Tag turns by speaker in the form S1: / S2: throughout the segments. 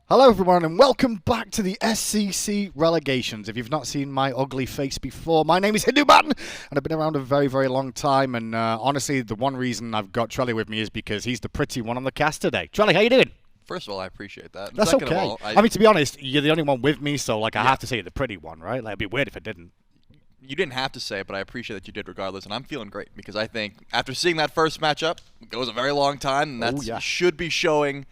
S1: Hello everyone and welcome back to the SCC Relegations. If you've not seen my ugly face before, my name is Hinduman and I've been around a very, very long time, and honestly the one reason I've got Trelly with me is because he's the pretty one on the cast today. Trelly, how you doing?
S2: First of all, I appreciate that.
S1: That's
S2: Second
S1: okay.
S2: of all,
S1: I mean, to be honest, you're the only one with me, so like I have to say you're the pretty one, right? Like, it'd be weird if I didn't.
S2: You didn't have to say it, but I appreciate that you did regardless, and I'm feeling great because I think after seeing that first matchup, it goes a very long time, and that should be showing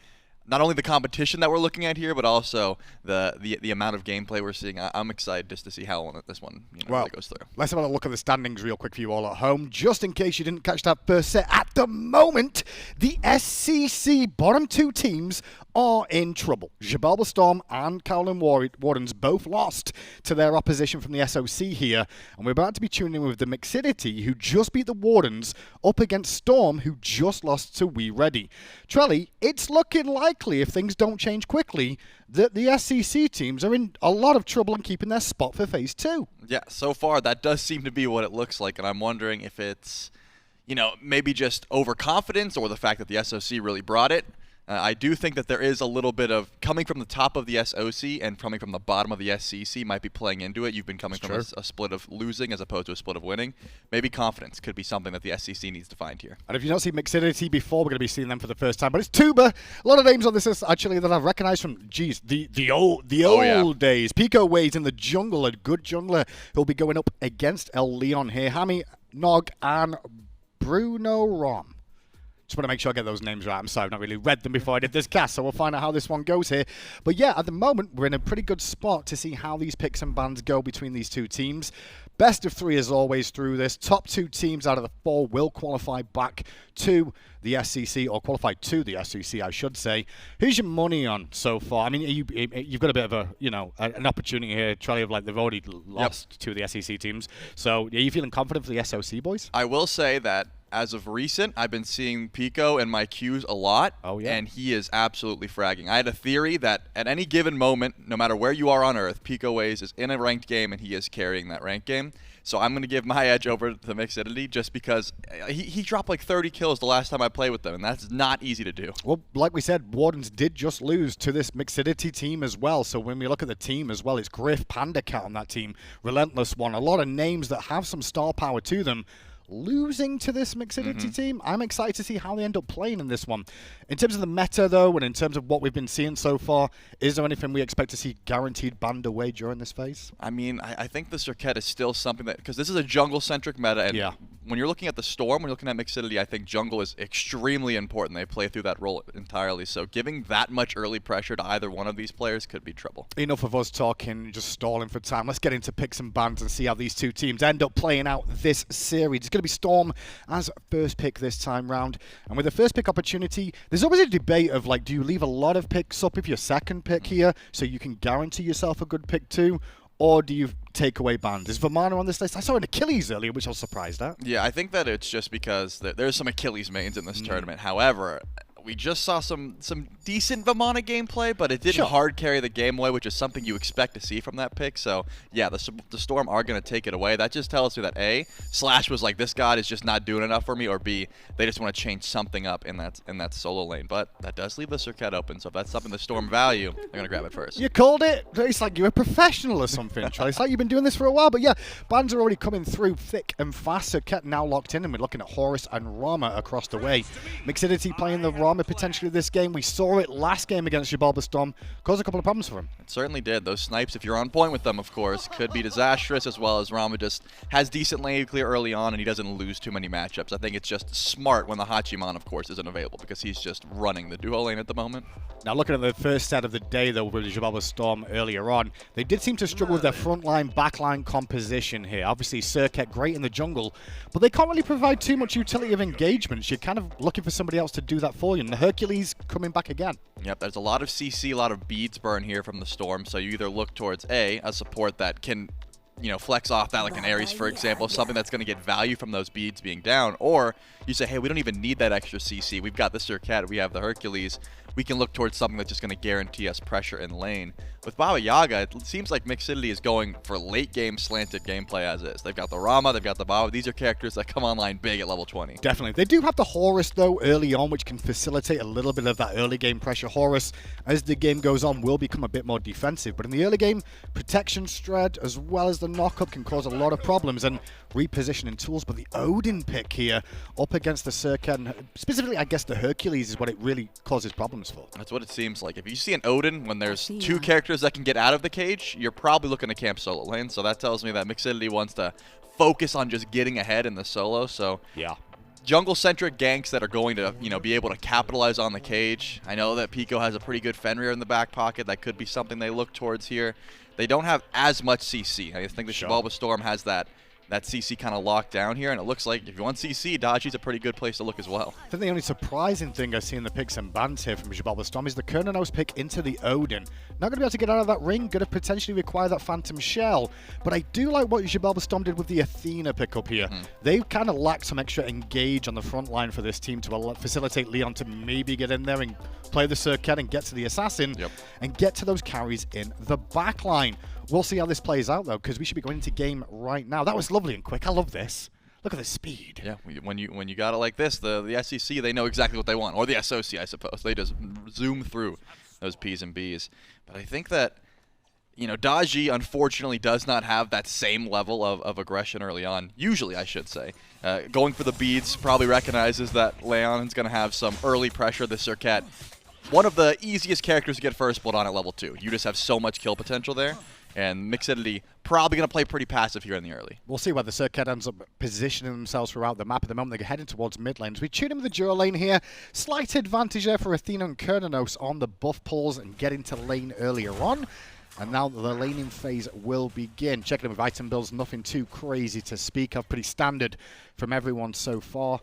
S2: not only the competition that we're looking at here, but also the amount of gameplay we're seeing. I'm excited just to see how this one really goes through.
S1: Let's have a look at the standings real quick for you all at home, just in case you didn't catch that first set. At the moment, the SCC bottom two teams are in trouble. Xibalba Storm and Kowloon Wardens both lost to their opposition from the SOC here, and we're about to be tuning in with the Mixidity, who just beat the Wardens, up against Storm, who just lost to We Ready. Trelly, it's looking likely, if things don't change quickly, that the SCC teams are in a lot of trouble in keeping their spot for Phase 2.
S2: Yeah, so far that does seem to be what it looks like, and I'm wondering if it's, maybe just overconfidence or the fact that the SOC really brought it. I do think that there is a little bit of coming from the top of the SOC and coming from the bottom of the SCC might be playing into it. You've been coming from a split of losing as opposed to a split of winning. Maybe confidence could be something that the SCC needs to find here.
S1: And if you've not seen Mixidity before, we're going to be seeing them for the first time. But it's Tubahh. A lot of names on this list actually that I've recognized from, the old days. Picoways in the jungle, a good jungler who'll be going up against ELLEON here. Hámmy, nnog, and Brunorom. Just want to make sure I get those names right. I'm sorry, I've not really read them before I did this cast, so we'll find out how this one goes here. But yeah, at the moment, we're in a pretty good spot to see how these picks and bans go between these two teams. Best of three as always through this. Top two teams out of the four will qualify back to the SCC, or qualify to the SCC, I should say. Who's your money on so far? I mean, you've got a bit of a, an opportunity here, Trelly, of like they've already lost to the SCC teams. So are you feeling confident for the SOC boys?
S2: I will say that as of recent, I've been seeing Pico in my queues a lot, and he is absolutely fragging. I had a theory that at any given moment, no matter where you are on Earth, Picoways is in a ranked game, and he is carrying that ranked game. So I'm going to give my edge over to Mixidity just because he dropped like 30 kills the last time I played with them, and that's not easy to do.
S1: Well, like we said, Wardens did just lose to this Mixidity team as well. So when we look at the team as well, it's Griff, Panda Cat on that team, Relentless One, a lot of names that have some star power to them. Losing to this Mixidity team, I'm excited to see how they end up playing in this one. In terms of the meta, though, and in terms of what we've been seeing so far, is there anything we expect to see guaranteed banned away during this phase?
S2: I mean, I think the Serqet is still something that, because this is a jungle-centric meta, and when you're looking at the Storm, when you're looking at Mixidity, I think jungle is extremely important. They play through that role entirely, so giving that much early pressure to either one of these players could be trouble.
S1: Enough of us talking, just stalling for time. Let's get into picks and bans and see how these two teams end up playing out this series. It's going to be Storm as first pick this time round, and with the first pick opportunity, there's always a debate of like, do you leave a lot of picks up if you're second pick here so you can guarantee yourself a good pick too, or do you take away bans? Is Vamana on this list? I saw an Achilles earlier, which I was surprised at.
S2: Yeah, I think that it's just because there's some Achilles mains in this tournament. However, we just saw some decent Vamana gameplay, but it didn't hard carry the game away, which is something you expect to see from that pick. So yeah, the Storm are going to take it away. That just tells you that A, Slash was like, this god is just not doing enough for me, or B, they just want to change something up in that solo lane. But that does leave the Serqet open, so if that's something the Storm value, they're going to grab it first.
S1: You called it. It's like you're a professional or something, Charlie. It's like you've been doing this for a while. But yeah, bans are already coming through thick and fast. Serqet now locked in, and we're looking at Horus and Rama across the way. Mixidity playing the Rama potentially this game. We saw it last game against Xibalba Storm. Caused a couple of problems for him.
S2: It certainly did. Those snipes, if you're on point with them, of course, could be disastrous, as well as Rama just has decent lane clear early on, and he doesn't lose too many matchups. I think it's just smart when the Hachiman, of course, isn't available, because he's just running the duo lane at the moment.
S1: Now, looking at the first set of the day, though, with Xibalba Storm earlier on, they did seem to struggle with their frontline, backline composition here. Obviously, Serqet great in the jungle, but they can't really provide too much utility of engagements. You're kind of looking for somebody else to do that for you, and the Hercules coming back again.
S2: Yep, there's a lot of CC, a lot of beads burn here from the Storm, so you either look towards A support that can you know, flex off that like an Ares, for example, something that's going to get value from those beads being down. Or you say, hey, we don't even need that extra CC. We've got the Serqet, we have the Hercules. We can look towards something that's just going to guarantee us pressure in lane. With Baba Yaga, it seems like Mixidity is going for late game slanted gameplay as is. They've got the Rama, they've got the Baba. These are characters that come online big at level 20.
S1: Definitely. They do have the Horus, though, early on, which can facilitate a little bit of that early game pressure. Horus, as the game goes on, will become a bit more defensive. But in the early game, protection Shred, as well as the knock-up, can cause a lot of problems and repositioning tools. But the Odin pick here, up against the Serqet, and specifically, I guess, the Hercules is what it really causes problems for.
S2: That's what it seems like. If you see an Odin when there's two characters that can get out of the cage, you're probably looking to camp solo lane. So that tells me that Mixidity wants to focus on just getting ahead in the solo. So
S1: yeah,
S2: jungle-centric ganks that are going to, you know, be able to capitalize on the cage. I know that Pico has a pretty good Fenrir in the back pocket. That could be something they look towards here. They don't have as much CC. I think the Xibalba Storm has that CC kind of locked down here, and it looks like if you want CC, Dodgy's a pretty good place to look as well.
S1: I think the only surprising thing I see in the picks and bans here from Xibalba Storm is the Cernunnos pick into the Odin. Not going to be able to get out of that ring, going to potentially require that Phantom Shell, but I do like what Xibalba Storm did with the Athena pickup here. They kind of lack some extra engage on the front line for this team to facilitate Leon to maybe get in there and play the Serqet and get to the Assassin and get to those carries in the back line. We'll see how this plays out, though, because we should be going into game right now. That was lovely and quick. I love this. Look at the speed.
S2: Yeah, when you got it like this, the SEC, they know exactly what they want. Or the SOC, I suppose. They just zoom through those P's and B's. But I think that, you know, Dodgy, unfortunately, does not have that same level of aggression early on. Usually, I should say. Going for the beads probably recognizes that Leon's going to have some early pressure. The Serqet, one of the easiest characters to get first blood on at level 2. You just have so much kill potential there. And Mixidity probably going to play pretty passive here in the early.
S1: We'll see where the Serqet ends up positioning themselves throughout the map. At the moment, they're heading towards mid lane. As we tune in with the duo lane here, slight advantage there for Athena and Cernunnos on the buff pulls and get into lane earlier on. And now the laning phase will begin. Checking in with item builds, nothing too crazy to speak of. Pretty standard from everyone so far.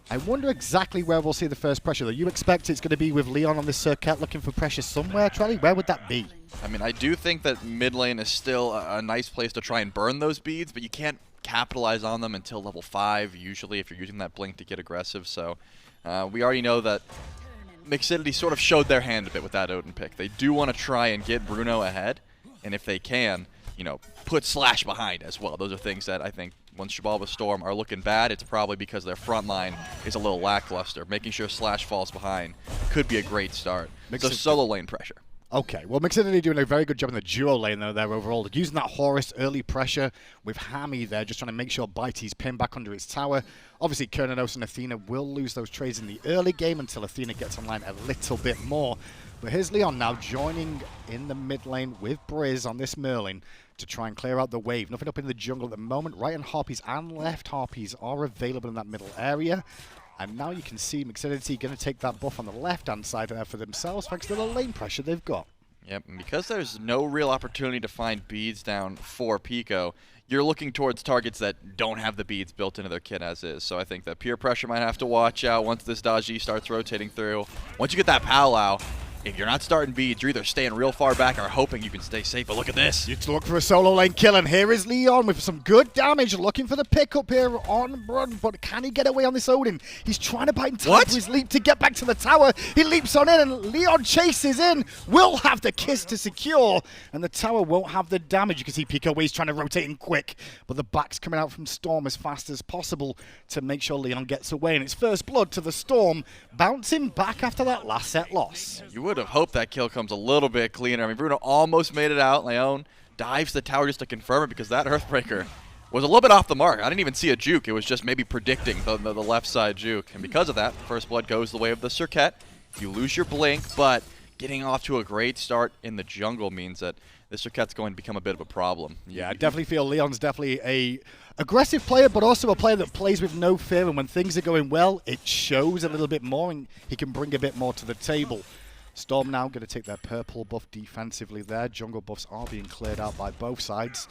S1: I wonder exactly where we'll see the first pressure, though. You expect it's going to be with Leon on this Serqet looking for pressure somewhere, Trelly? Where would that be?
S2: I mean, I do think that mid lane is still a nice place to try and burn those beads, but you can't capitalize on them until level 5, usually, if you're using that blink to get aggressive. So we already know that Mixidity sort of showed their hand a bit with that Odin pick. They do want to try and get Bruno ahead, and if they can, you know, put Slash behind as well. Those are things that I think once Xibalba Storm are looking bad, it's probably because their front line is a little lackluster. Making sure Slash falls behind could be a great start. So solo lane pressure.
S1: Okay, well, Mixidity doing a very good job in the duo lane, though, there overall. Using that Horus early pressure with Hámmy there, just trying to make sure Bitey's pinned back under its tower. Obviously, Cernunnos and Athena will lose those trades in the early game until Athena gets online a little bit more. But here's Leon now joining in the mid lane with Brìz on this Merlin to try and clear out the wave. Nothing up in the jungle at the moment. Right and Harpies and left Harpies are available in that middle area. And now you can see Mixidity going to take that buff on the left-hand side there for themselves, thanks to the lane pressure they've got.
S2: Yep, and because there's no real opportunity to find beads down for Pico, you're looking towards targets that don't have the beads built into their kit as is. So I think that peer pressure might have to watch out once this Dodgy starts rotating through. Once you get that powwow, if you're not starting beads, you're either staying real far back or hoping you can stay safe. But look at this.
S1: You look for a solo lane kill, and here is Leon with some good damage, looking for the pickup here on run. But can he get away on this Odin? He's trying to bite in time for his leap to get back to the tower. He leaps on in, and Leon chases in. Will have the kiss to secure, and the tower won't have the damage. You can see Picoways trying to rotate in quick, but the back's coming out from Storm as fast as possible to make sure Leon gets away. And it's first blood to the Storm, bouncing back after that last set loss.
S2: You would have hoped that kill comes a little bit cleaner. I mean, Bruno almost made it out. Leon dives the tower just to confirm it because that Earthbreaker was a little bit off the mark. I didn't even see a juke. It was just maybe predicting the left side juke. And because of that, first blood goes the way of the Serqet. You lose your blink, but getting off to a great start in the jungle means that the Serqet's going to become a bit of a problem.
S1: Yeah, I definitely feel Leon's definitely a aggressive player, but also a player that plays with no fear. And when things are going well, it shows a little bit more, and he can bring a bit more to the table. Storm now going to take their purple buff defensively there. Jungle buffs are being cleared out by both sides.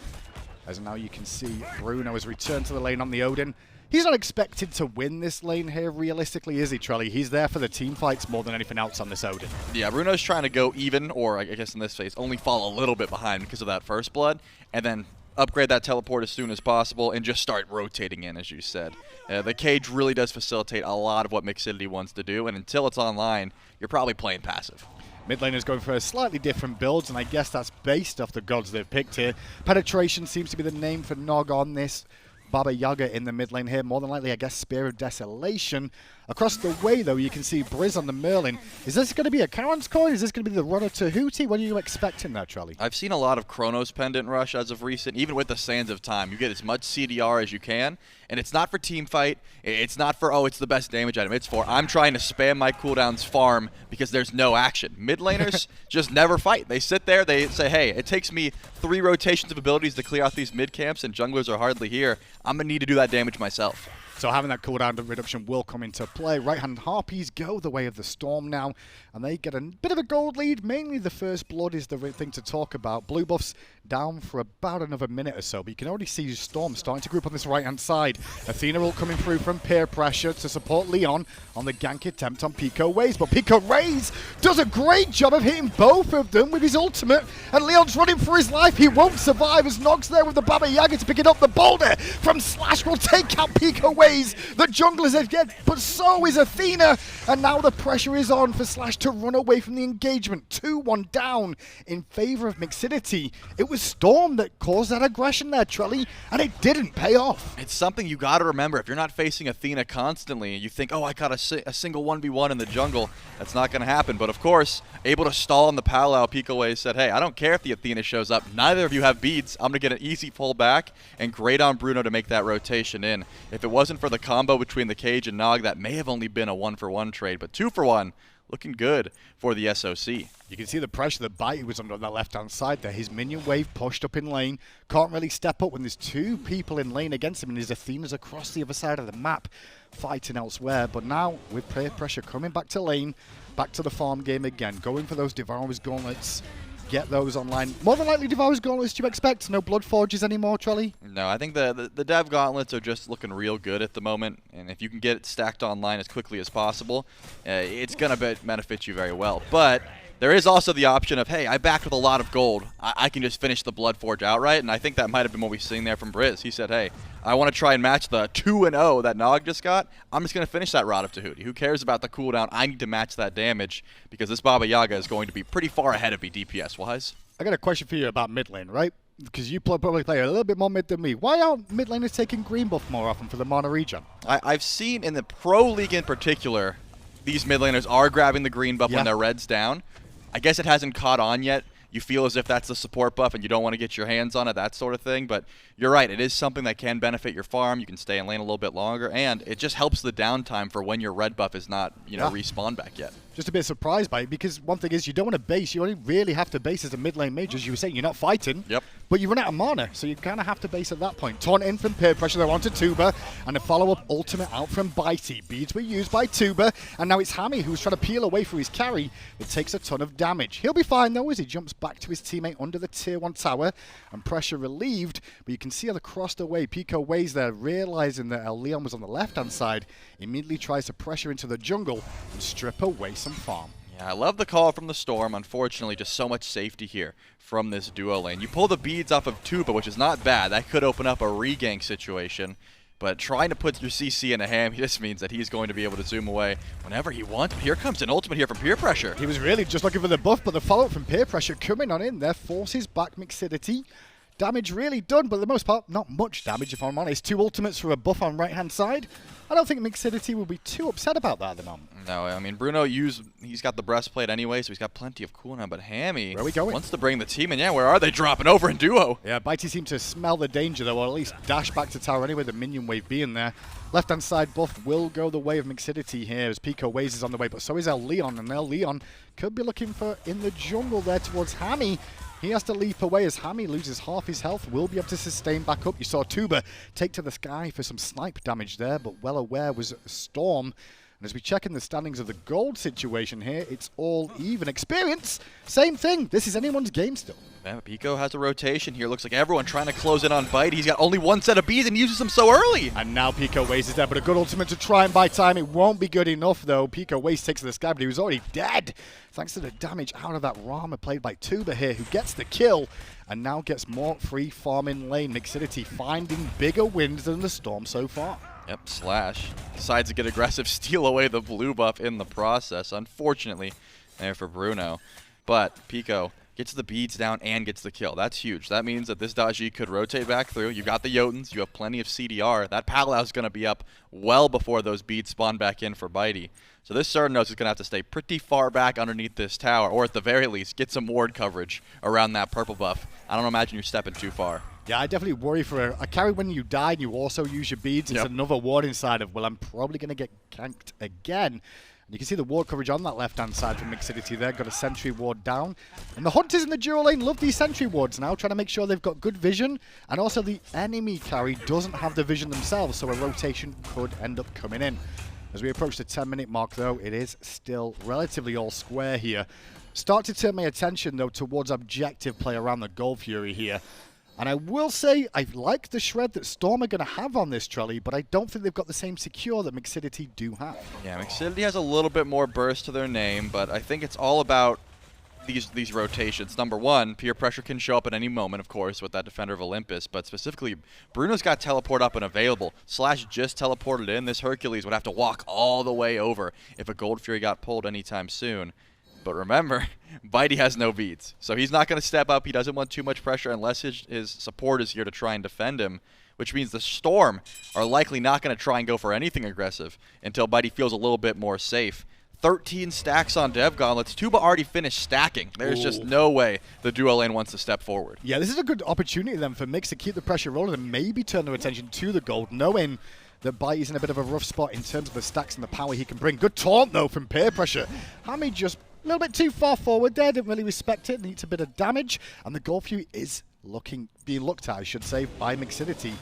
S1: As now you can see Bruno has returned to the lane on the Odin. He's not expected to win this lane here, realistically, is he, Trelly? He's there for the team fights more than anything else on this Odin.
S2: Yeah, Bruno's trying to go even, or I guess in this case, only fall a little bit behind because of that first blood, and then upgrade that teleport as soon as possible and just start rotating in, as you said. The cage really does facilitate a lot of what Mixidity wants to do, and until it's online, you're probably playing passive.
S1: Mid laner's going for a slightly different builds, and I guess that's based off the gods they've picked here. Penetration seems to be the name for nnog on this. Baba Yaga in the mid lane here. More than likely, I guess, Spear of Desolation. Across the way, though, you can see Brìz on the Merlin. Is this going to be a Karen's coin? Is this going to be the runner to Hootie? What are you expecting there, Charlie?
S2: I've seen a lot of Chronos Pendant Rush as of recent, even with the Sands of Time. You get as much CDR as you can, and it's not for team fight. It's not for, oh, it's the best damage item. It's for, I'm trying to spam my cooldowns farm because there's no action. Mid laners just never fight. They sit there, they say, hey, it takes me 3 rotations of abilities to clear out these mid camps, and junglers are hardly here. I'm going to need to do that damage myself.
S1: So having that cooldown reduction will come into play. Right-hand Harpies go the way of the Storm now, and they get a bit of a gold lead. Mainly the first blood is the thing to talk about. Blue buffs down for about another minute or so, but you can already see Storm starting to group on this right-hand side. Athena will coming through from peer pressure to support Leon on the gank attempt on Picoways, but Picoways does a great job of hitting both of them with his ultimate, and Leon's running for his life. He won't survive as Nog's there with the Baba Yaga to pick it up. The boulder from Slash will take out Picoways. The junglers again, but so is Athena, and now the pressure is on for Slash to run away from the engagement. 2-1 down in favor of Mixidity. It was Storm that caused that aggression there, Trelly, and it didn't pay off.
S2: It's something you got to remember. If you're not facing Athena constantly, you think, oh, I got a single 1v1 in the jungle. That's not going to happen. But of course, able to stall on the Palau, Picoways said, hey, I don't care if the Athena shows up. Neither of you have beads. I'm going to get an easy pull back, and great on Bruno to make that rotation in. If it wasn't for the combo between the cage and Nog, that may have only been a 1-for-1 trade, but 2-for-1, looking good for the SOC.
S1: You can see the pressure that Biteyyy was under on that left-hand side there. His minion wave pushed up in lane. Can't really step up when there's 2 people in lane against him, and his Athena's across the other side of the map fighting elsewhere. But now, with peer pressure coming back to lane, back to the farm game again, going for those Devourer's Gauntlets. Get those online. More than likely Devourer's Gauntlets, do you expect? No Blood Forges anymore, Trelly?
S2: No, I think the Dev Gauntlets are just looking real good at the moment, and if you can get it stacked online as quickly as possible, it's going to benefit you very well. But there is also the option of, hey, I backed with a lot of gold. I can just finish the Blood Forge outright, and I think that might have been what we've seen there from Brìz. He said, hey, I want to try and match the 2-0 that Nog just got. I'm just going to finish that Rod of Tahuti. Who cares about the cooldown? I need to match that damage because this Baba Yaga is going to be pretty far ahead of me DPS-wise.
S1: I got a question for you about mid lane, right? Because you probably play a little bit more mid than me. Why aren't mid laners taking green buff more often for the Mana regen?
S2: I've seen in the Pro League in particular, these mid laners are grabbing the green buff when their red's down. I guess it hasn't caught on yet. You feel as if that's the support buff and you don't want to get your hands on it, that sort of thing. But you're right, it is something that can benefit your farm. You can stay in lane a little bit longer, and it just helps the downtime for when your red buff is not, respawned back yet.
S1: Just a bit surprised by it, because one thing is you don't want to base. You only really have to base as a mid lane mage, as you were saying. You're not fighting, but you run out of mana, so you kind of have to base at that point. Taunt in from peer pressure, they're onto Tubahh, and a follow-up ultimate out from Biteyyy. Beads were used by Tubahh, and now it's Hámmy who's trying to peel away from his carry. It takes a ton of damage. He'll be fine, though, as he jumps back to his teammate under the tier 1 tower, and pressure relieved, but you can see how the crossed away Picoways there, realizing that ELLEON was on the left-hand side, immediately tries to pressure into the jungle and strip away some farm.
S2: I love the call from the Storm. Unfortunately, just so much safety here from this duo lane. You pull the beads off of Tubahh, which is not bad. That could open up a regank situation. But trying to put your CC in a Hámmy just means that he's going to be able to zoom away whenever he wants. But here comes an ultimate here from peer pressure.
S1: He was really just looking for the buff, but the follow-up from peer pressure coming on in there forces back Mixidity. Damage really done, but for the most part, not much damage if I'm honest. 2 ultimates for a buff on right-hand side. I don't think Mixidity will be too upset about that at the moment.
S2: No, I mean, Bruno, he's got the breastplate anyway, so he's got plenty of cooldown, but Hámmy wants to bring the team in. Yeah, where are they dropping over in duo?
S1: Yeah, Biteyyy seemed to smell the danger, though, or at least dash back to tower anyway, the minion wave being there. Left-hand side buff will go the way of Mixidity here as Picoways is on the way, but so is ELLEON, and ELLEON could be looking for in the jungle there towards Hámmy. He has to leap away as Hámmy loses half his health, will be able to sustain back up. You saw Tubahh take to the sky for some snipe damage there, but well aware was Storm. And as we check in the standings of the gold situation here, it's all even. Experience, same thing. This is anyone's game still.
S2: Man, Pico has a rotation here. Looks like everyone trying to close in on Biteyyy. He's got only one set of beads and he uses them so early.
S1: And now Picoways is there, but a good ultimate to try and buy time. It won't be good enough, though. Picoways takes this guy, but he was already dead. Thanks to the damage out of that Rama played by Tubahh here, who gets the kill and now gets more free farm in lane. Mixidity finding bigger wins than the Storm so far.
S2: Yep, slaaaaaasH decides to get aggressive, steal away the blue buff in the process. Unfortunately, there for Bruno. But Pico gets the beads down and gets the kill. That's huge. That means that this Biteyyy could rotate back through. You got the Jotuns. You have plenty of CDR. That Palau is going to be up well before those beads spawn back in for Biteyyy. So this Cernunnos is going to have to stay pretty far back underneath this tower, or at the very least, get some ward coverage around that purple buff. I don't imagine you're stepping too far.
S1: Yeah, I definitely worry for a carry when you die and you also use your beads. It's another ward inside of, well, I'm probably going to get canked again. You can see the ward coverage on that left-hand side from Mixidity there. Got a sentry ward down. And the Hunters in the dual lane love these sentry wards now, trying to make sure they've got good vision. And also the enemy carry doesn't have the vision themselves, so a rotation could end up coming in. As we approach the 10-minute mark, though, it is still relatively all square here. Start to turn my attention, though, towards objective play around the Gold Fury here. And I will say, I like the shred that Storm are going to have on this trolley, but I don't think they've got the same secure that Mixidity do have. Yeah,
S2: Mixidity has a little bit more burst to their name, but I think it's all about these rotations. Number one, peer pressure can show up at any moment, of course, with that Defender of Olympus, but specifically, Bruno's got teleport up and available. slaaaaaasH just teleported in. This Hercules would have to walk all the way over if a Gold Fury got pulled anytime soon. But remember, Biteyyy has no beads, so he's not going to step up. He doesn't want too much pressure unless his support is here to try and defend him, which means the Storm are likely not going to try and go for anything aggressive until Biteyyy feels a little bit more safe. 13 stacks on Dev Gauntlets. Tubahh already finished stacking. There's just no way the duo lane wants to step forward.
S1: Yeah, this is a good opportunity then for Mix to keep the pressure rolling and maybe turn their attention to the gold, knowing that Bitey's in a bit of a rough spot in terms of the stacks and the power he can bring. Good taunt, though, from PeerPressuree. Hámmy just a little bit too far forward there. Didn't really respect it. Needs a bit of damage. And the Gold Fury is being looked at, I should say, by Mixidity.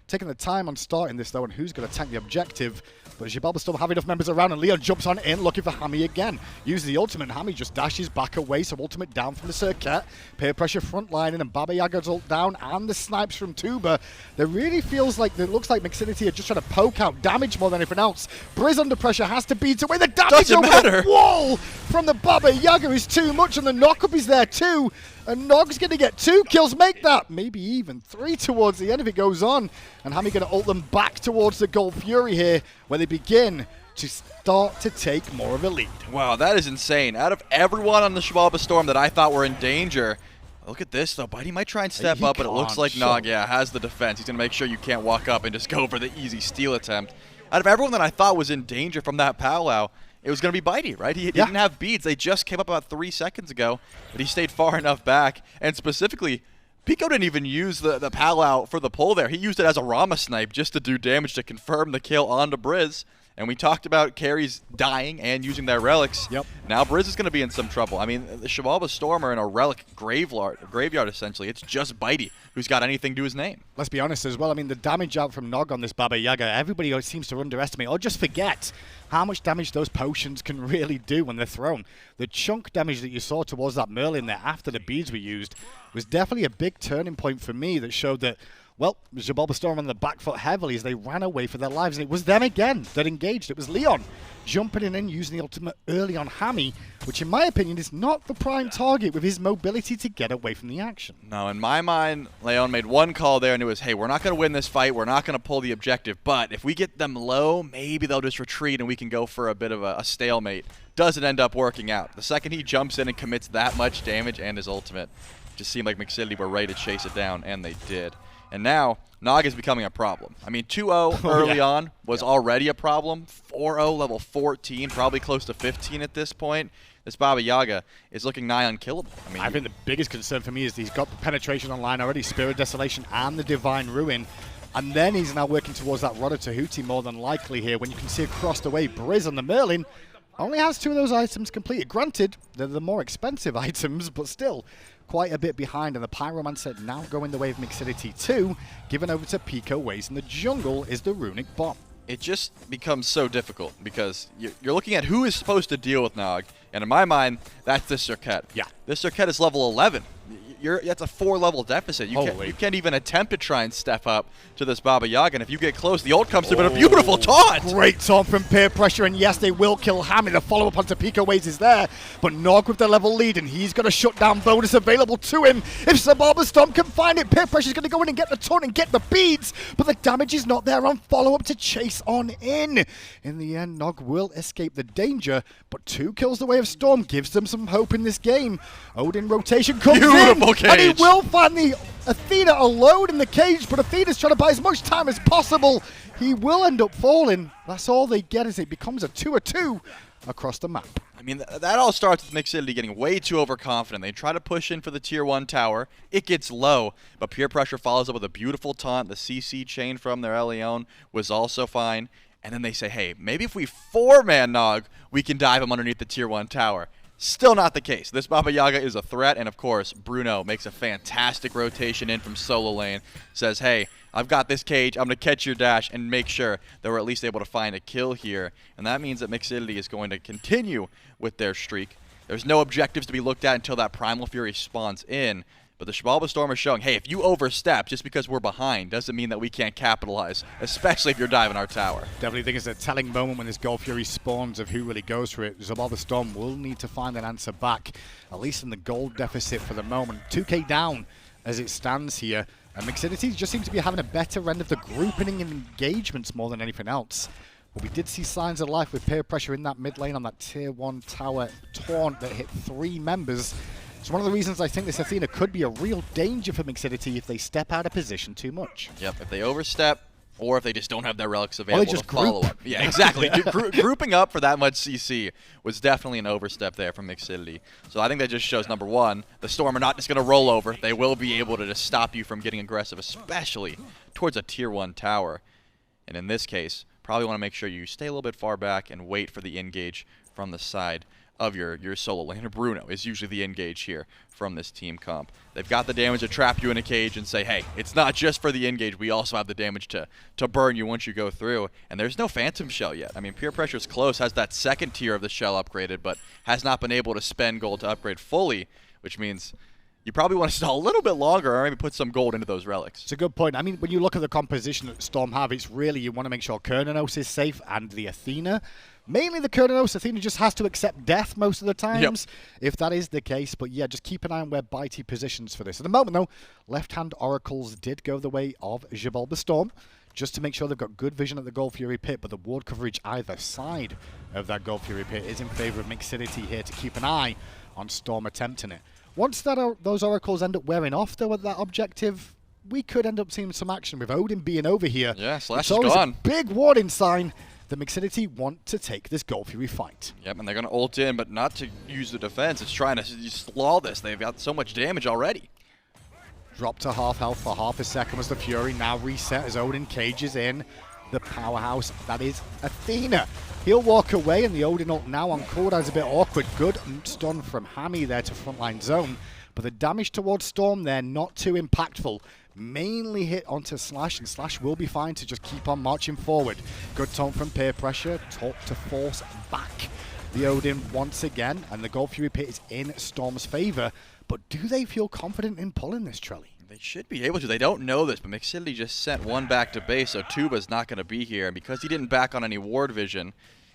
S1: Taking the time on starting this, though, and who's going to tank the objective. But Xibalba Storm have enough members around, and Leon jumps on in, looking for Hámmy again. Uses the ultimate, and Hámmy just dashes back away, so ultimate down from the Serqet. Peer-Pressure frontlining, and Baba Yaga's ult down, and the snipes from Tubahh. There really feels like, it looks like Mixidity are just trying to poke out damage more than anything else. Brìz under pressure has to beat away the damage over the wall from the Baba Yaga is too much, and the knock-up is there too. And nog's going to get 2 kills, make that maybe even 3 towards the end if it goes on. And Hámmy going to ult them back towards the Gold Fury here, where they begin to start to take more of a lead.
S2: Wow, that is insane. Out of everyone on the Xibalba Storm that I thought were in danger, look at this though. Biteyyy might try and step up, but it looks like nnog, has the defense. He's going to make sure you can't walk up and just go for the easy steal attempt. Out of everyone that I thought was in danger from that powwow, it was going to be Biteyyy, right? He didn't have beads. They just came up about 3 seconds ago, but he stayed far enough back. And specifically, Pico didn't even use the powwow for the pull there. He used it as a Rama snipe just to do damage to confirm the kill onto Brìz. And we talked about carries dying and using their relics.
S1: Yep.
S2: Now Brìz is going to be in some trouble. I mean, the Xibalba Storm are in a relic graveyard essentially. It's just Biteyyy who's got anything to his name.
S1: Let's be honest as well. I mean, the damage out from nnog on this Baba Yaga, everybody seems to underestimate or just forget how much damage those potions can really do when they're thrown. The chunk damage that you saw towards that Merlin there after the beads were used was definitely a big turning point for me that showed that, well, Xibalba Storm on the back foot heavily as they ran away for their lives. And it was them again that engaged. It was Leon jumping in and using the ultimate early on Hámmy, which in my opinion is not the prime target with his mobility to get away from the action.
S2: No, in my mind, Leon made one call there and it was, hey, we're not going to win this fight. We're not going to pull the objective. But if we get them low, maybe they'll just retreat and we can go for a bit of a stalemate. Doesn't end up working out. The second he jumps in and commits that much damage and his ultimate, just seemed like Mixidity were ready to chase it down, and they did. And now, nnog is becoming a problem. I mean, 2-0 early on was already a problem. 4-0, level 14, probably close to 15 at this point. This Baba Yaga is looking nigh unkillable.
S1: I think the biggest concern for me is he's got the penetration online already, Spirit Desolation and the Divine Ruin. And then he's now working towards that Rodder Tahuti more than likely here. When you can see across the way, Brìz on the Merlin only has 2 of those items completed. Granted, they're the more expensive items, but still quite a bit behind, and the Pyromancer now going the way of Mixidity too, given over to Picoways, and the jungle is the Runic Bomb.
S2: It just becomes so difficult because you're looking at who is supposed to deal with nnog, and in my mind, that's this Serqet.
S1: Yeah.
S2: This Serqet is level 11. that's a 4-level deficit. You can't even attempt to try and step up to this Baba Yaga, and if you get close, the ult comes through, but a beautiful taunt!
S1: Great taunt from Peer Pressure, and yes, they will kill Hámmy. The follow-up onto Picoways is there, but nnog with the level lead, and he's got a shutdown bonus available to him. If Xibalba Storm can find it, Peer Pressure's going to go in and get the taunt and get the beads, but the damage is not there on follow-up to chase on in. In the end, nnog will escape the danger, but 2 kills away of Storm gives them some hope in this game. Odin rotation comes in, and he will find the Athena alone in the cage, but Athena's trying to buy as much time as possible. He will end up falling. That's all they get as it becomes a 2-2 across the map.
S2: I mean, that all starts with Mixidity getting way too overconfident. They try to push in for the tier 1 tower. It gets low, but Peer Pressure follows up with a beautiful taunt. The CC chain from their ELLEON was also fine. And then they say, hey, maybe if we 4-man nnog, we can dive him underneath the tier 1 tower. Still not the case. This Baba Yaga is a threat, and of course, Bruno makes a fantastic rotation in from solo lane. Says, hey, I've got this cage, I'm going to catch your dash, and make sure that we're at least able to find a kill here. And that means that Mixidity is going to continue with their streak. There's no objectives to be looked at until that Primal Fury spawns in. But the Xibalba Storm is showing, hey, if you overstep just because we're behind doesn't mean that we can't capitalize, especially if you're diving our tower.
S1: Definitely think it's a telling moment when this Gold Fury spawns of who really goes for it. Xibalba Storm will need to find an answer back, at least in the gold deficit for the moment. 2k down as it stands here. And Mixidity just seems to be having a better end of the grouping and engagements more than anything else. But we did see signs of life with Peer Pressure in that mid lane on that tier 1 tower taunt that hit 3 members. It's one of the reasons I think this Athena could be a real danger for Mixidity if they step out of position too much.
S2: Yep, if they overstep, or if they just don't have their relics available
S1: just
S2: to follow up. Yeah, exactly. Grouping up for that much CC was definitely an overstep there from Mixidity. So I think that just shows, number 1, the Storm are not just going to roll over. They will be able to just stop you from getting aggressive, especially towards a tier 1 tower. And in this case, probably want to make sure you stay a little bit far back and wait for the engage from the side of your solo laner. Bruno is usually the engage here from this team comp. They've got the damage to trap you in a cage and say, hey, it's not just for the engage, we also have the damage to burn you once you go through. And there's no Phantom Shell yet. I mean, Peer Pressure's close, has that 2nd tier of the shell upgraded, but has not been able to spend gold to upgrade fully, which means you probably want to stall a little bit longer or maybe put some gold into those relics.
S1: It's a good point. I mean, when you look at the composition that Storm have, it's really you want to make sure Cernunnos is safe and the Athena. Mainly the Cernunnos. Athena just has to accept death most of the times, if that is the case. But yeah, just keep an eye on where Biteyyy positions for this. At the moment, though, left-hand oracles did go the way of Xibalba Storm, just to make sure they've got good vision at the Gold Fury pit, but the ward coverage either side of that Gold Fury pit is in favor of Mixidity here to keep an eye on Storm attempting it. Once those oracles end up wearing off, though, at that objective, we could end up seeing some action with Odin being over here.
S2: Yeah, Slash is gone.
S1: A big warning sign that Mixidity want to take this Gold Fury fight.
S2: Yep, and they're going to ult in, but not to use the defense. It's trying to stall this. They've got so much damage already.
S1: Drop to half health for half a second was the Fury. Now reset as Odin cages in the powerhouse. That is Athena. He'll walk away, and the Odin ult now on cooldown is a bit awkward. Good stun from Hámmy there to frontline zone. But the damage towards Storm there, not too impactful. Mainly hit onto Slash, and Slash will be fine to just keep on marching forward. Good taunt from Peer Pressure, taunt to force back the Odin once again, and the Gold Fury pit is in Storm's favor. But do they feel confident in pulling this, Trelly?
S2: They should be able to. They don't know this, but Mixidity just sent 1 back to base, so Tubahh's not going to be here. And because he didn't back on any ward vision,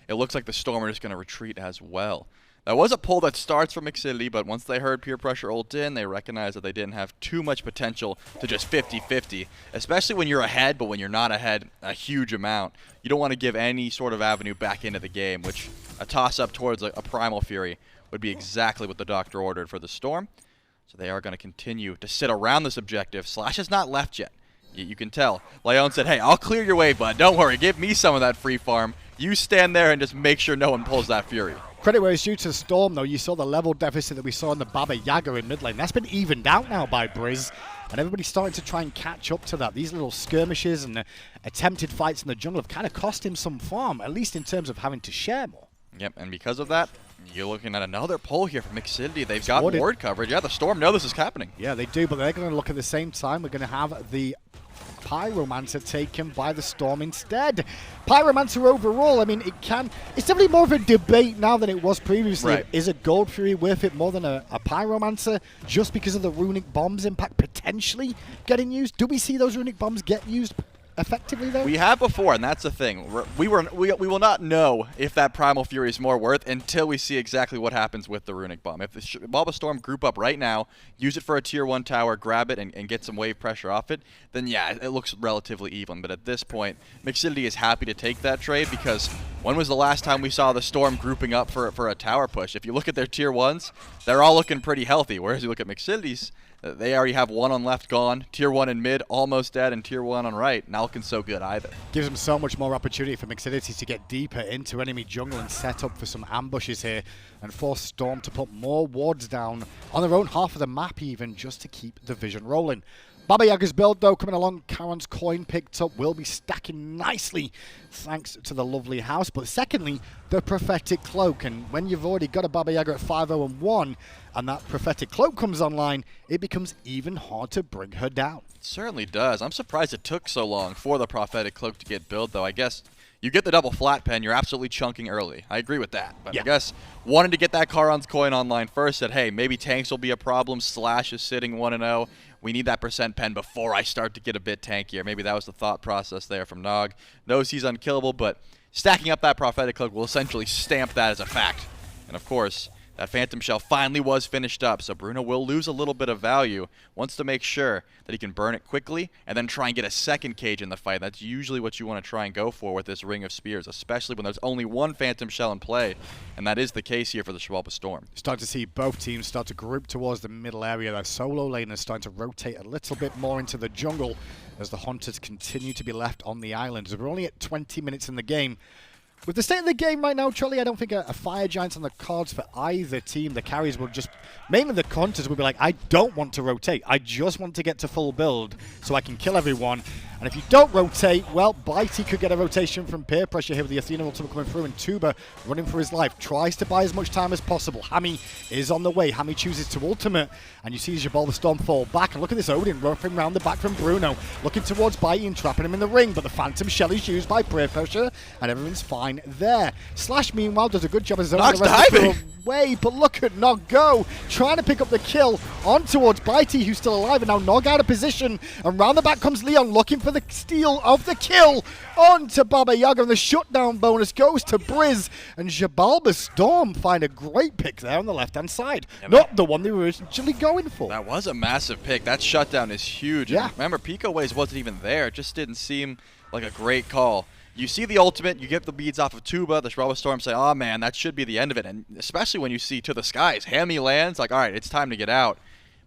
S2: it looks like the Storm are just going to retreat as well. That was a pull that starts from Mixidity, but once they heard Peer Pressure ult in, they recognized that they didn't have too much potential to just 50-50, especially when you're ahead, but when you're not ahead a huge amount. You don't want to give any sort of avenue back into the game, which a toss-up towards a Primal Fury would be exactly what the Doctor ordered for the Storm. So they are going to continue to sit around this objective. Slash has not left yet. You can tell. ELLEON said, hey, I'll clear your way, bud. Don't worry. Give me some of that free farm. You stand there and just make sure no one pulls that Fury.
S1: Credit where it's due to Storm, though. You saw the level deficit that we saw in the Baba Yaga in mid lane. That's been evened out now by Brìz, and everybody's starting to try and catch up to that. These little skirmishes and attempted fights in the jungle have kind of cost him some farm, at least in terms of having to share more.
S2: Yep, and because of that, you're looking at another pull here from Mixidity. They've got ward coverage. Yeah, the Storm know this is happening.
S1: Yeah, they do, but they're going to look at the same time. We're going to have the Pyromancer taken by the Storm instead. Pyromancer overall, I mean, it's definitely more of a debate now than it was previously.
S2: Right.
S1: Is a Gold Fury worth it more than a Pyromancer just because of the Runic Bombs impact potentially getting used? Do we see those Runic Bombs get used effectively though?
S2: We have before, and that's the thing. We will not know if that Primal Fury is more worth until we see exactly what happens with the Runic Bomb. If the Xibalba Storm group up right now, use it for a tier 1 tower, grab it, and get some wave pressure off it, then yeah, it looks relatively even. But at this point, Mixidity is happy to take that trade because when was the last time we saw the Storm grouping up for a tower push? If you look at their tier 1s, they're all looking pretty healthy, whereas you look at Mixidity's, they already have 1 on left gone, tier 1 in mid, almost dead, and tier 1 on right. Not looking so good either.
S1: Gives them so much more opportunity for Mixidity to get deeper into enemy jungle and set up for some ambushes here and force Storm to put more wards down on their own half of the map even just to keep the vision rolling. Baba Yaga's build, though, coming along. Charon's coin picked up will be stacking nicely thanks to the lovely house. But secondly, the prophetic cloak. And when you've already got a Baba Yaga at 5-0-1 and that prophetic cloak comes online, it becomes even hard to bring her down.
S2: It certainly does. I'm surprised it took so long for the prophetic cloak to get built, though. I guess you get the double flat pen, you're absolutely chunking early. I agree with that. But yeah. I guess wanted to get that Charon's coin online first, said, hey, maybe tanks will be a problem. Slash is sitting 1-0. We need that percent pen before I start to get a bit tankier. Maybe that was the thought process there from Nog. Knows he's unkillable, but stacking up that prophetic cloak will essentially stamp that as a fact. And of course, that Phantom Shell finally was finished up, so Bruno will lose a little bit of value. Wants to make sure that he can burn it quickly and then try and get a second cage in the fight. That's usually what you want to try and go for with this Ring of Spears, especially when there's only 1 Phantom Shell in play, and that is the case here for the Xibalba Storm.
S1: Start to see both teams start to group towards the middle area. Their solo lane is starting to rotate a little bit more into the jungle as the Hunters continue to be left on the island. We're only at 20 minutes in the game. With the state of the game right now, Charlie, I don't think a Fire Giant's on the cards for either team. The carries will just, mainly the Hunters will be like, I don't want to rotate. I just want to get to full build so I can kill everyone. And if you don't rotate, well, Biteyyy could get a rotation from peer pressure here with the Athena ultimate coming through, and Tubahh running for his life. Tries to buy as much time as possible. Hámmy is on the way. Hámmy chooses to ultimate, and you see Xibalba Storm fall back. And look at this Odin roping around the back from Bruno, looking towards Biteyyy and trapping him in the ring. But the Phantom Shell is used by peer pressure, and everyone's fine there. Slash, meanwhile, does a good job as
S2: Nog's diving!
S1: Way, but look at Nog go, trying to pick up the kill on towards Biteyyy, who's still alive, and now Nog out of position, and round the back comes Leon looking for the steal of the kill onto Baba Yaga, and the shutdown bonus goes to Brìz, and Xibalba Storm find a great pick there on the left-hand side. Yeah, not the one they were originally going for.
S2: That was a massive pick. That shutdown is huge.
S1: Yeah.
S2: And remember, Picoways wasn't even there. It just didn't seem like a great call. You see the ultimate, you get the beads off of Tubahh, the Xibalba Storm say, oh man, that should be the end of it. And especially when you see to the skies, Hámmy lands, like, all right, it's time to get out.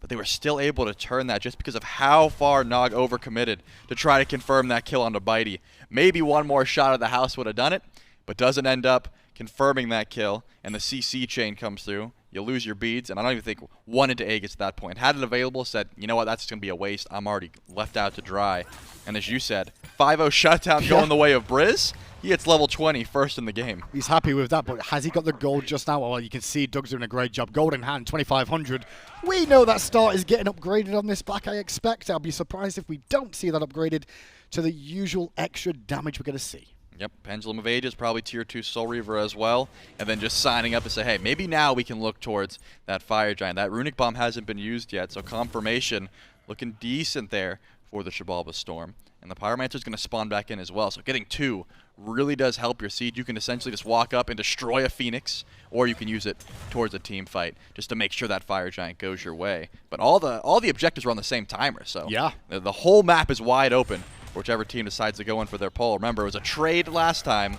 S2: But they were still able to turn that just because of how far Nog overcommitted to try to confirm that kill onto Biteyyy. Maybe one more shot of the house would have done it, but doesn't end up confirming that kill, and the CC chain comes through. You lose your beads, and I don't even think 1 into A gets to that point. Had it available, said, you know what, that's going to be a waste. I'm already left out to dry. And as you said, 5-0 shutdown going the way of Brìz. He hits level 20 first in the game.
S1: He's happy with that, but has he got the gold just now? Well, you can see Doug's doing a great job. Gold in hand, 2,500. We know that start is getting upgraded on this back, I expect. I'll be surprised if we don't see that upgraded to the usual extra damage we're going to see.
S2: Yep, Pendulum of Ages, probably tier 2 Soul Reaver as well. And then just signing up to say, hey, maybe now we can look towards that Fire Giant. That Runic Bomb hasn't been used yet, so confirmation looking decent there for the Xibalba Storm. And the Pyromancer's going to spawn back in as well, so getting 2 really does help your seed. You can essentially just walk up and destroy a Phoenix, or you can use it towards a team fight just to make sure that Fire Giant goes your way. But all the objectives are on the same timer, so
S1: yeah,
S2: the whole map is wide open for whichever team decides to go in for their pull. Remember, it was a trade last time,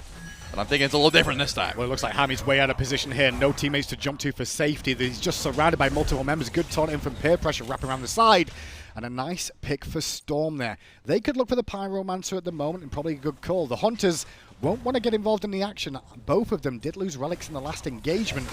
S2: but I'm thinking it's a little different this time.
S1: Well, it looks like Hámmy's way out of position here. No teammates to jump to for safety. He's just surrounded by multiple members. Good taunt in from peer pressure, wrapping around the side. And a nice pick for Storm there. They could look for the Pyromancer at the moment, and probably a good call. The Hunters won't want to get involved in the action. Both of them did lose relics in the last engagement.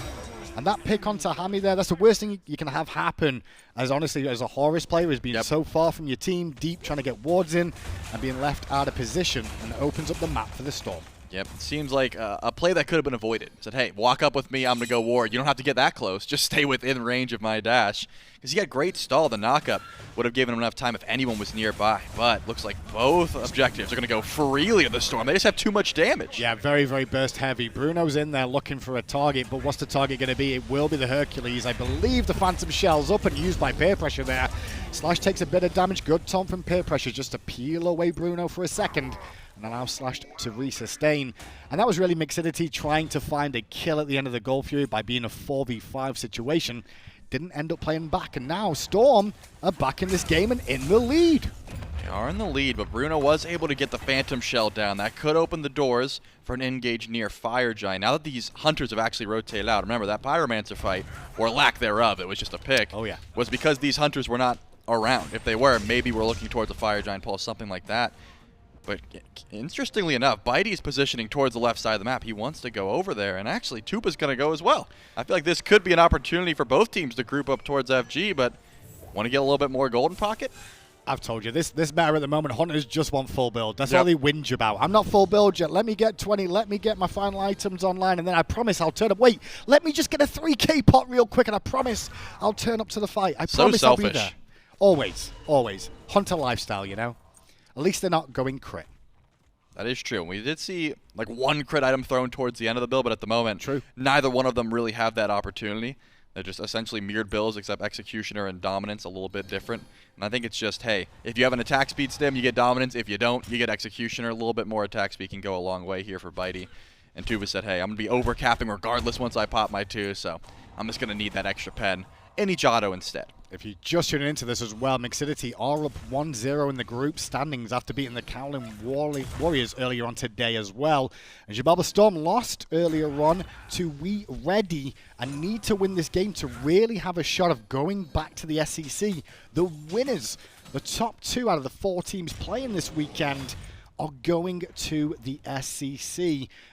S1: And that pick onto Hámmy there, that's the worst thing you can have happen, as honestly, as a Horus player, is being so far from your team, deep, trying to get wards in, and being left out of position, and it opens up the map for the Storm.
S2: Yep, it seems like a play that could have been avoided. Said, hey, walk up with me, I'm going to go ward. You don't have to get that close. Just stay within range of my dash. Because he had great stall. The knockup would have given him enough time if anyone was nearby. But looks like both objectives are going to go freely in the Storm. They just have too much damage.
S1: Yeah, very, very burst heavy. Bruno's in there looking for a target, but what's the target going to be? It will be the Hercules. I believe the Phantom Shell's up and used by peer pressure there. Slash takes a bit of damage. Good taunt from peer pressure just to peel away Bruno for a second. And allow Slash to resustain. And that was really Mixidity trying to find a kill at the end of the Gold Fury by being a 4v5 situation. Didn't end up playing back, and now Storm are back in this game and in the lead.
S2: They are in the lead, but Bruno was able to get the Phantom Shell down. That could open the doors for an engage near Fire Giant. Now that these Hunters have actually rotated out, remember that Pyromancer fight, or lack thereof, it was just a pick, was because these Hunters were not around. If they were, maybe we're looking towards a Fire Giant pulse, something like that. But interestingly enough, Biteyyy is positioning towards the left side of the map. He wants to go over there, and actually Tubahh's going to go as well. I feel like this could be an opportunity for both teams to group up towards FG, but want to get a little bit more golden pocket?
S1: I've told you, this meta at the moment, Hunters just want full build. That's all they whinge about. I'm not full build yet. Let me get 20. Let me get my final items online, and then I promise I'll turn up. Wait, let me just get a 3k pot real quick, and I promise I'll turn up to the fight. I promise I'll be there. Always, always. Hunter lifestyle, you know? At least they're not going crit.
S2: That is true. We did see like one crit item thrown towards the end of the build, but at the moment, neither one of them really have that opportunity. They're just essentially mirrored builds, except Executioner and Dominance a little bit different. And I think it's just, hey, if you have an attack speed stim, you get Dominance. If you don't, you get Executioner. A little bit more attack speed can go a long way here for Biteyyy. And Tubahh said, hey, I'm going to be overcapping regardless once I pop my 2, so I'm just going to need that extra pen in each auto instead.
S1: If you're just tuning into this as well, Mixidity are up 1-0 in the group standings after beating the Cowling Warriors earlier on today as well. And Xibalba Storm lost earlier on to We Ready and need to win this game to really have a shot of going back to the SEC. The winners, the top 2 out of the 4 teams playing this weekend, are going to the SEC.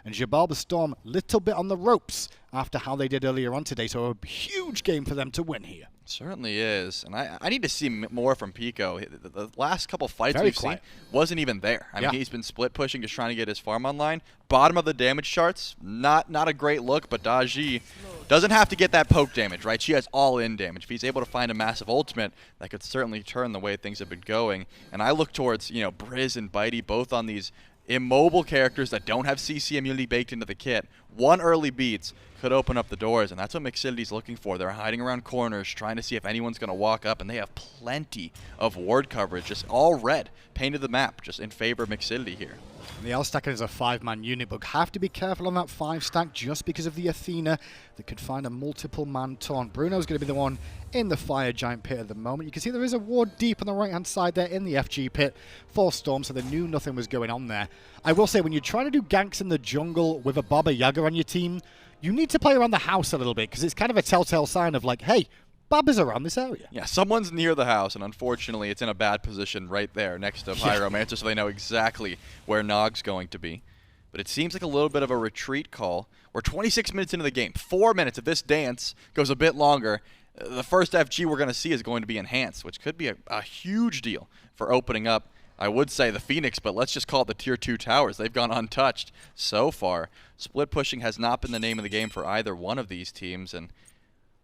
S1: And Xibalba Storm, little bit on the ropes after how they did earlier on today. So a huge game for them to win here.
S2: Certainly is. And I need to see more from Pico. The last couple fights we've seen wasn't even there. I mean, he's been split pushing, just trying to get his farm online. Bottom of the damage charts, not a great look, but Dajie doesn't have to get that poke damage, right? She has all-in damage. If he's able to find a massive ultimate, that could certainly turn the way things have been going. And I look towards, you know, Brìz and Biteyyy, both on these immobile characters that don't have CC immunity baked into the kit. One early beats could open up the doors, and that's what Mixidity's looking for. They're hiding around corners, trying to see if anyone's going to walk up, and they have plenty of ward coverage, just all red, painted the map, just in favor of Mixidity here.
S1: The L-Stacker is a 5-man unit, but have to be careful on that 5-stack just because of the Athena that could find a multiple-man taunt. Bruno's going to be the one in the Fire Giant pit at the moment. You can see there is a ward deep on the right-hand side there in the FG pit for Storm, so they knew nothing was going on there. I will say, when you're trying to do ganks in the jungle with a Baba Yaga on your team, you need to play around the house a little bit, because it's kind of a telltale sign of like, hey, Baba's around this area.
S2: Yeah, someone's near the house, and unfortunately it's in a bad position right there next to Pyromancer, so they know exactly where Nog's going to be. But it seems like a little bit of a retreat call. We're 26 minutes into the game. 4 minutes. If this dance goes a bit longer, the first FG we're going to see is going to be enhanced, which could be a huge deal for opening up, I would say, the Phoenix, but let's just call it the Tier 2 towers. They've gone untouched so far. Split pushing has not been the name of the game for either one of these teams, and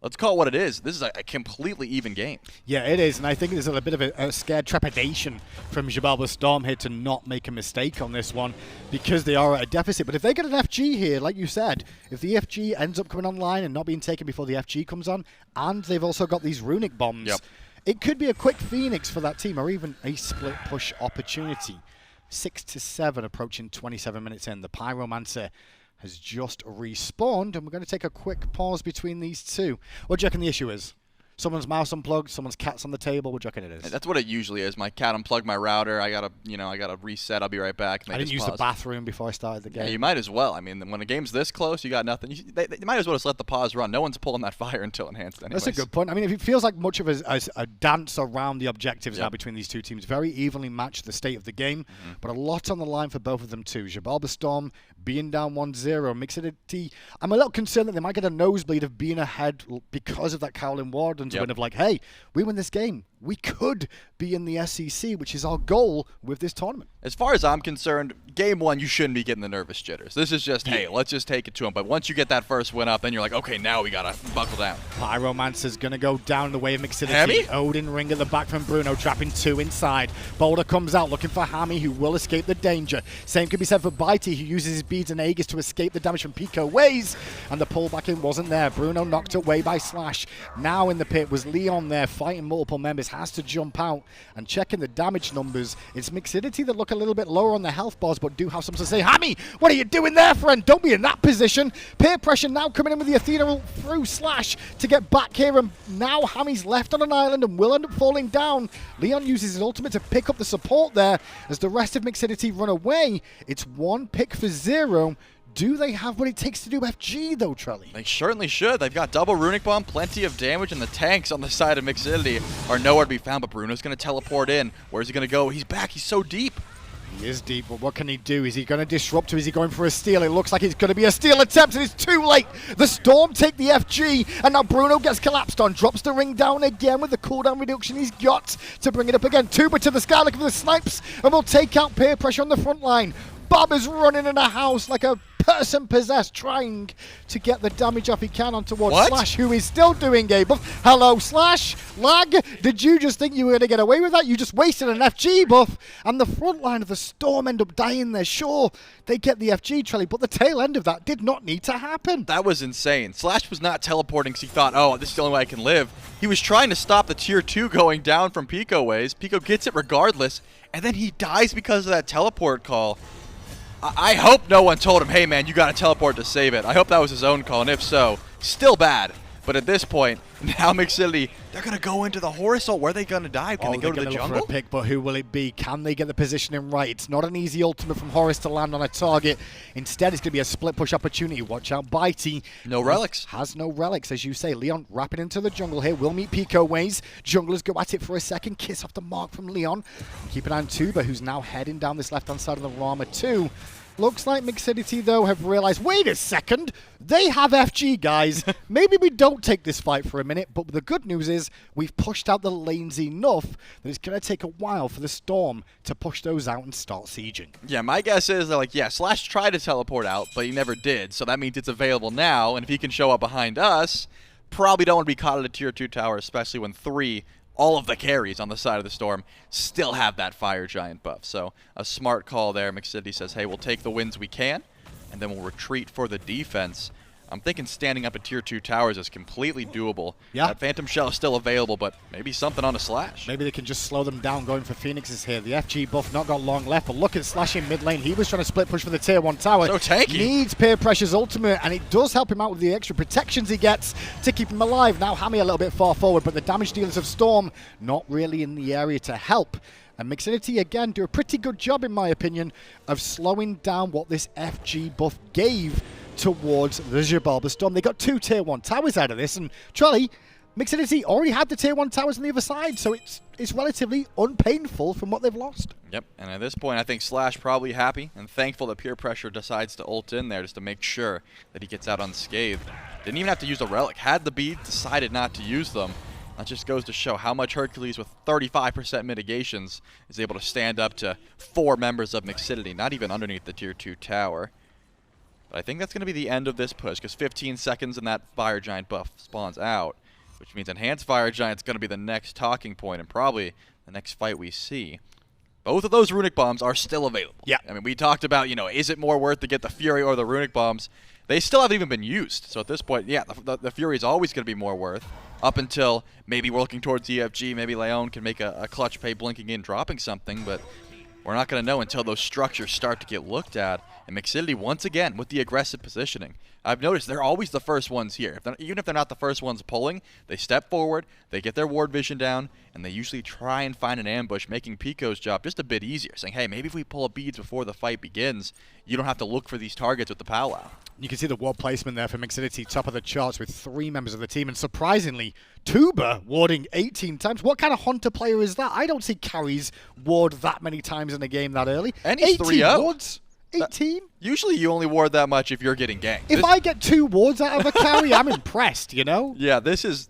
S2: let's call it what it is. This is a completely even game.
S1: Yeah, it is, and I think there's a bit of a scared trepidation from Xibalba Storm here to not make a mistake on this one because they are at a deficit. But if they get an FG here, like you said, if the FG ends up coming online and not being taken before the FG comes on, and they've also got these runic bombs, it could be a quick Phoenix for that team or even a split push opportunity. 6-7 approaching 27 minutes in. The Pyromancer has just respawned, and we're going to take a quick pause between these two. What do you reckon the issue is? Someone's mouse unplugged, someone's cat's on the table. What do you reckon it is?
S2: That's what it usually is. My cat unplugged my router. I gotta reset. I'll be right back.
S1: I didn't use the bathroom before I started the game.
S2: Yeah, you might as well. I mean, when a game's this close, you got nothing. They might as well just let the pause run. No one's pulling that fire until enhanced anyways.
S1: That's a good point. I mean, if it feels like much of a dance around the objectives now between these two teams, very evenly matched the state of the game, but a lot on the line for both of them too. Xibalba Storm being down 1-0. Mixidity, I'm a little concerned that they might get a nosebleed of being ahead because of that Cowling Ward confidence win of like, hey, we win this game. We could be in the SEC, which is our goal with this tournament.
S2: As far as I'm concerned, game one, you shouldn't be getting the nervous jitters. This is just, hey, let's just take it to them. But once you get that first win up, then you're like, okay, now we got to buckle down.
S1: Pyromancer's going to go down the way of Mixidity.
S2: Hámmy?
S1: Odin ring at the back from Bruno, trapping 2 inside. Boulder comes out looking for Hámmy, who will escape the danger. Same can be said for Biteyyy, who uses his beads and Aegis to escape the damage from Picoways. And the pullback in wasn't there. Bruno knocked away by slaaaaaasH. Now in the pit was ELLEON there, fighting multiple members, has to jump out and checking the damage numbers. It's Mixidity that look a little bit lower on the health bars, but do have something to say. Hámmy, what are you doing there, friend? Don't be in that position. Peer pressure now coming in with the Athena through slaaaaaasH to get back here, and now Hammy's left on an island and will end up falling down. ELLEON uses his ultimate to pick up the support there as the rest of Mixidity run away. It's 1 pick for 0. Do they have what it takes to do FG, though, Trelly?
S2: They certainly should. They've got double Runic Bomb, plenty of damage, and the tanks on the side of Mixidity are nowhere to be found, but Bruno's going to teleport in. Where's he going to go? He's back. He's so deep.
S1: He is deep, but what can he do? Is he going to disrupt or is he going for a steal? It looks like it's going to be a steal attempt, and it's too late. The Storm take the FG, and now Bruno gets collapsed on, drops the ring down again with the cooldown reduction he's got to bring it up again. Tubahh to the sky looking for the snipes, and will take out Peer Pressure on the front line. Bob is running in a house like a person possessed, trying to get the damage off he can on towards slaaaaaasH, who is still doing a buff. Hello, slaaaaaasH. Lag, did you just think you were going to get away with that? You just wasted an FG buff, and the front line of the Storm end up dying there. Sure, they get the FG, Trelly, but the tail end of that did not need to happen.
S2: That was insane. slaaaaaasH was not teleporting because he thought, oh, this is the only way I can live. He was trying to stop the tier 2 going down from Picoways. Pico gets it regardless, and then he dies because of that teleport call. I hope no one told him, hey man, you gotta teleport to save it. I hope that was his own call, and if so, still bad. But at this point, now Mixidity, they're gonna go into the Horus ult. Where are they gonna dive? Can they go to the jungle?
S1: For a pick, but who will it be? Can they get the positioning right? It's not an easy ultimate from Horus to land on a target. Instead, it's gonna be a split push opportunity. Watch out, Biteyyy.
S2: No relics.
S1: Has no relics, as you say. ELLEON wrapping into the jungle here. Will meet Picoways. Junglers go at it for a second. Kiss off the mark from ELLEON. Keep an eye on Tubahh, who's now heading down this left-hand side of the Rama too. Looks like Mixidity, though, have realized, wait a second, they have FG, guys. Maybe we don't take this fight for a minute, but the good news is we've pushed out the lanes enough that it's going to take a while for the Storm to push those out and start sieging.
S2: Yeah, my guess is they're like, yeah, slaaaaaasH tried to teleport out, but he never did, so that means it's available now, and if he can show up behind us, probably don't want to be caught at a tier 2 tower, especially when all of the carries on the side of the Storm still have that Fire Giant buff. So a smart call there. Mixidity says, hey, we'll take the wins we can, and then we'll retreat for the defense. I'm thinking standing up at tier 2 towers is completely doable.
S1: Yeah.
S2: That Phantom Shell is still available, but maybe something on a slaaaaaasH.
S1: Maybe they can just slow them down going for Phoenixes here. The FG buff not got long left, but look at slaaaaaasH in mid lane. He was trying to split push for the tier 1 tower.
S2: So tanky.
S1: Needs Peer Pressure's ultimate, and it does help him out with the extra protections he gets to keep him alive. Now Hámmy a little bit far forward, but the damage dealers of Storm not really in the area to help. And Mixidity, again, do a pretty good job, in my opinion, of slowing down what this FG buff gave towards the Xibalba Storm. They got 2 tier 1 towers out of this, and Trelly, Mixidity already had the tier 1 towers on the other side, so it's relatively unpainful from what they've lost.
S2: Yep, and at this point, I think slaaaaaasH probably happy and thankful that Peer Pressure decides to ult in there just to make sure that he gets out unscathed. Didn't even have to use a relic. Had the bead, decided not to use them. That just goes to show how much Hercules with 35% mitigations is able to stand up to 4 members of Mixidity, not even underneath the tier 2 tower. But I think that's going to be the end of this push, because 15 seconds and that Fire Giant buff spawns out, which means Enhanced Fire Giant's going to be the next talking point and probably the next fight we see. Both of those Runic Bombs are still available.
S1: Yeah.
S2: I mean, we talked about, is it more worth to get the Fury or the Runic Bombs? They still haven't even been used. So at this point, yeah, the Fury is always going to be more worth. Up until maybe we're looking towards EFG, maybe ELLEON can make a clutch pay blinking in, dropping something, but we're not going to know until those structures start to get looked at. And Mixidity, once again, with the aggressive positioning. I've noticed they're always the first ones here. Even if they're not the first ones pulling, they step forward, they get their ward vision down, and they usually try and find an ambush, making Pico's job just a bit easier. Saying, hey, maybe if we pull up beads before the fight begins, you don't have to look for these targets with the powwow.
S1: You can see the ward placement there for Mixidity, top of the charts with 3 members of the team. And surprisingly, Tubahh warding 18 times. What kind of Hunter player is that? I don't see carries ward that many times in a game that early.
S2: And he's 3-0.
S1: Wards? 18?
S2: Usually you only ward that much if you're getting ganked.
S1: If I get 2 wards out of a carry, I'm impressed,
S2: Yeah, this is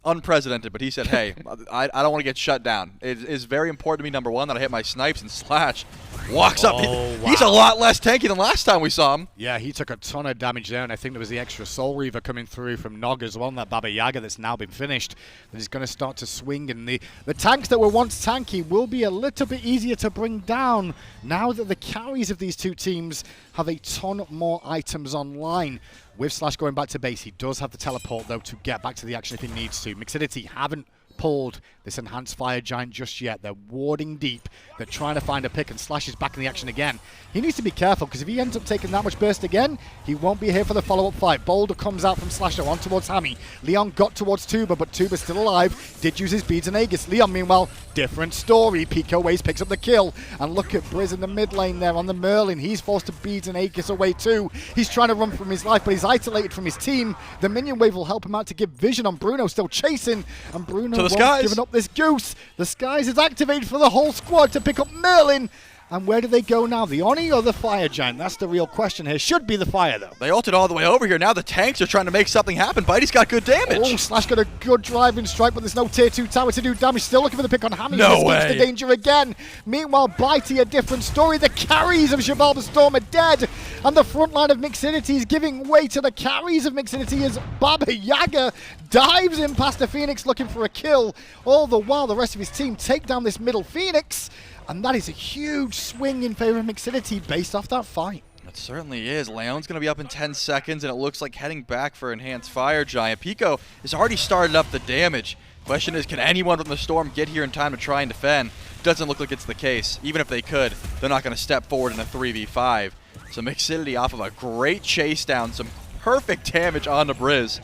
S2: unprecedented, but he said, hey, I don't want to get shut down. It is very important to me, number one, that I hit my snipes, and slaaaaaasH walks up.
S1: Wow.
S2: He's a lot less tanky than last time we saw him.
S1: Yeah, he took a ton of damage there, and I think there was the extra Soul Reaver coming through from nnog as well, and that Baba Yaga that's now been finished. That is going to start to swing, and the tanks that were once tanky will be a little bit easier to bring down now that the carries of these two teams have a ton more items online. With slaaaaaasH going back to base, he does have the teleport, though, to get back to the action if he needs to. Mixidity haven't pulled this enhanced fire giant just yet. They're warding deep. They're trying to find a pick, and slaaaaaasH is back in the action again. He needs to be careful, because if he ends up taking that much burst again, he won't be here for the follow-up fight. Boulder comes out from slaaaaaasH on towards Hámmy. Leon got towards Tubahh, but Tubahh's still alive. Did use his beads and Aegis. Leon, meanwhile, different story. Picoways picks up the kill. And look at Brìz in the mid lane there on the Merlin. He's forced to beads and Aegis away too. He's trying to run from his life, but he's isolated from his team. The minion wave will help him out to give vision on Bruno, still chasing. And Bruno won't giving up this goose. The skies is activated for the whole squad to pick up Merlin. And where do they go now? The Oni or the Fire Giant? That's the real question here. Should be the Fire, though.
S2: They ulted all the way over here. Now the tanks are trying to make something happen. Bitey's got good damage.
S1: Oh, slaaaaaasH got a good driving strike, but there's no tier 2 tower to do damage. Still looking for the pick on Hámmy.
S2: No
S1: way. The danger again. Meanwhile, Biteyyy, a different story. The carries of Xibalba Storm are dead. And the front line of Mixidity is giving way to the carries of Mixidity as Baba Yaga dives in past the Phoenix looking for a kill. All the while, the rest of his team take down this middle Phoenix. And that is a huge swing in favor of Mixidity based off that fight.
S2: It certainly is. Leon's going to be up in 10 seconds, and it looks like heading back for Enhanced Fire Giant. Pico has already started up the damage. Question is, can anyone from the Storm get here in time to try and defend? Doesn't look like it's the case. Even if they could, they're not going to step forward in a 3v5. So Mixidity off of a great chase down, some perfect damage onto Brìz.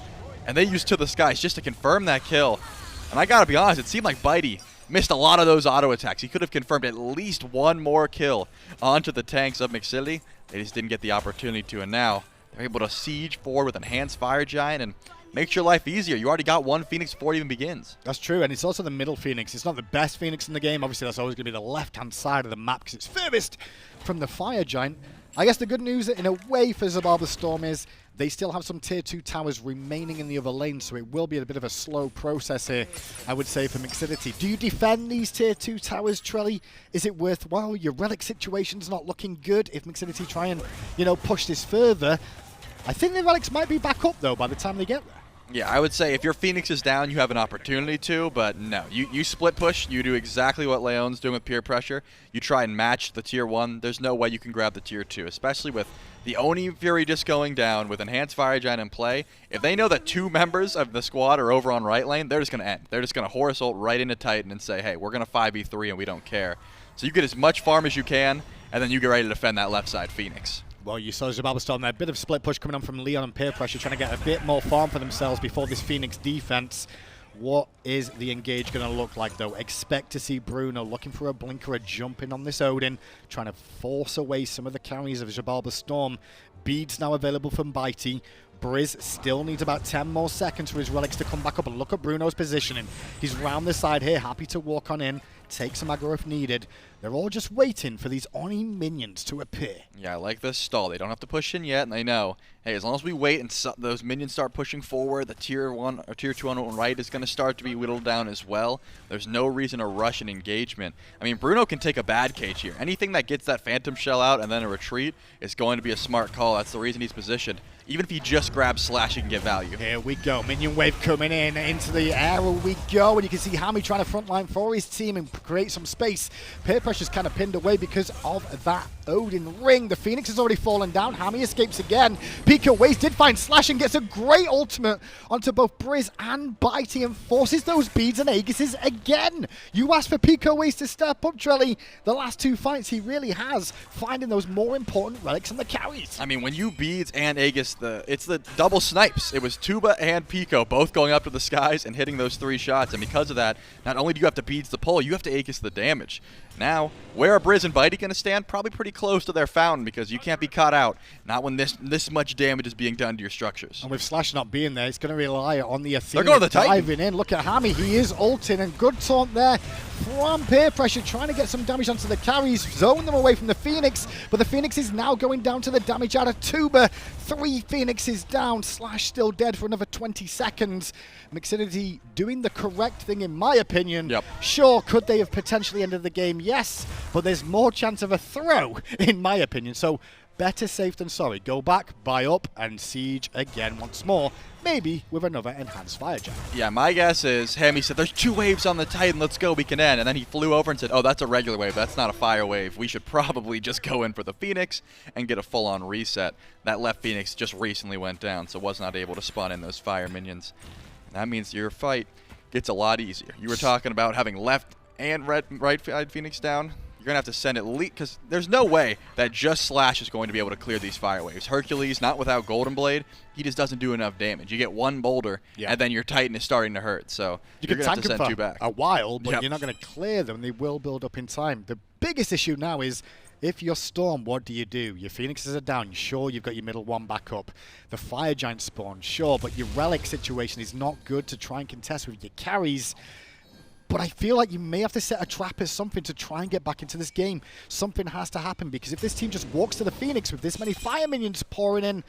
S2: And they used To the Skies just to confirm that kill. And I got to be honest, it seemed like Biteyyy missed a lot of those auto attacks. He could have confirmed at least one more kill onto the tanks of Mixidity. They just didn't get the opportunity to, and now they're able to siege forward with Enhanced Fire Giant and makes your life easier. You already got one Phoenix before it even begins.
S1: That's true, and it's also the middle Phoenix. It's not the best Phoenix in the game. Obviously, that's always going to be the left-hand side of the map because it's furthest from the Fire Giant. I guess the good news in a way for Xibalba Storm is they still have some tier 2 towers remaining in the other lane, so it will be a bit of a slow process here, I would say, for Mixidity. Do you defend these tier 2 towers, Trelly? Is it worthwhile? Your relic situation's not looking good if Mixidity try and, you know, push this further. I think the relics might be back up, though, by the time they get there.
S2: Yeah, I would say if your Phoenix is down, you have an opportunity to, but no. You split push, you do exactly what Leon's doing with peer pressure. You try and match the tier 1. There's no way you can grab the tier 2, especially with the Oni Fury just going down, with Enhanced Fire Giant in play. If they know that 2 members of the squad are over on right lane, they're just going to end. They're just going to Horus ult right into Titan and say, hey, we're going to 5v3 and we don't care. So you get as much farm as you can, and then you get ready to defend that left side Phoenix.
S1: Well, you saw Xibalba Storm there. A bit of split push coming on from Leon and peer pressure, trying to get a bit more farm for themselves before this Phoenix defense. What is the engage going to look like, though? Expect to see Bruno looking for a blinker, a jump in on this Odin, trying to force away some of the carries of Xibalba Storm. Beads now available from Biteyyy. Brìz still needs about 10 more seconds for his relics to come back up, and look at Bruno's positioning. He's round the side here, happy to walk on in, take some aggro if needed. They're all just waiting for these Oni minions to appear.
S2: Yeah, I like this stall. They don't have to push in yet, and they know, hey, as long as we wait and those minions start pushing forward, the tier 1 or tier 2 on right is going to start to be whittled down as well. There's no reason to rush an engagement. I mean, Bruno can take a bad cage here. Anything that gets that Phantom Shell out and then a retreat is going to be a smart call. That's the reason he's positioned. Even if he just grabs slaaaaaasH, he can get value.
S1: Here we go. Minion wave coming in. Into the air we go. And you can see Hámmy trying to frontline for his team and create some space. Peer pressure's kind of pinned away because of that Odin ring. The Phoenix has already fallen down. Hámmy escapes again. Picoways did find slaaaaaasH and gets a great ultimate onto both Brìz and Biteyyy and forces those beads and Aegises again. You asked for Picoways to step up, Trelly. The last 2 fights he really has, finding those more important relics and the carries.
S2: I mean, when you beads and Aegis, it's the double snipes. It was Tubahh and Pico both going up to the skies and hitting those 3 shots. And because of that, not only do you have to beads the pull, you have to Aegis the damage. Now, where are Brìz and Biteyyy going to stand? Probably pretty close to their fountain because you can't be caught out. Not when this much damage is being done to your structures.
S1: And with slaaaaaasH not being there, it's going to rely on the Athena.
S2: They're going to the Titan.
S1: Diving in. Look at Hámmy. He is ulting and good taunt there from PeerPressuree, trying to get some damage onto the carries, zone them away from the Phoenix, but the Phoenix is now going down to the damage out of Tubahh. 3 Phoenixes down, slaaaaaasH still dead for another 20 seconds. Mixidity doing the correct thing in my opinion.
S2: Yep.
S1: Sure, could they have potentially ended the game? Yes, but there's more chance of a throw in my opinion. So better safe than sorry. Go back, buy up, and siege again once more. Maybe with another enhanced fire giant.
S2: Yeah, my guess is Hámmy said, there's 2 waves on the Titan, let's go, we can end. And then he flew over and said, oh, that's a regular wave, that's not a fire wave. We should probably just go in for the Phoenix and get a full-on reset. That left Phoenix just recently went down, so was not able to spawn in those fire minions. That means your fight gets a lot easier. You were talking about having left and right side Phoenix down. You're going to have to send at least, because there's no way that just slaaaaaasH is going to be able to clear these fire waves. Hercules, not without Golden Blade, he just doesn't do enough damage. You get 1 boulder, and then your Titan is starting to hurt. So you're going to have to send 2 back.
S1: A while, but you're not going to clear them. They will build up in time. The biggest issue now is, if you're Storm, what do? Your Phoenixes are down. Sure, you've got your middle one back up. The fire giant spawn, sure, but your relic situation is not good to try and contest with your carries. But I feel like you may have to set a trap as something to try and get back into this game. Something has to happen, because if this team just walks to the Phoenix with this many fire minions pouring in,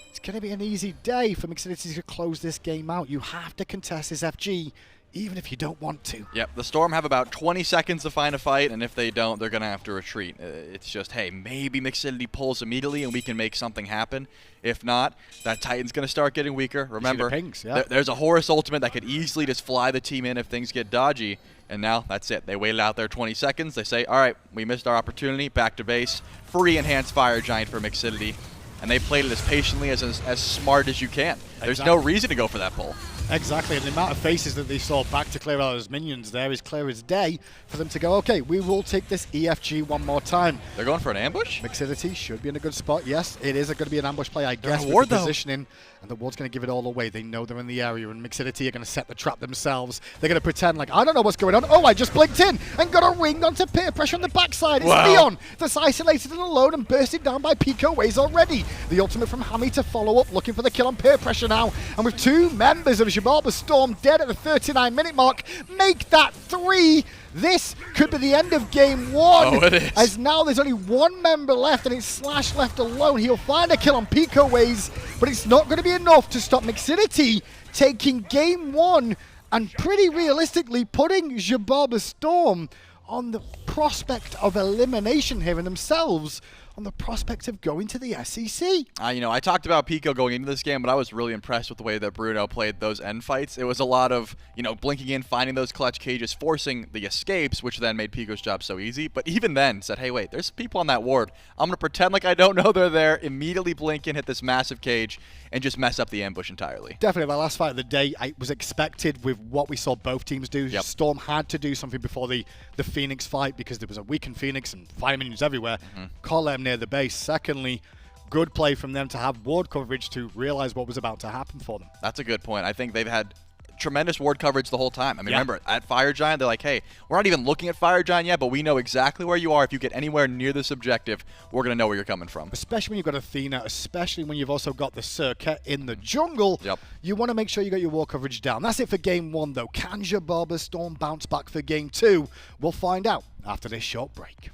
S1: it's going to be an easy day for Mixidity to close this game out. You have to contest this FG, even if you don't want to.
S2: Yep, the Storm have about 20 seconds to find a fight, and if they don't, they're going to have to retreat. It's just, hey, maybe Mixidity pulls immediately and we can make something happen. If not, that Titan's going to start getting weaker. Remember,
S1: pings,
S2: there's a Horus ultimate that could easily just fly the team in if things get dodgy, and now that's it. They waited out their 20 seconds. They say, all right, we missed our opportunity. Back to base. Free enhanced fire giant for Mixidity, and they played it as patiently, as smart as you can. There's no reason to go for that pull.
S1: Exactly, and the amount of faces that they saw back to clear out those minions there is clear as day for them to go, okay, we will take this EFG one more time.
S2: They're going for an ambush?
S1: Mixidity should be in a good spot. Yes, it is going to be an ambush play, I guess, with
S2: ward,
S1: the positioning. And the ward's going to give it all away. They know they're in the area, and Mixidity are going to set the trap themselves. They're going to pretend like, I don't know what's going on. Oh, I just blinked in and got a ring onto PeerPressuree on the backside. It's Leon that's isolated and alone and bursted down by Picoways already. The ultimate from Hámmy to follow up, looking for the kill on PeerPressuree now. And with 2 members of Xibalba Storm dead at the 39-minute mark, make that 3. This could be the end of game 1.
S2: Oh, it is.
S1: As now there's only 1 member left, and it's slaaaaaasH left alone. He'll find a kill on Picoways, but it's not going to be enough to stop Mixidity taking game 1 and pretty realistically putting Xibalba Storm on the prospect of elimination here, and themselves on the prospect of going to the SEC.
S2: You know, I talked about Pico going into this game, but I was really impressed with the way that Bruno played those end fights. It was a lot of, you know, blinking in, finding those clutch cages, forcing the escapes, which then made Pico's job so easy. But even then, said, hey, wait, there's people on that ward. I'm going to pretend like I don't know they're there, immediately blink in, hit this massive cage, and just mess up the ambush entirely.
S1: Definitely, my last fight of the day, I was expected with what we saw both teams do.
S2: Yep.
S1: Storm had to do something before the Phoenix fight, because there was a weakened Phoenix and fire minions everywhere. Can't let them near the base. Secondly, good play from them to have ward coverage to realize what was about to happen for them.
S2: That's a good point. I think they've had tremendous ward coverage the whole time. I mean, remember, at Fire Giant, they're like, hey, we're not even looking at Fire Giant yet, but we know exactly where you are. If you get anywhere near this objective, we're going to know where you're coming from.
S1: Especially when you've got Athena, especially when you've also got the Serqet in the jungle. You want to make sure you got your ward coverage down. That's it for game 1, though. Can Xibalba Storm bounce back for game 2? We'll find out after this short break.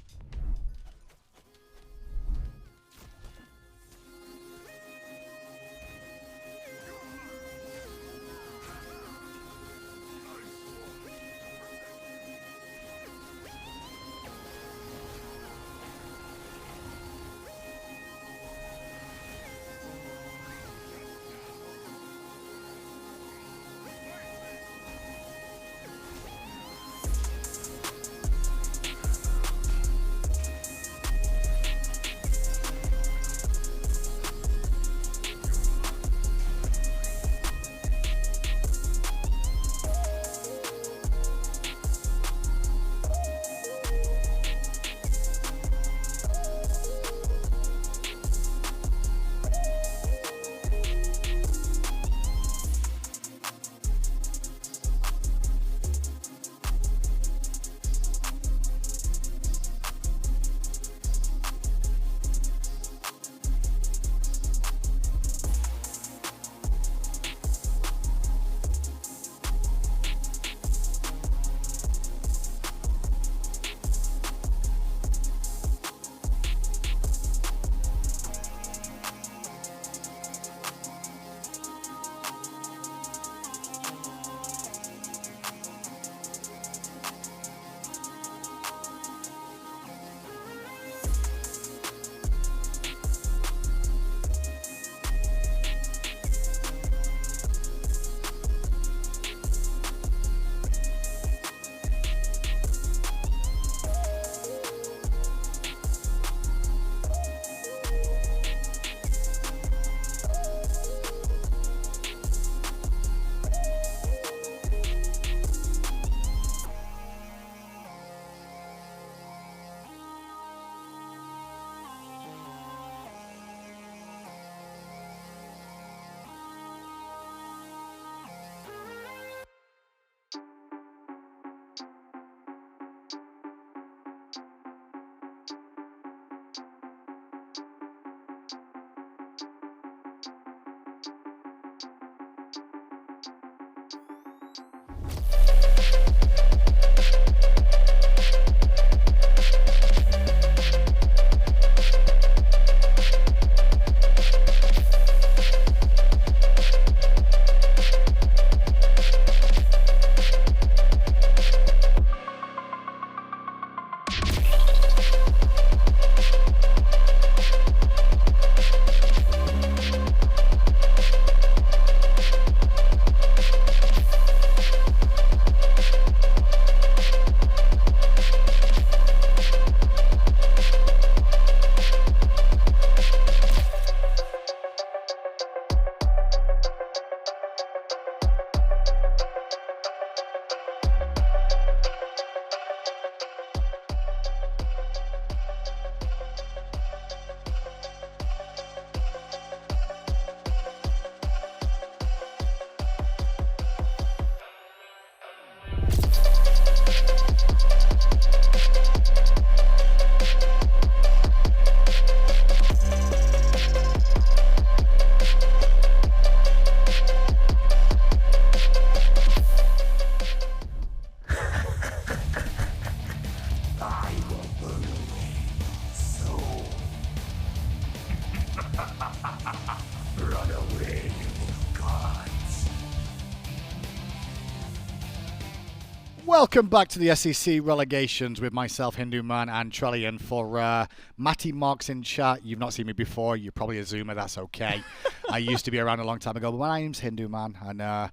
S1: Welcome back to the SEC Relegations with myself, Hindu Man, and Trelly. And for Matty Marks in chat, you've not seen me before. You're probably a Zoomer. That's okay. I used to be around a long time ago, but my name's Hindu Man, and I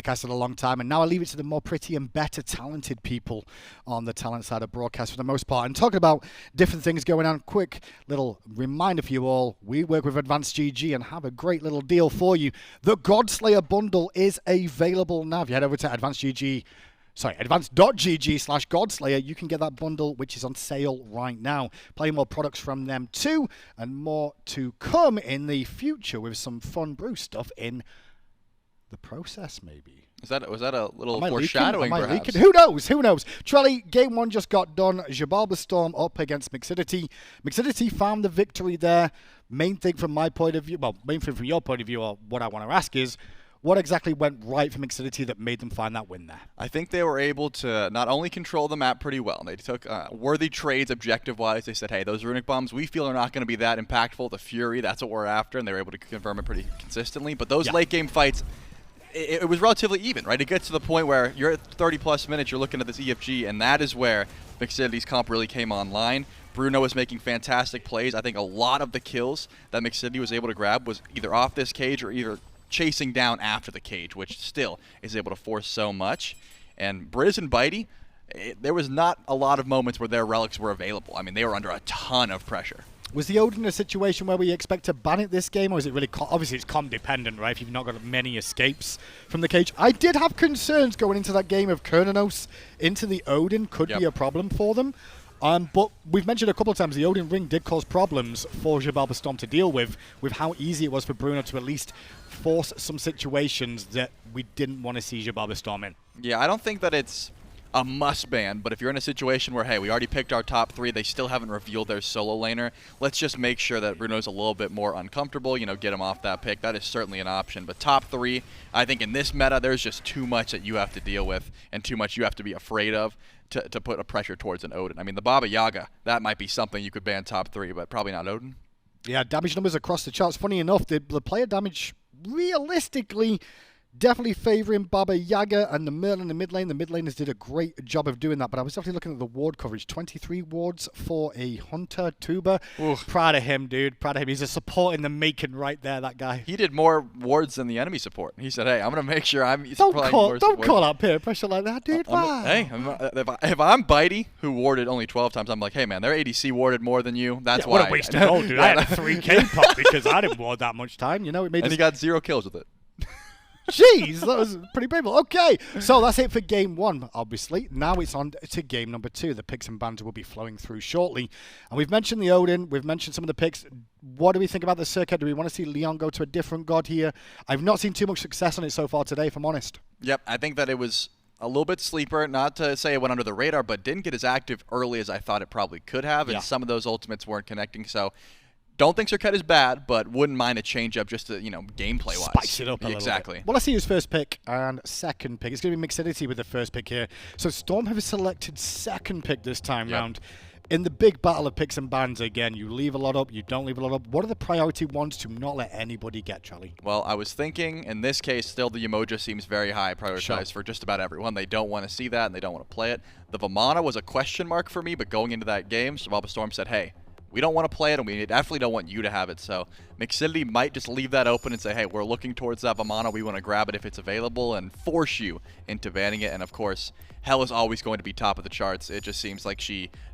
S1: casted a long time, and now I leave it to the more pretty and better talented people on the talent side of broadcast for the most part. And talking about different things going on, quick little reminder for you all, we work with Advanced GG and have a great little deal for you. The Godslayer bundle is available now. If you head over to advanced.gg/Godslayer, you can get that bundle, which is on sale right now. Plenty more products from them too, and more to come in the future with some fun brew stuff in the process, maybe.
S2: Was that a little foreshadowing, perhaps?
S1: Who knows? Who knows? Trelly, game one just got done. Xibalba Storm up against Mixidity. Mixidity found the victory there. Main thing from my point of view, well, main thing from your point of view, or what I want to ask is, what exactly went right for Mixidity that made them find that win there?
S2: I think they were able to not only control the map pretty well, they took worthy trades objective-wise. They said, hey, those runic bombs we feel are not going to be that impactful. The Fury, that's what we're after, and they were able to confirm it pretty consistently. But those late-game fights, it was relatively even, right? It gets to the point where you're at 30-plus minutes, you're looking at this EFG, and that is where Mixidity's comp really came online. Bruno was making fantastic plays. I think a lot of the kills that Mixidity was able to grab was either off this cage or either chasing down after the cage, which still is able to force so much. And Brìz and Biteyyy, there was not a lot of moments where their relics were available. I mean, they were under a ton of pressure.
S1: Was the Odin a situation where we expect to ban it this game, or is it really... obviously, it's comp-dependent, right, if you've not got many escapes from the cage. I did have concerns going into that game of Cernunnos into the Odin could be a problem for them. But we've mentioned a couple of times the Odin ring did cause problems for Xibalba Storm to deal with how easy it was for Bruno to at least force some situations that we didn't want to see Xibalba Storm in.
S2: Yeah, I don't think that it's a must ban, but if you're in a situation where, hey, we already picked our top three, they still haven't revealed their solo laner, let's just make sure that Bruno's a little bit more uncomfortable, you know, get him off that pick. That is certainly an option. But top three, I think in this meta, there's just too much that you have to deal with and too much you have to be afraid of to put a pressure towards an Odin. I mean, the Baba Yaga, that might be something you could ban top three, but probably not Odin.
S1: Yeah, damage numbers across the charts. Funny enough, the player damage realistically definitely favouring Baba Yaga and the Merlin in the mid lane. The mid laners did a great job of doing that, but I was definitely looking at the ward coverage. 23 wards for a Hunter, Tubahh.
S2: Oof.
S1: Proud of him, dude. Proud of him. He's a support in the making right there, that guy.
S2: He did more wards than the enemy support. He said, hey, I'm going to make sure I'm...
S1: Don't call out peer pressure like that, dude.
S2: If I'm Biteyyy, who warded only 12 times, I'm like, hey, man, their ADC warded more than you. That's why.
S1: What a waste of gold, dude. I had a 3K pop because I didn't ward that much time. You know, it made
S2: and he got 0 kills with it.
S1: Jeez, that was pretty painful. Okay, so that's it for game one, obviously. Now it's on to game number two. The picks and bans will be flowing through shortly. And we've mentioned the Odin. We've mentioned some of the picks. What do we think about the Serqet? Do we want to see Leon go to a different god here? I've not seen too much success on it so far today, if I'm honest.
S2: Yep, I think that it was a little bit sleeper. Not to say it went under the radar, but didn't get as active early as I thought it probably could have. And some of those ultimates weren't connecting, so... Don't think Serqet is bad, but wouldn't mind a change-up just to, you know, gameplay-wise.
S1: Spice it up a little
S2: Exactly.
S1: bit. Well, let's see who's first pick and second pick. It's going to be Mixidity with the first pick here. So Storm have selected second pick this time round. In the big battle of picks and bans, again, you leave a lot up, you don't leave a lot up. What are the priority ones to not let anybody get, Charlie?
S2: Well, I was thinking, in this case, still the Yemoja seems very high prioritized for just about everyone. They don't want to see that, and they don't want to play it. The Vamana was a question mark for me, but going into that game, Xibalba Storm said, hey, we don't want to play it, and we definitely don't want you to have it. So Mixidity might just leave that open and say, hey, we're looking towards that Vamana. We want to grab it if it's available and force you into banning it. And, of course, Hell is always going to be top of the charts. It just seems like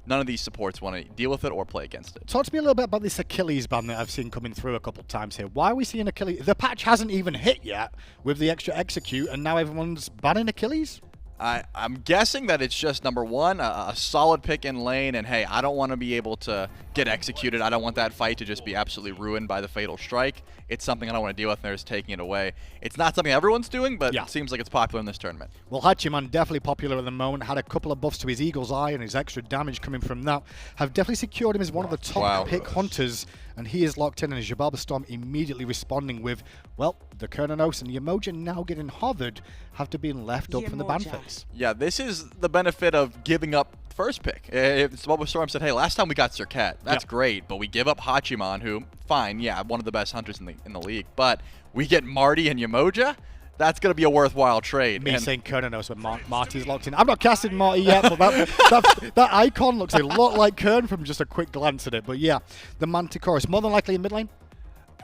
S2: none of these supports want to deal with it or play against it.
S1: Talk to me a little bit about this Achilles ban that I've seen coming through a couple of times here. Why are we seeing Achilles? The patch hasn't even hit yet with the extra execute, and now everyone's banning Achilles?
S2: I'm guessing that it's just, number one, a solid pick in lane, and hey, I don't want to be able to get executed. I don't want that fight to just be absolutely ruined by the Fatal Strike. It's something I don't want to deal with, and they're just taking it away. It's not something everyone's doing, but it seems like it's popular in this tournament. Well,
S1: Hachiman, definitely popular at the moment, had a couple of buffs to his Eagle's Eye, and his extra damage coming from that have definitely secured him as one of the top pick hunters, and he is locked in, and Xibalba Storm immediately responding with, well, the Cernunnos and Yemoja now getting hovered have to be left up from the ban phase.
S2: Yeah, this is the benefit of giving up first pick. If Xibalba Storm said, hey, last time we got Serqet, that's great, but we give up Hachiman, who, fine, one of the best hunters in the league, but we get Marty and Yemoja? that's going to be a worthwhile trade.
S1: Me saying Cernunnos when Marty's locked in. I'm not casting Marty yet, but that icon looks a lot like Kern from just a quick glance at it. But yeah, the Martichoras, more than likely in mid lane.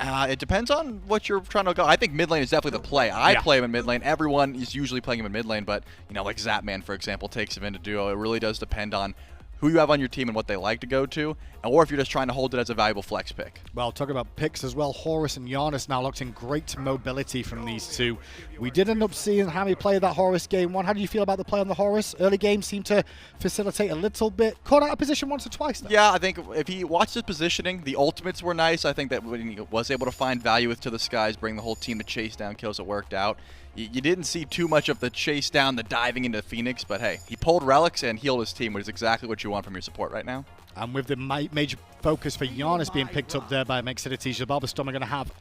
S2: It depends on what you're trying to go. I think mid lane is definitely the play. I play him in mid lane. Everyone is usually playing him in mid lane, but like Zapman, for example, takes him into duo. It really does depend on who you have on your team and what they like to go to, or if you're just trying to hold it as a valuable flex pick.
S1: Well, talking about picks as well, Horus and Janus now locked in great mobility from these two. We did end up seeing Hámmy play that Horus game one. How do you feel about the play on the Horus? Early game seemed to facilitate a little bit. Caught out of position once or twice, though.
S2: Yeah, I think if he watched his positioning, the ultimates were nice. I think that when he was able to find value with To the Skies, bring the whole team to chase down kills, it worked out. You didn't see too much of the chase down, the diving into Phoenix, but hey, he pulled relics and healed his team, which is exactly what you want from your support right now.
S1: And with the major focus for Janus being picked up there by Mixidity, Xibalba Storm are going to have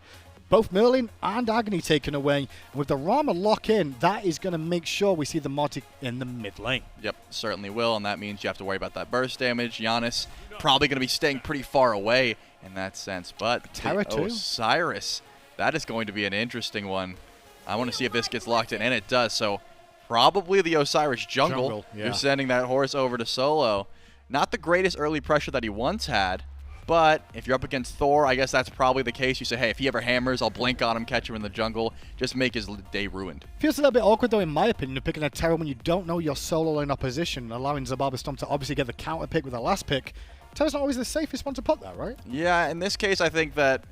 S1: both Merlin and Agony taken away. And with the Rama lock in, that is going to make sure we see the Marty in the mid lane.
S2: Yep, certainly will, and that means you have to worry about that burst damage. Janus probably going to be staying pretty far away in that sense, but
S1: Terra too.
S2: Osiris, that is going to be an interesting one. I want to see if this gets locked in, and it does. So probably the Osiris jungle. You're sending that horse over to solo. Not the greatest early pressure that he once had, but if you're up against Thor, I guess that's probably the case. You say, hey, if he ever hammers, I'll blink on him, catch him in the jungle, just make his day ruined.
S1: Feels a little bit awkward, though, in my opinion, of picking a Terra when you don't know your solo lane opposition, allowing Xibalba Storm to obviously get the counter pick with the last pick. Terra's not always the safest one to put there, right?
S2: Yeah, in this case, I think that,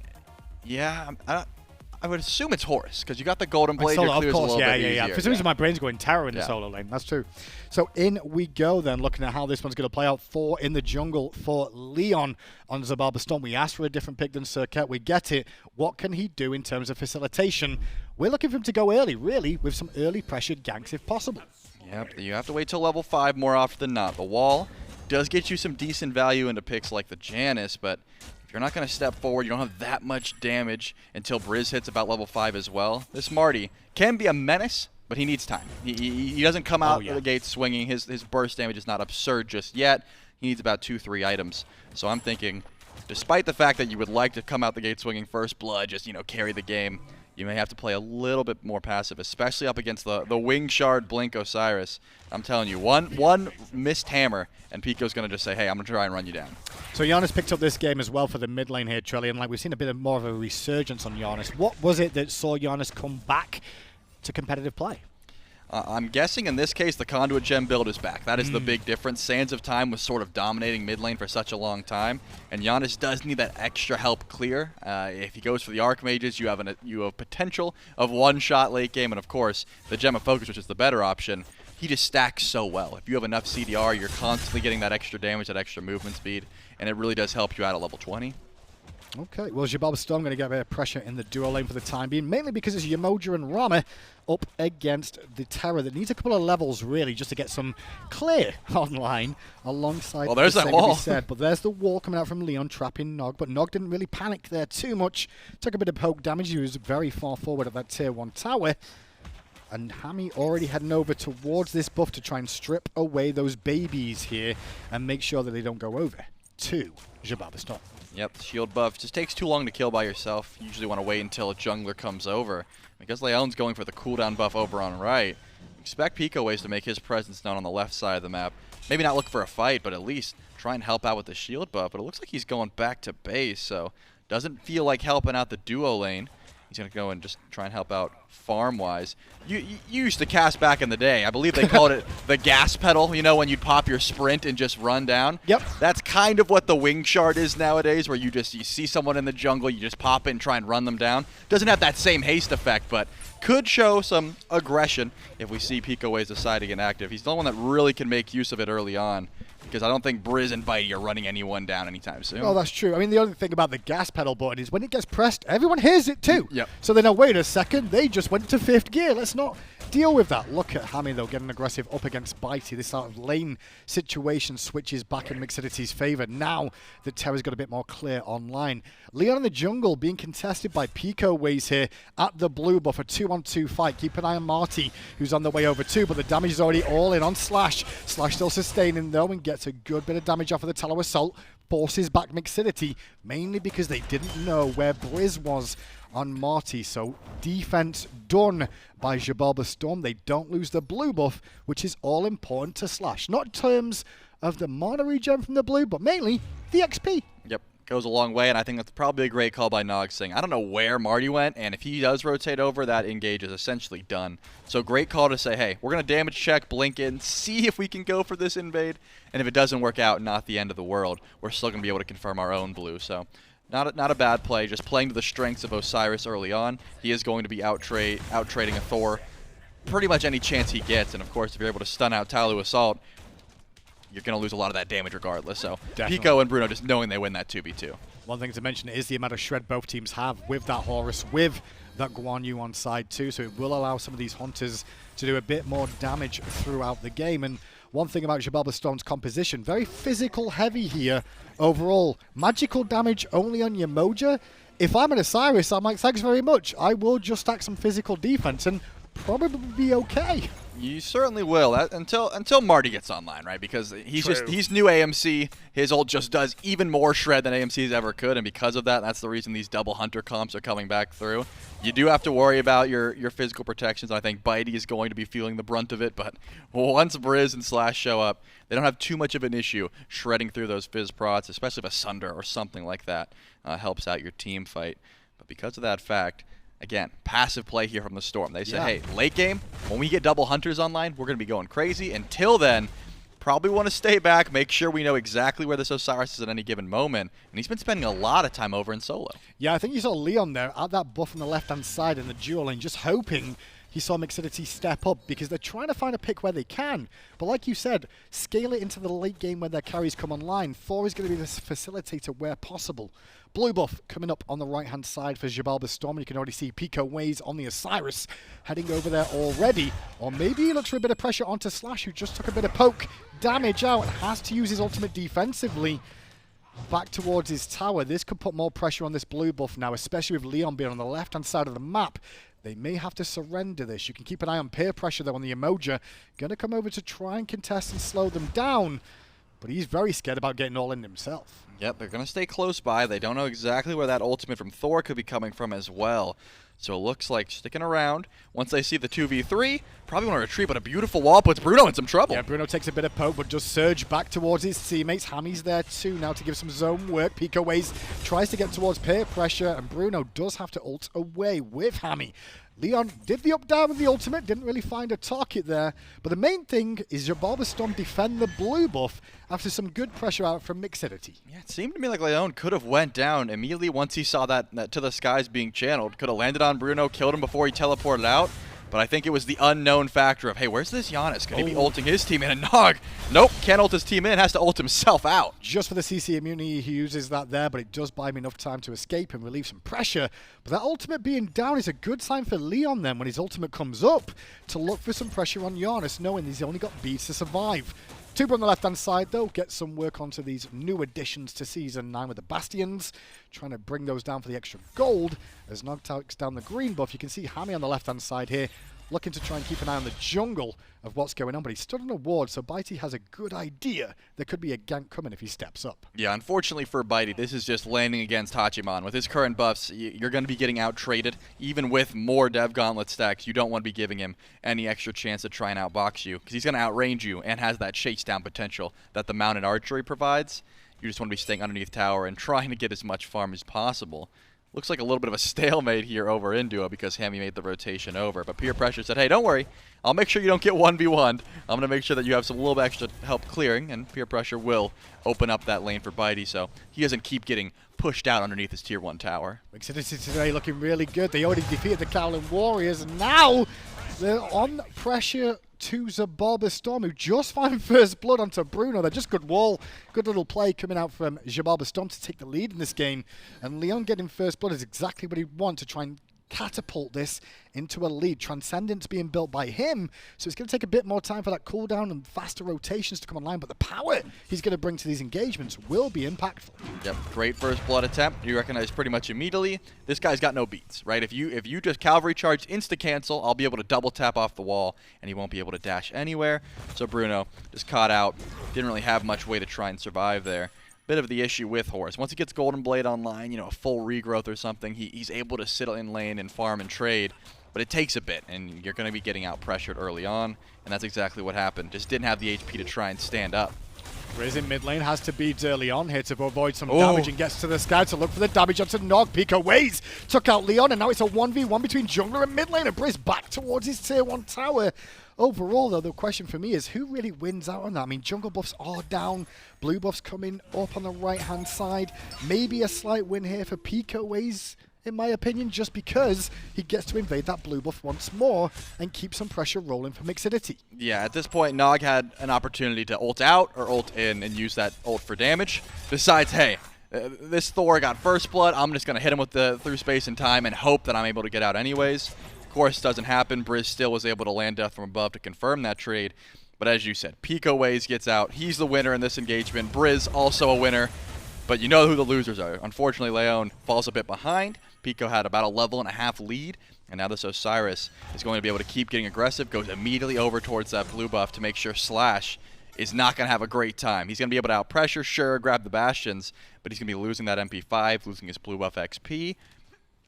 S2: I would assume it's Horus, because you got the Golden Blade,
S1: solo,
S2: your clear's
S1: of course,
S2: a little bit easier.
S1: For some reason, my brain's going Terra in the solo lane. That's true. So in we go then, looking at how this one's going to play out. 4 in the jungle for Leon on Xibalba Storm. We asked for a different pick than Serqet. We get it. What can he do in terms of facilitation? We're looking for him to go early, really, with some early pressured ganks if possible.
S2: Yep, you have to wait till level 5 more often than not. The wall does get you some decent value into picks like the Janus, but if you're not going to step forward, you don't have that much damage until Brìz hits about level 5 as well. This Marty can be a menace, but he needs time. He doesn't come out of the gate swinging. His burst damage is not absurd just yet. He needs about 2-3 items. So I'm thinking, despite the fact that you would like to come out the gate swinging first blood, just carry the game, you may have to play a little bit more passive, especially up against the Wing Shard Blink Osiris. I'm telling you, one missed hammer, and Pico's going to just say, hey, I'm going to try and run you down.
S1: So Janus picked up this game as well for the mid lane here, Trelly, and we've seen a bit more of a resurgence on Janus. What was it that saw Janus come back to competitive play?
S2: I'm guessing in this case the Conduit Gem build is back. That is the big difference. Sands of Time was sort of dominating mid lane for such a long time, and Janus does need that extra help clear. If he goes for the Archmages, you have potential of one-shot late game, and of course the Gem of Focus, which is the better option. He just stacks so well. If you have enough CDR, you're constantly getting that extra damage, that extra movement speed, and it really does help you out at level 20.
S1: Okay, well, Xibalba Storm going to get a bit of pressure in the duo lane for the time being, mainly because it's Yemoja and Rama up against the Terra that needs a couple of levels, really, just to get some clear online alongside.
S2: Well, there's that wall.
S1: But there's the wall coming out from Leon, trapping Nog, but Nog didn't really panic there too much. Took a bit of poke damage. He was very far forward at that Tier 1 tower. And Hámmy already heading over towards this buff to try and strip away those babies here and make sure that they don't go over to Xibalba Storm.
S2: Yep, the shield buff just takes too long to kill by yourself. You usually want to wait until a jungler comes over. Because Leon's going for the cooldown buff over on right, expect Picoways to make his presence known on the left side of the map. Maybe not look for a fight, but at least try and help out with the shield buff. But it looks like he's going back to base, so doesn't feel like helping out the duo lane. He's going to go and just try and help out farm-wise. You used to cast back in the day. I believe they called it the gas pedal, when you'd pop your sprint and just run down.
S1: Yep.
S2: That's kind of what the Wing Shard is nowadays, where you see someone in the jungle, you just pop it and try and run them down. Doesn't have that same haste effect, but could show some aggression if we see Picoways decide to get active. He's the one that really can make use of it early on, because I don't think Brìz and Biteyyy are running anyone down anytime soon.
S1: Oh, that's true. I mean, the other thing about the gas pedal button is when it gets pressed, everyone hears it too.
S2: Yep.
S1: So they know, wait a second, they just went to 5th gear. Let's not deal with that. Look at Hámmy, though, getting aggressive up against Biteyyy. This sort of lane situation switches back in Mixidity's favor. Now the Terra's got a bit more clear online. Leon in the jungle being contested by Picoways here at the blue buff. A 2-on-2 fight. Keep an eye on Marty, who's on the way over too, but the damage is already all in on Slash. Slash still sustaining, though, and gets a good bit of damage off of the Tallow Assault. forces back Mixidity, mainly because they didn't know where Brìz was on Marty. So defense done by Xibalba Storm. They don't lose the blue buff, which is all important to slaaaaaasH. Not in terms of the mana regen from the blue, but mainly the XP.
S2: Yep, goes a long way, and I think that's probably a great call by nnog saying, I don't know where Marty went, and if he does rotate over, that engage is essentially done. So great call to say, hey, we're going to damage check, blink in, see if we can go for this invade, and if it doesn't work out, not the end of the world. We're still going to be able to confirm our own blue, so not a bad play, just playing to the strengths of Osiris early on. He is going to be out-trading a Thor pretty much any chance he gets, and of course, if you're able to stun out Talu Assault, you're going to lose a lot of that damage regardless. So
S1: Definitely.
S2: Pico and Bruno just knowing they win that 2v2.
S1: One thing to mention is the amount of shred both teams have with that Horus, with that Guan on side too, so it will allow some of these hunters to do a bit more damage throughout the game. And one thing about Xibalba Storm's composition, very physical heavy here overall. Magical damage only on Yemoja. If I'm an Osiris, I'm like, thanks very much. I will just stack some physical defense and probably be okay.
S2: You certainly will, until Marty gets online, right? Because he's new AMC. His ult just does even more shred than AMC's ever could, and because of that, that's the reason these double hunter comps are coming back through. You do have to worry about your physical protections. I think Biteyyy is going to be feeling the brunt of it, but once Brìz and slaaaaaasH show up, they don't have too much of an issue shredding through those fizz prods, especially if a Sunder or something like that helps out your team fight. But because of that fact, again, passive play here from the Storm. They say, hey, late game, when we get double hunters online, we're going to be going crazy. Until then, probably want to stay back, make sure we know exactly where this Osiris is at any given moment. And he's been spending a lot of time over in solo.
S1: Yeah, I think you saw Leon there at that buff on the left-hand side in the duel lane, just hoping he saw Mixidity step up, because they're trying to find a pick where they can. But like you said, scale it into the late game when their carries come online. Thor is going to be this facilitator where possible. Blue buff coming up on the right-hand side for Xibalba Storm. And you can already see Picoways on the Osiris heading over there already. Or maybe he looks for a bit of pressure onto slaaaaaasH, who just took a bit of poke damage out and has to use his ultimate defensively back towards his tower. This could put more pressure on this blue buff now, especially with Leon being on the left-hand side of the map. They may have to surrender this. You can keep an eye on peer pressure, though, on the Yemoja. Going to come over to try and contest and slow them down. But he's very scared about getting all in himself.
S2: Yep, they're going to stay close by. They don't know exactly where that ultimate from Thor could be coming from as well. So it looks like sticking around. Once they see the 2v3, probably want to retreat, but a beautiful wall puts Bruno in some trouble.
S1: Yeah, Bruno takes a bit of poke, but just surge back towards his teammates. Hammy's there too now to give some zone work. Picoways tries to get towards peer pressure, and Bruno does have to ult away with Hámmy. Leon did the up-down with the ultimate, didn't really find a target there. But the main thing is Xibalba Storm defend the blue buff after some good pressure out from Mixidity.
S2: Yeah, it seemed to me like Leon could have went down immediately once he saw that to the skies being channeled. Could have landed on Bruno, killed him before he teleported out. But I think it was the unknown factor of, hey, where's this Janus? Could he be ulting his team in? And nnog, nope, can't ult his team in, has to ult himself out.
S1: Just for the CC immunity, he uses that there, but it does buy him enough time to escape and relieve some pressure. But that ultimate being down is a good sign for Leon then, when his ultimate comes up, to look for some pressure on Janus, knowing he's only got beads to survive. Tubahh on the left-hand side, though, gets some work onto these new additions to Season 9 with the Bastions, trying to bring those down for the extra gold. As nnog takes down the green buff, you can see Hámmy on the left-hand side here, looking to try and keep an eye on the jungle of what's going on, but he's stood on a ward, so Biteyyy has a good idea there could be a gank coming if he steps up.
S2: Yeah, unfortunately for Biteyyy, this is just landing against Hachiman. With his current buffs, you're going to be getting out-traded. Even with more Dev Gauntlet stacks, you don't want to be giving him any extra chance to try and outbox you, because he's going to outrange you and has that chase-down potential that the mounted archery provides. You just want to be staying underneath tower and trying to get as much farm as possible. Looks like a little bit of a stalemate here over in duo because Hámmy made the rotation over. But peer pressure said, hey, don't worry. I'll make sure you don't get 1v1'd. I'm going to make sure that you have some little bit extra help clearing, and peer pressure will open up that lane for Biteyyy, so he doesn't keep getting pushed out underneath his tier 1 tower.
S1: Mixidity today looking really good. They already defeated the Cowling Warriors, and now they're on pressure to Xibalba Storm, who just found first blood onto Bruno. They're just good wall, good little play coming out from Xibalba Storm to take the lead in this game. And Leon getting first blood is exactly what he wants to try and catapult this into a lead. Transcendence being built by him, so it's going to take a bit more time for that cooldown and faster rotations to come online, but the power he's going to bring to these engagements will be impactful.
S2: Yep, great first blood attempt. You recognize pretty much immediately. This guy's got no beats, right? If you just cavalry charge insta-cancel, I'll be able to double tap off the wall, and he won't be able to dash anywhere. So Bruno just caught out. Didn't really have much way to try and survive there. bit of the issue with Horus. Once he gets Golden Blade online, you know, a full regrowth or something, he's able to sit in lane and farm and trade. But it takes a bit, and you're going to be getting out-pressured early on, and that's exactly what happened. Just didn't have the HP to try and stand up.
S1: Brìz in mid lane has to beat early on here to avoid some damage and gets to the sky to look for the damage onto nnog. Picoways took out Leon, and now it's a 1v1 between jungler and mid lane, and Brìz back towards his tier 1 tower. Overall, though, the question for me is who really wins out on that? I mean, jungle buffs are down, blue buffs coming up on the right-hand side. Maybe a slight win here for Picoways, in my opinion, just because he gets to invade that blue buff once more and keep some pressure rolling for Mixidity.
S2: Yeah, at this point, nnog had an opportunity to ult out or ult in and use that ult for damage. Besides, hey, this Thor got first blood. I'm just going to hit him with the through space and time and hope that I'm able to get out anyways. Of course, doesn't happen. Brìz still was able to land death from above to confirm that trade. But as you said, Picoways gets out. He's the winner in this engagement. Brìz also a winner. But you know who the losers are. Unfortunately, ELLEON falls a bit behind. Pico had about a level and a half lead, and now this Osiris is going to be able to keep getting aggressive, goes immediately over towards that blue buff to make sure slaaaaaasH is not going to have a great time. He's going to be able to outpressure, sure, grab the bastions, but he's going to be losing that MP5, losing his blue buff XP.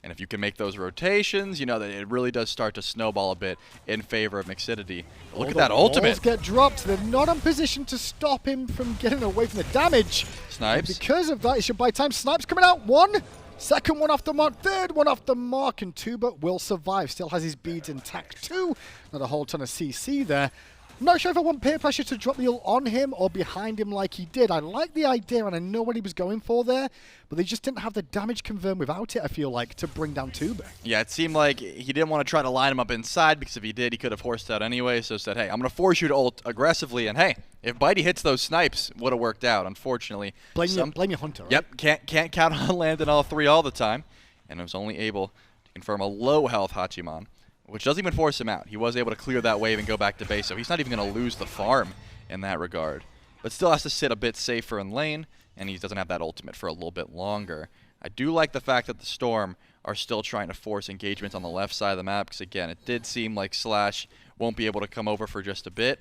S2: And if you can make those rotations, you know that it really does start to snowball a bit in favor of Mixidity. Look at that ultimate.
S1: Walls get dropped. They're not in position to stop him from getting away from the damage.
S2: Snipes.
S1: And because of that, it should buy time. Snipes coming out. One. Second one off the mark. Third one off the mark. And Tubahh will survive. Still has his beads intact too. Not a whole ton of CC there. I'm not sure if I want peer pressure to drop the ult on him or behind him like he did. I like the idea and I know what he was going for there, but they just didn't have the damage confirmed without it, I feel like, to bring down Tubahh.
S2: Yeah, it seemed like he didn't want to try to line him up inside because if he did, he could have horsed out anyway. So said, hey, I'm going to force you to ult aggressively. And hey, if Biteyyy hits those snipes, would have worked out, unfortunately.
S1: Blame your hunter, right?
S2: Yep, can't count on landing all three all the time. And was only able to confirm a low health Hachiman, which doesn't even force him out. He was able to clear that wave and go back to base, so he's not even going to lose the farm in that regard. But still has to sit a bit safer in lane, and he doesn't have that ultimate for a little bit longer. I do like the fact that the Storm are still trying to force engagements on the left side of the map, because again, it did seem like slaaaaaasH won't be able to come over for just a bit.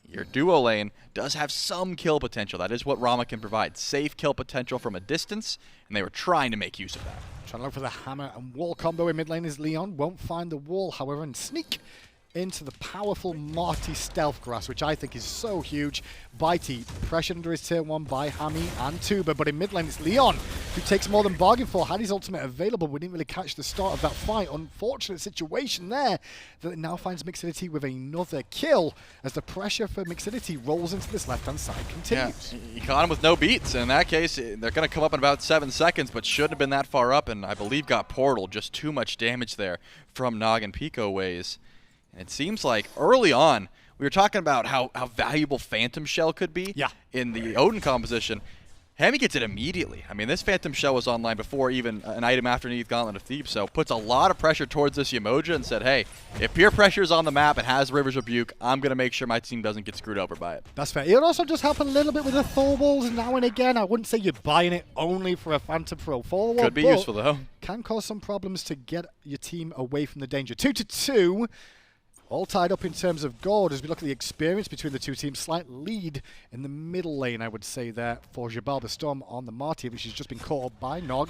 S2: Your duo lane does have some kill potential. That is what Rama can provide. Safe kill potential from a distance, and they were trying to make use of that.
S1: Trying to look for the hammer and wall combo in mid lane is Leon. Won't find the wall, however, and sneak into the powerful Marty stealth grass, which I think is so huge. Biteyyy pressured under his tier 1 by Hámmy and Tubahh, but in mid lane it's Leon who takes more than bargain for. Had his ultimate available, we didn't really catch the start of that fight. Unfortunate situation there that it now finds Mixidity with another kill as the pressure for Mixidity rolls into this left-hand side continues.
S2: Yeah, he caught him with no beats. In that case, they're going to come up in about 7 seconds, but shouldn't have been that far up, and I believe got portal. Just too much damage there from nnog and Picoways. And it seems like early on, we were talking about how valuable Phantom Shell could be in the Odin composition. Hámmy gets it immediately. I mean, this Phantom Shell was online before even an item afterneath Gauntlet of Thebes, so puts a lot of pressure towards this Yemoja and said, hey, if peer pressure is on the map and has River's Rebuke, I'm going to make sure my team doesn't get screwed over by it.
S1: That's fair. It also just happen a little bit with the Thor walls now and again. I wouldn't say you're buying it only for a Phantom Pro Thor wall.
S2: Could be useful, though.
S1: Can cause some problems to get your team away from the danger. 2-2. All tied up in terms of gold as we look at the experience between the two teams. Slight lead in the middle lane, I would say, there for Xibalba Storm on the Marty, which has just been caught up by nnog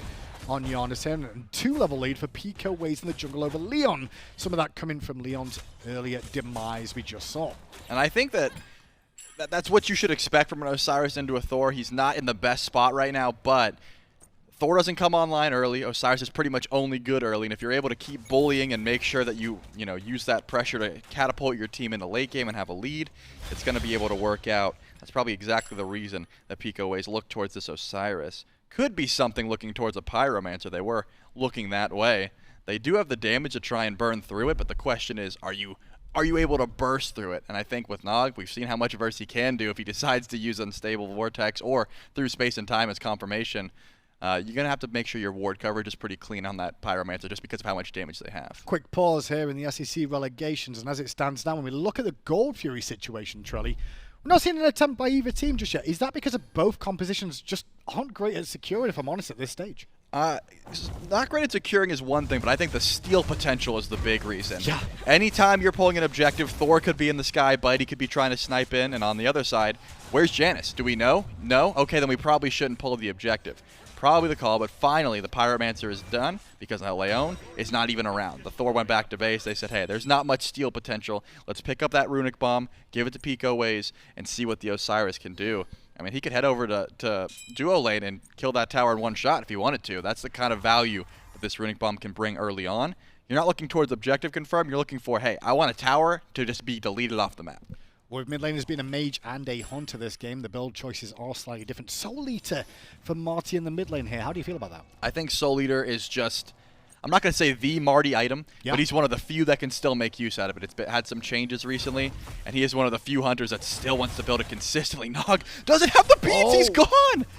S1: on Janus here. And 2-level lead for Picoways in the jungle over Leon. Some of that coming from Leon's earlier demise we just saw.
S2: And I think that's what you should expect from an Osiris into a Thor. He's not in the best spot right now, but Thor doesn't come online early. Osiris is pretty much only good early, and if you're able to keep bullying and make sure that you use that pressure to catapult your team into late game and have a lead, it's going to be able to work out. That's probably exactly the reason that Picoways look towards this Osiris. Could be something looking towards a Pyromancer. They were looking that way. They do have the damage to try and burn through it, but the question is, are you able to burst through it? And I think with nnog, we've seen how much verse he can do if he decides to use Unstable Vortex or through space and time as confirmation. You're going to have to make sure your ward coverage is pretty clean on that Pyromancer just because of how much damage they have.
S1: Quick pause here in the SEC relegations, and as it stands now, when we look at the Gold Fury situation, Trelly, we're not seeing an attempt by either team just yet. Is that because of both compositions just aren't great at securing, if I'm honest, at this stage?
S2: Not great at securing is one thing, but I think the steal potential is the big reason.
S1: Yeah.
S2: Anytime you're pulling an objective, Thor could be in the sky, Biteyyy could be trying to snipe in, and on the other side, where's Janus? Do we know? No? Okay, then we probably shouldn't pull the objective. Probably the call, but finally the Pyromancer is done because ELLEON is not even around. The Thor went back to base. They said, hey, there's not much steal potential. Let's pick up that Runic Bomb, give it to Picoways, and see what the Osiris can do. I mean, he could head over to duo lane and kill that tower in one shot if he wanted to. That's the kind of value that this Runic Bomb can bring early on. You're not looking towards objective confirm. You're looking for, hey, I want a tower to just be deleted off the map.
S1: Well, mid lane has been a mage and a hunter this game. The build choices are slightly different. Soul Eater for Marty in the mid lane here. How do you feel about that?
S2: I think Soul Eater is just, I'm not going to say the Marty item, but he's one of the few that can still make use out of it. It's had some changes recently, and he is one of the few hunters that still wants to build it consistently. Nnog doesn't have the beats. He's gone.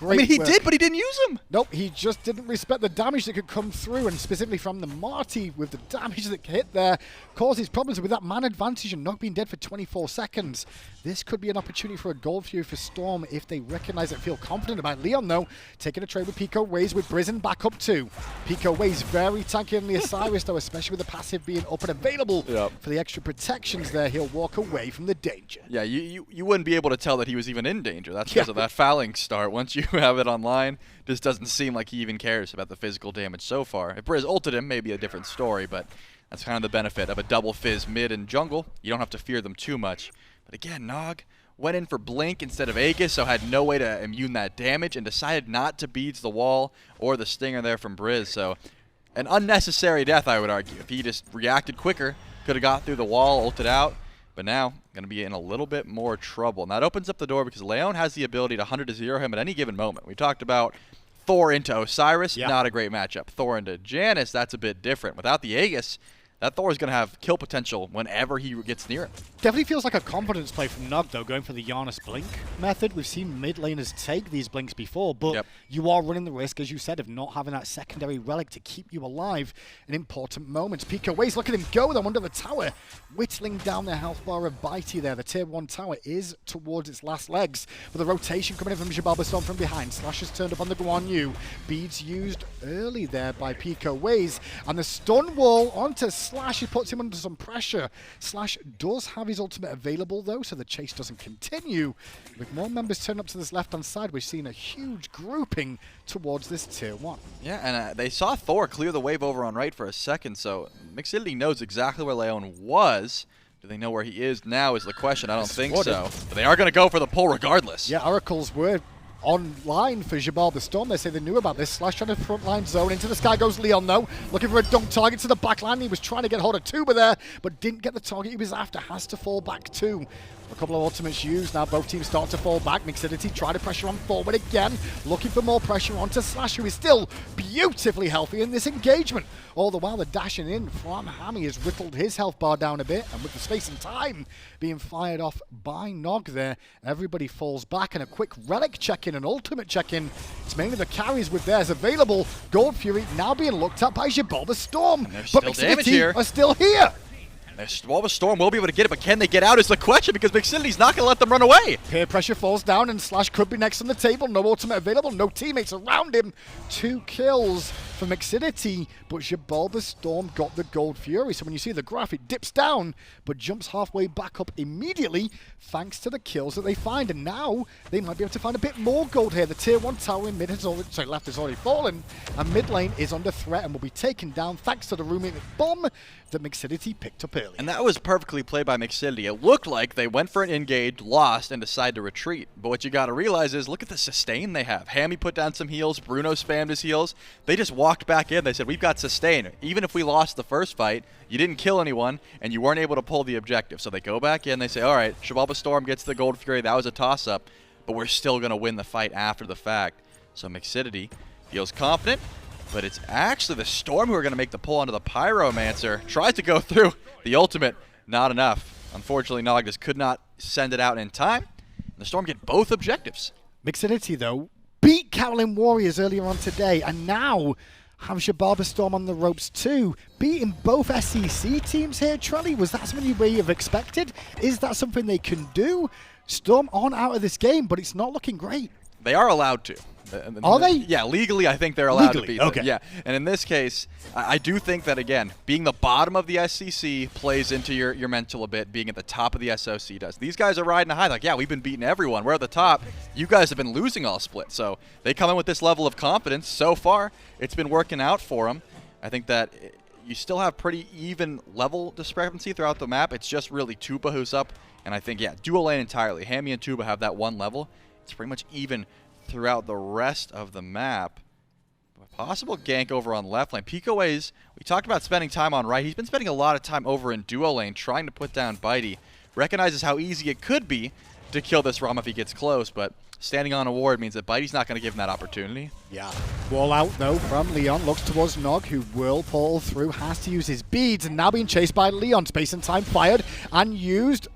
S2: I mean, he did, but he didn't use them.
S1: Nope, he just didn't respect the damage that could come through, and specifically from the Marty with the damage that hit there causes problems with that man advantage and Nnog being dead for 24 seconds. This could be an opportunity for a Gold Fury for Storm if they recognize it and feel confident about ELLEON, though. Taking a trade with Picoways with Brìz back up too. Picoways very tanky on the Osiris, though, especially with the passive being up and available for the extra protections there. He'll walk away from the danger.
S2: Yeah, you wouldn't be able to tell that he was even in danger. That's because of that fouling start. Once you have it online, this doesn't seem like he even cares about the physical damage so far. If Brìz ulted him, maybe a different story, but that's kind of the benefit of a double fizz mid and jungle. You don't have to fear them too much. But again, Nnog went in for Blink instead of Aegis, so had no way to immune that damage and decided not to beads the wall or the stinger there from Brìz. So an unnecessary death, I would argue. If he just reacted quicker, could have got through the wall, ulted out. But now, going to be in a little bit more trouble. And that opens up the door because ELLEON has the ability to 100-0 him at any given moment. We talked about Thor into Osiris, not a great matchup. Thor into Janus, that's a bit different. Without the Aegis, that Thor is going to have kill potential whenever he gets near it.
S1: Definitely feels like a confidence play from Nnog, though, going for the Janus Blink method. We've seen mid laners take these Blinks before, but you are running the risk, as you said, of not having that secondary relic to keep you alive in important moments. Picoways, look at him go, though, under the tower, whittling down the health bar of Biteyyy there. The tier 1 tower is towards its last legs, with a rotation coming in from Xibalba Storm from behind. Slash has turned up on the Guan. Beads used early there by Picoways, and the stun wall onto Slash. It puts him under some pressure. Slash does have his ultimate available, though, so the chase doesn't continue. With more members turning up to this left-hand side, we've seen a huge grouping towards this tier 1.
S2: Yeah, and they saw Thor clear the wave over on right for a second, so Mixidity knows exactly where ELLEON was. Do they know where he is now is the question. I don't think so. But they are going to go for the pull regardless.
S1: Yeah, Oracles were online for Xibalba Storm. They say they knew about this. Slash trying to frontline zone. Into the sky goes ELLEON, though. Looking for a dunk target to the back line. He was trying to get hold of Tubahh there, but didn't get the target he was after. Has to fall back too. A couple of ultimates used. Now both teams start to fall back. Mixidity try to pressure on forward again. Looking for more pressure onto Slash, who is still beautifully healthy in this engagement. All the while, the dashing in from Hámmy has whittled his health bar down a bit. And with the space and time being fired off by Nnog there, everybody falls back. And a quick relic check-in, an ultimate check-in. It's mainly the carries with theirs available. Gold Fury now being looked at by Xibalba Storm. But Mixidity are still here.
S2: Xibalba Storm will be able to get it, but can they get out is the question, because Mixidity's not going to let them run away.
S1: Peer pressure falls down, and Slash could be next on the table. No ultimate available, no teammates around him. 2 kills for Mixidity, but Xibalba Storm got the Gold Fury. So when you see the graph, it dips down, but jumps halfway back up immediately, thanks to the kills that they find. And now they might be able to find a bit more gold here. The tier 1 tower in mid has already, left has already fallen, and mid lane is under threat and will be taken down thanks to the roommate bomb that Mixidity picked up early.
S2: And that was perfectly played by Mixidity. It looked like they went for an engage, lost, and decided to retreat. But what you got to realize is, look at the sustain they have. Hámmy put down some heals. Bruno spammed his heals. They just walked back in. They said, we've got sustain. Even if we lost the first fight, you didn't kill anyone, and you weren't able to pull the objective. So they go back in. They say, all right, Xibalba Storm gets the Gold Fury. That was a toss-up, but we're still going to win the fight after the fact. So Mixidity feels confident. But it's actually the Storm who are going to make the pull onto the Pyromancer. Tries to go through the ultimate. Not enough. Unfortunately, Nnog just could not send it out in time. And the Storm get both objectives.
S1: Mixidity, though, beat Carolyn Warriors earlier on today, and now have Xibalba Storm on the ropes too. Beating both SEC teams here, Trelly. Was that something you may have expected? Is that something they can do? Storm on out of this game, but it's not looking great.
S2: They are allowed to.
S1: Are they?
S2: Yeah, legally I think they're allowed to beat them.
S1: Okay.
S2: Yeah, and in this case, I do think that, again, being the bottom of the SCC plays into your mental a bit, being at the top of the SOC does. These guys are riding high, like, yeah, we've been beating everyone. We're at the top. You guys have been losing all split. So they come in with this level of confidence. So far, it's been working out for them. I think that you still have pretty even level discrepancy throughout the map. It's just really Tubahh who's up. And I think, yeah, dual lane entirely. Hámmy and Tubahh have that one level. It's pretty much even throughout the rest of the map. Possible gank over on left lane. Picoways, we talked about spending time on right. He's been spending a lot of time over in duo lane trying to put down Biteyyy. Recognizes how easy it could be to kill this Rama if he gets close, but standing on a ward means that Bitey's not going to give him that opportunity. Yeah.
S1: Wall out, though, from Leon. Looks towards nnog, who will pull through. Has to use his beads, and now being chased by Leon. Space and time fired and used.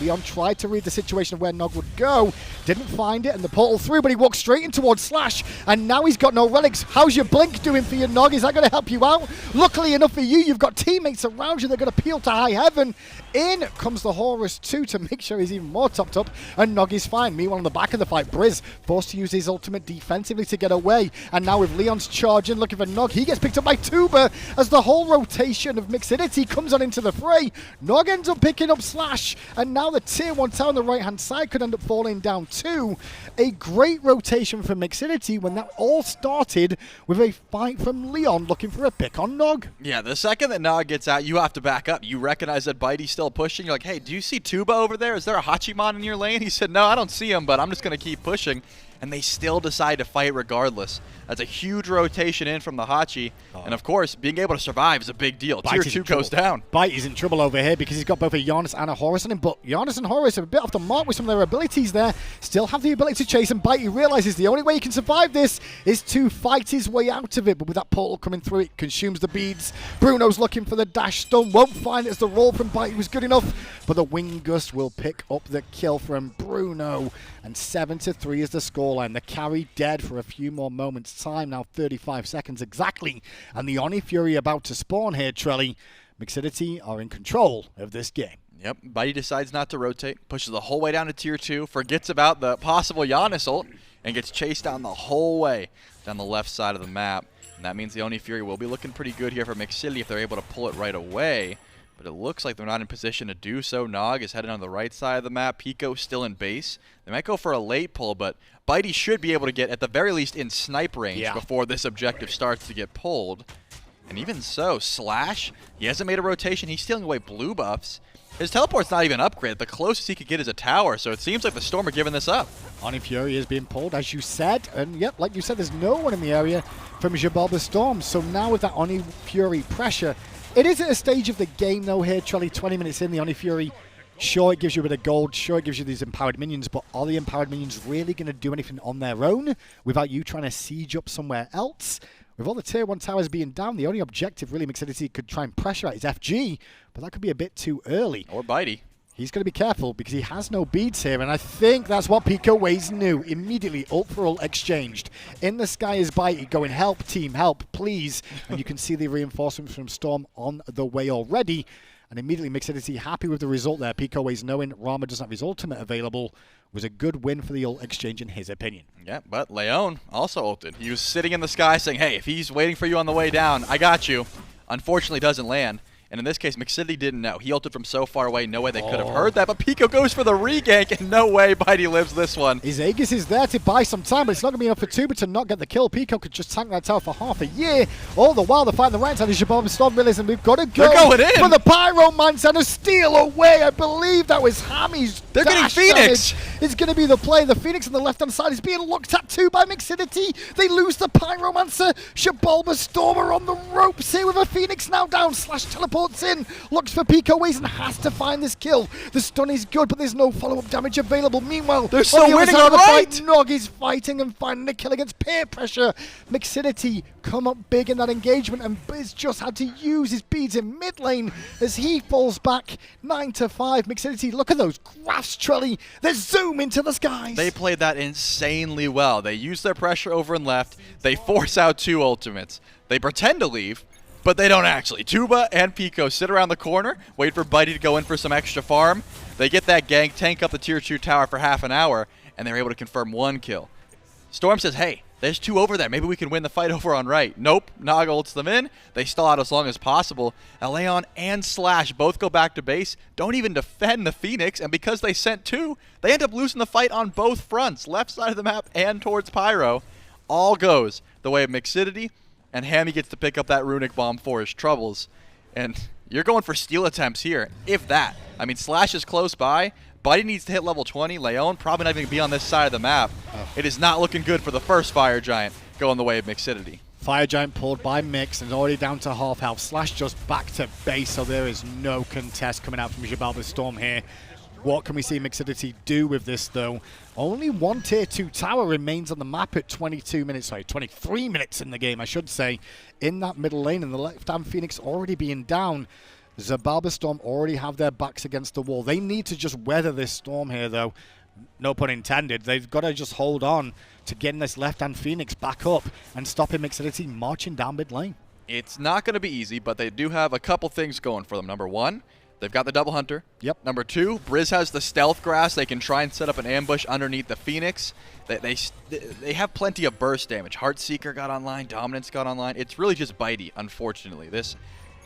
S1: Leon tried to read the situation of where nnog would go, didn't find it, and the portal through, but he walked straight in towards Slash, and now he's got no relics. How's your blink doing for your nnog? Is that going to help you out? Luckily enough for you, you've got teammates around you that are going to peel to high heaven. In comes the Horus too to make sure he's even more topped up, and nnog is fine. Meanwhile, on the back of the fight, Brìz forced to use his ultimate defensively to get away, and now with Leon's charging, looking for nnog, he gets picked up by Tubahh as the whole rotation of Mixidity comes on into the fray. Nnog ends up picking up Slash, and now the tier 1 tower on the right hand side could end up falling down too. A great rotation for Mixidity when that all started with a fight from Leon looking for a pick on nnog.
S2: Yeah, the second that nnog gets out, you have to back up. You recognize that Bitey's still pushing. You're like, hey, do you see Tubahh over there? Is there a Hachiman in your lane? He said, no, I don't see him, but I'm just going to keep pushing. And they still decide to fight regardless. That's a huge rotation in from the Hachi. And of course, being able to survive is a big deal. Tier 2 goes down.
S1: Biteyy's in trouble over here because he's got both a Janus and a Horus on him, but Janus and Horus are a bit off the mark with some of their abilities there. Still have the ability to chase, and Biteyyy realizes the only way he can survive this is to fight his way out of it. But with that portal coming through, it consumes the beads. Bruno's looking for the dash stun, won't find it as the roll from Biteyyy was good enough, but the Wind Gust will pick up the kill from Bruno. And 7-3 is the scoreline. The carry dead for a few more moments time. Now 35 seconds exactly. And the Oni Fury about to spawn here, Trelly. Mixidity are in control of this game.
S2: Yep, Biteyyy decides not to rotate, pushes the whole way down to tier 2, forgets about the possible Janus ult, and gets chased down the whole way down the left side of the map. And that means the Oni Fury will be looking pretty good here for Mixidity if they're able to pull it right away. But it looks like they're not in position to do so. Nnog is headed on the right side of the map. Pico still in base. They might go for a late pull, but Biteyyy should be able to get, at the very least, in snipe range before this objective starts to get pulled. And even so, Slash, he hasn't made a rotation. He's stealing away blue buffs. His teleport's not even upgraded. The closest he could get is a tower, so it seems like the Storm are giving this up.
S1: Oni Fury is being pulled, as you said, and yep, like you said, there's no one in the area from Xibalba Storm. So now with that Oni Fury pressure, it is at a stage of the game, though, here, Charlie, 20 minutes in, the Oni Fury, sure, it gives you a bit of gold, sure, it gives you these empowered minions, but are the empowered minions really going to do anything on their own without you trying to siege up somewhere else? With all the tier 1 towers being down, the only objective really Mixidity could try and pressure at is FG, but that could be a bit too early.
S2: Or Biteyyy.
S1: He's going to be careful because he has no beads here, and I think that's what Picoways knew. Immediately, ult for ult exchanged. In the sky is Biteyyy going, help, team, help, please. And you can see the reinforcements from Storm on the way already. And immediately, Mixidity happy with the result there. Picoways knowing Rama doesn't have his ultimate available was a good win for the ult exchange in his opinion.
S2: Yeah, but ELLEON also ulted. He was sitting in the sky saying, hey, if he's waiting for you on the way down, I got you. Unfortunately, doesn't land. And in this case, Mixidity didn't know. He ulted from so far away, no way they could have heard that. But Pico goes for the regank, and no way Biteyyy lives this one.
S1: His Aegis is there to buy some time, but it's not going to be enough for Tubahh to not get the kill. Pico could just tank that tower for half a year. All the while, the fight on the right side of Xibalba Storm realizing we've got to go.
S2: They're going in.
S1: For the Pyromancer and a steal away. I believe that was Hammy's.
S2: They're getting Phoenix.
S1: It's going to be the play. The Phoenix on the left-hand side is being looked at too by Mixidity. They lose the Pyromancer. Xibalba Storm are on the ropes here with a Phoenix now down. Slash teleports in. Looks for Picoways and has to find this kill. The stun is good, but there's no follow-up damage available. Meanwhile,
S2: they're still winning on the right.
S1: nnog is fighting and finding a kill against peer pressure. Mixidity come up big in that engagement, and Brìz just had to use his beads in mid lane as he falls back 9-5. Mixidity, look at those graphs, Trelly. They zoom into the skies.
S2: They played that insanely well. They use their pressure over and left. They force out 2 ultimates. They pretend to leave, but they don't actually. Tubahh and Pico sit around the corner, wait for Biteyyy to go in for some extra farm. They get that gank, tank up the tier 2 tower for half an hour, and they're able to confirm 1 kill. Storm says, hey, There's 2 over there. Maybe we can win the fight over on right. Nope. nnog ults them in. They stall out as long as possible. ELLEON and slaaaaaasH both go back to base. Don't even defend the Phoenix. And because they sent 2, they end up losing the fight on both fronts. Left side of the map and towards Pyro. All goes the way of Mixidity. And Hámmy gets to pick up that runic bomb for his troubles. And you're going for steal attempts here. If that. I mean, slaaaaaasH is close by. Biteyyy needs to hit level 20. ELLEON probably not even going to be on this side of the map. It is not looking good for the first Fire Giant going the way of Mixidity.
S1: Fire Giant pulled by Mix and already down to half health. slaaaaaasH just back to base, so there is no contest coming out from Xibalba Storm here. What can we see Mixidity do with this, though? Only 1 tier 2 tower remains on the map at 23 minutes in the game, I should say, in that middle lane, and the left-hand Phoenix already being down. Xibalba Storm already have their backs against the wall. They need to just weather this storm here, though. No pun intended. They've got to just hold on to getting this left-hand Phoenix back up and stopping Mixidity marching down mid lane.
S2: It's not going to be easy, but they do have a couple things going for them. Number 1, they've got the double hunter.
S1: Yep.
S2: Number 2, Brìz has the stealth grass. They can try and set up an ambush underneath the Phoenix. They have plenty of burst damage. Heartseeker got online. Dominance got online. It's really just Biteyyy, unfortunately.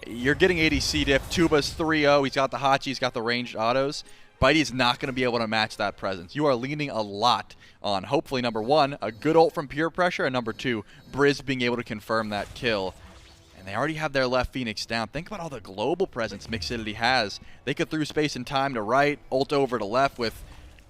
S2: You're getting ADC diff. Tubahh's 3-0. He's got the Hachi. He's got the ranged autos. Biteyyy is not going to be able to match that presence. You are leaning a lot on, hopefully, number 1, a good ult from PeerPressuree, and number 2, Brìz being able to confirm that kill. And they already have their left Phoenix down. Think about all the global presence Mixidity has. They could through space and time to right, ult over to left with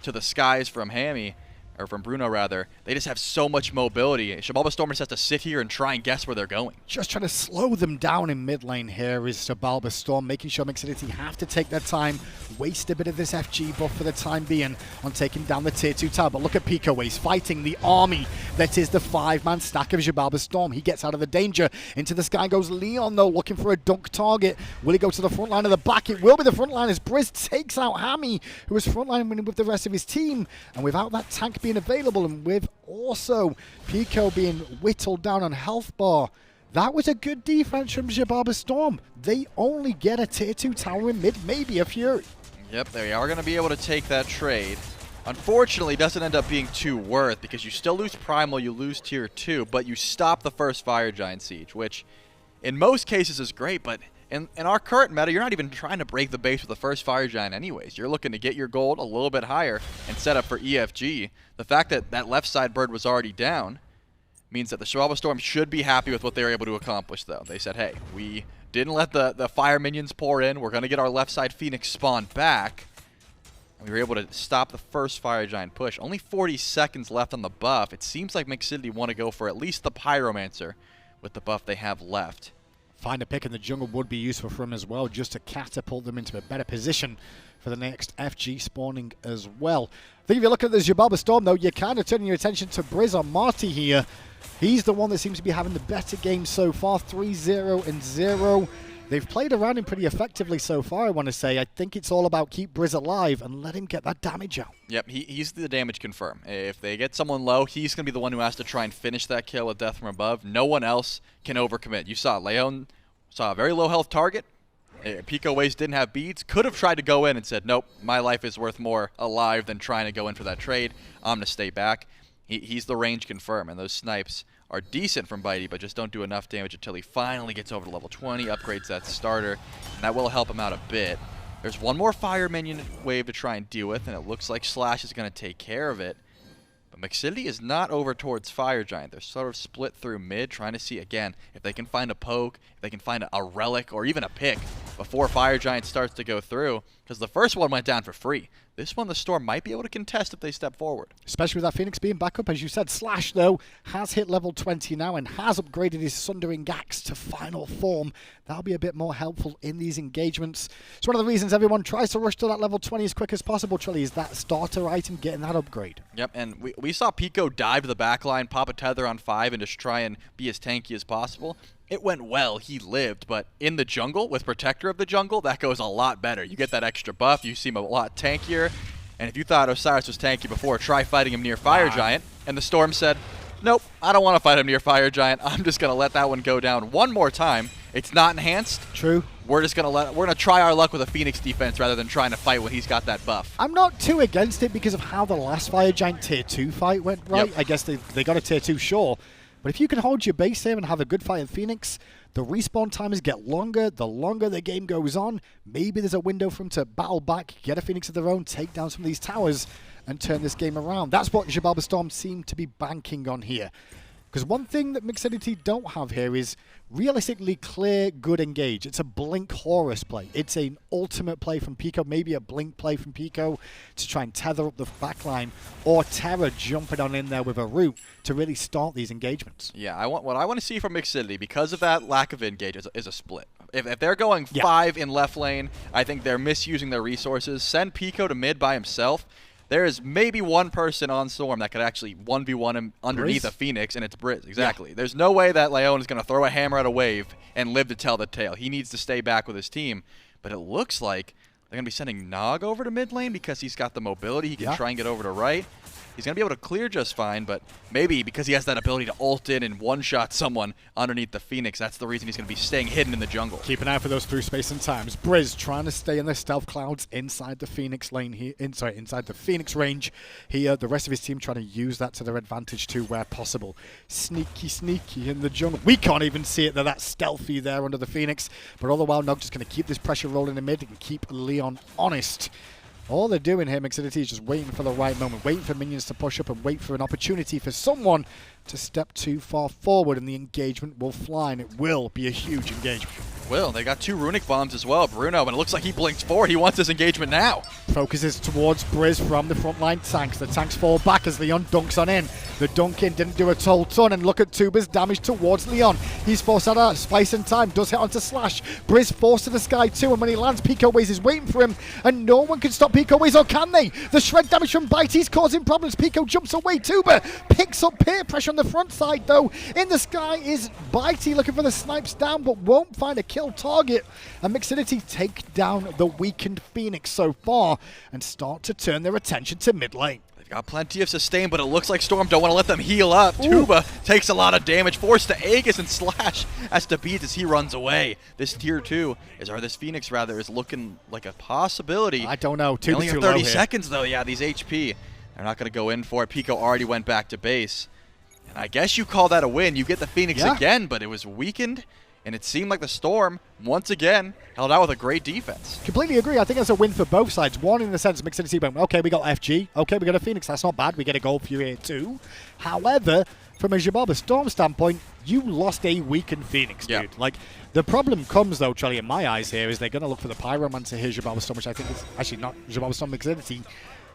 S2: to the skies from Hámmy. Or from Bruno, rather. They just have so much mobility. Xibalba Storm just has to sit here and try and guess where they're going.
S1: Just trying to slow them down in mid lane here is Xibalba Storm, making sure Mixidity have to take their time, waste a bit of this FG buff for the time being on taking down the tier 2 tower. But look at Picoways fighting the army that is the 5-man stack of Xibalba Storm. He gets out of the danger. Into the sky goes ELLEON, though, looking for a dunk target. Will he go to the front line of the back? It will be the front line as Brìz takes out Hámmy, who is front line winning with the rest of his team. And without that tank being available, and with also Pico being whittled down on health bar, that was a good defense from Xibalba Storm. They only get a tier 2 tower in mid, maybe a Fury.
S2: Yep, they are going to be able to take that trade. Unfortunately, it doesn't end up being too worth because you still lose Primal, you lose tier 2, but you stop the first Fire Giant siege, which in most cases is great, but in our current meta, you're not even trying to break the base with the first Fire Giant anyways. You're looking to get your gold a little bit higher and set up for EFG. The fact that that left side bird was already down means that the Xibalba Storm should be happy with what they were able to accomplish, though. They said, hey, we didn't let the fire minions pour in. We're going to get our left side Phoenix spawn back. And we were able to stop the first Fire Giant push. Only 40 seconds left on the buff. It seems like Mixidity want to go for at least the Pyromancer with the buff they have left.
S1: Find a pick in the jungle would be useful for him as well, just to catapult them into a better position for the next FG spawning as well. I think if you look at the Xibalba Storm, though, you're kind of turning your attention to Brìz on Marty here. He's the one that seems to be having the better game so far, 3-0 and 0. They've played around him pretty effectively so far, I want to say. I think it's all about keep Brìz alive and let him get that damage out.
S2: Yep, he's the damage confirm. If they get someone low, he's going to be the one who has to try and finish that kill with death from above. No one else can overcommit. You saw ELLEON saw a very low health target. Picoways didn't have beads. Could have tried to go in and said, nope, my life is worth more alive than trying to go in for that trade. I'm going to stay back. He's the range confirm, and those snipes are decent from Biteyyy, but just don't do enough damage until he finally gets over to level 20, upgrades that starter, and that will help him out a bit. There's one more fire minion wave to try and deal with, and it looks like slaaaaaasH is going to take care of it. But Mixidity is not over towards Fire Giant. They're sort of split through mid, trying to see, again, if they can find a poke, if they can find a relic, or even a pick before Fire Giant starts to go through, because the first one went down for free. This one, the Storm might be able to contest if they step forward.
S1: Especially with that Phoenix being back up, as you said. slaaaaaasH, though, has hit level 20 now and has upgraded his Sundering Axe to final form. That'll be a bit more helpful in these engagements. It's one of the reasons everyone tries to rush to that level 20 as quick as possible, Trilly, is that starter item, getting that upgrade.
S2: Yep, and we saw Pico dive to the backline, pop a tether on 5, and just try and be as tanky as possible. It went well, he lived, but in the jungle, with Protector of the Jungle, that goes a lot better. You get that extra buff, you seem a lot tankier, and if you thought Osiris was tanky before, try fighting him near Fire Giant, and the Storm said, nope, I don't want to fight him near Fire Giant, I'm just going to let that one go down one more time. It's not enhanced.
S1: True.
S2: we're gonna try our luck with a Phoenix defense rather than trying to fight when he's got that buff.
S1: I'm not too against it because of how the last Fire Giant Tier 2 fight went, right?
S2: Yep.
S1: I guess they got a Tier 2, sure. But if you can hold your base here and have a good fight in Phoenix, the respawn timers get longer. The longer the game goes on, maybe there's a window for them to battle back, get a Phoenix of their own, take down some of these towers, and turn this game around. That's what Xibalba Storm seem to be banking on here. Because one thing that Mixidity don't have here is realistically clear, good engage. It's a blink Horus play. It's an ultimate play from Pico, maybe a blink play from Pico to try and tether up the backline, or Terra jumping on in there with a root to really start these engagements.
S2: Yeah, what I want to see from Mixidity, because of that lack of engage, is a split. If they're going 5 in left lane, I think they're misusing their resources. Send Pico to mid by himself. There is maybe one person on Storm that could actually 1v1 him underneath a Phoenix, and it's Brìz. Exactly. Yeah. There's no way that ELLEON is going to throw a hammer at a wave and live to tell the tale. He needs to stay back with his team. But it looks like they're going to be sending nnog over to mid lane because he's got the mobility. He can try and get over to right. He's going to be able to clear just fine, but maybe because he has that ability to ult in and one-shot someone underneath the Phoenix, that's the reason he's going to be staying hidden in the jungle.
S1: Keep an eye for those through space and times. Brìz trying to stay in the stealth clouds inside the Phoenix lane here, inside the Phoenix range here. The rest of his team trying to use that to their advantage too where possible. Sneaky in the jungle. We can't even see it. They're that stealthy there under the Phoenix, but all the while nnog just going to keep this pressure rolling in mid and keep ELLEON honest. All they're doing here, Mixidity, is just waiting for the right moment, waiting for minions to push up and wait for an opportunity for someone to step too far forward, and the engagement will fly, and it will be a huge engagement.
S2: Will. They got 2 runic bombs as well. Bruno, and it looks like he blinked forward. He wants this engagement now.
S1: Focuses towards Brìz from the frontline tanks. The tanks fall back as ELLEON dunks on in. The dunk in didn't do a total ton, and look at Tubahh's damage towards ELLEON. He's forced out of space and time, does hit onto Slash. Brìz forced to the sky too, and when he lands, Picoways is waiting for him, and no one can stop Picoways, or can they? The shred damage from Bitey's causing problems. Pico jumps away. Tubahh picks up peer pressure on the front side though. In the sky is Biteyyy looking for the snipes down, but won't find a kill target. And Mixidity take down the weakened Phoenix so far and start to turn their attention to mid lane.
S2: They've got plenty of sustain, but it looks like Storm don't want to let them heal up. Tubahh takes a lot of damage, forced to Aegis and Slash as to beat as he runs away. This tier 2 this Phoenix rather is looking like a possibility.
S1: I don't know.
S2: Only 30 seconds though. Yeah, these HP. They're not going to go in for it. Pico already went back to base. And I guess you call that a win. You get the Phoenix again, but it was weakened. And it seemed like the Storm, once again, held out with a great defense.
S1: Completely agree. I think that's a win for both sides. One, in the sense, Mixidity went, okay, we got FG. Okay, we got a Phoenix. That's not bad. We get a gold for you here too. However, from a Xibalba Storm standpoint, you lost a weakened Phoenix, dude. Like, the problem comes, though, Charlie, in my eyes here, is they're going to look for the Pyromancer here, Xibalba Storm, which I think is actually not Xibalba Storm Mixidity.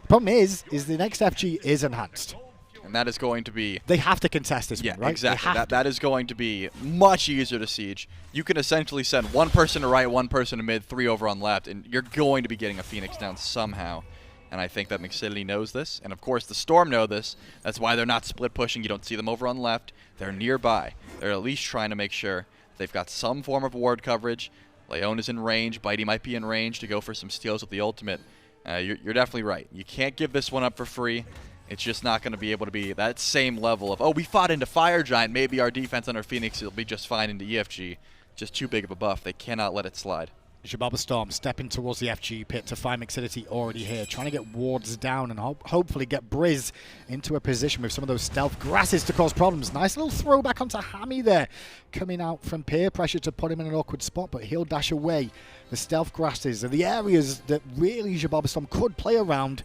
S1: The problem is the next FG is enhanced.
S2: And that is going to be...
S1: They have to contest this one, right?
S2: Exactly. That is going to be much easier to siege. You can essentially send one person to right, one person to mid, 3 over on left, and you're going to be getting a Phoenix down somehow. And I think that Mixidity knows this. And, of course, the Storm know this. That's why they're not split pushing. You don't see them over on left. They're nearby. They're at least trying to make sure they've got some form of ward coverage. ELLEON is in range. Biteyyy might be in range to go for some steals with the ultimate. You're definitely right. You can't give this one up for free. It's just not going to be able to be that same level of, oh, we fought into Fire Giant. Maybe our defense on our Phoenix will be just fine into EFG. Just too big of a buff. They cannot let it slide.
S1: Xibalba Storm stepping towards the FG pit to find Mixidity already here, trying to get wards down and hopefully get Brìz into a position with some of those stealth grasses to cause problems. Nice little throwback onto Hámmy there, coming out from peer pressure to put him in an awkward spot, but he'll dash away. The stealth grasses are the areas that really Xibalba Storm could play around,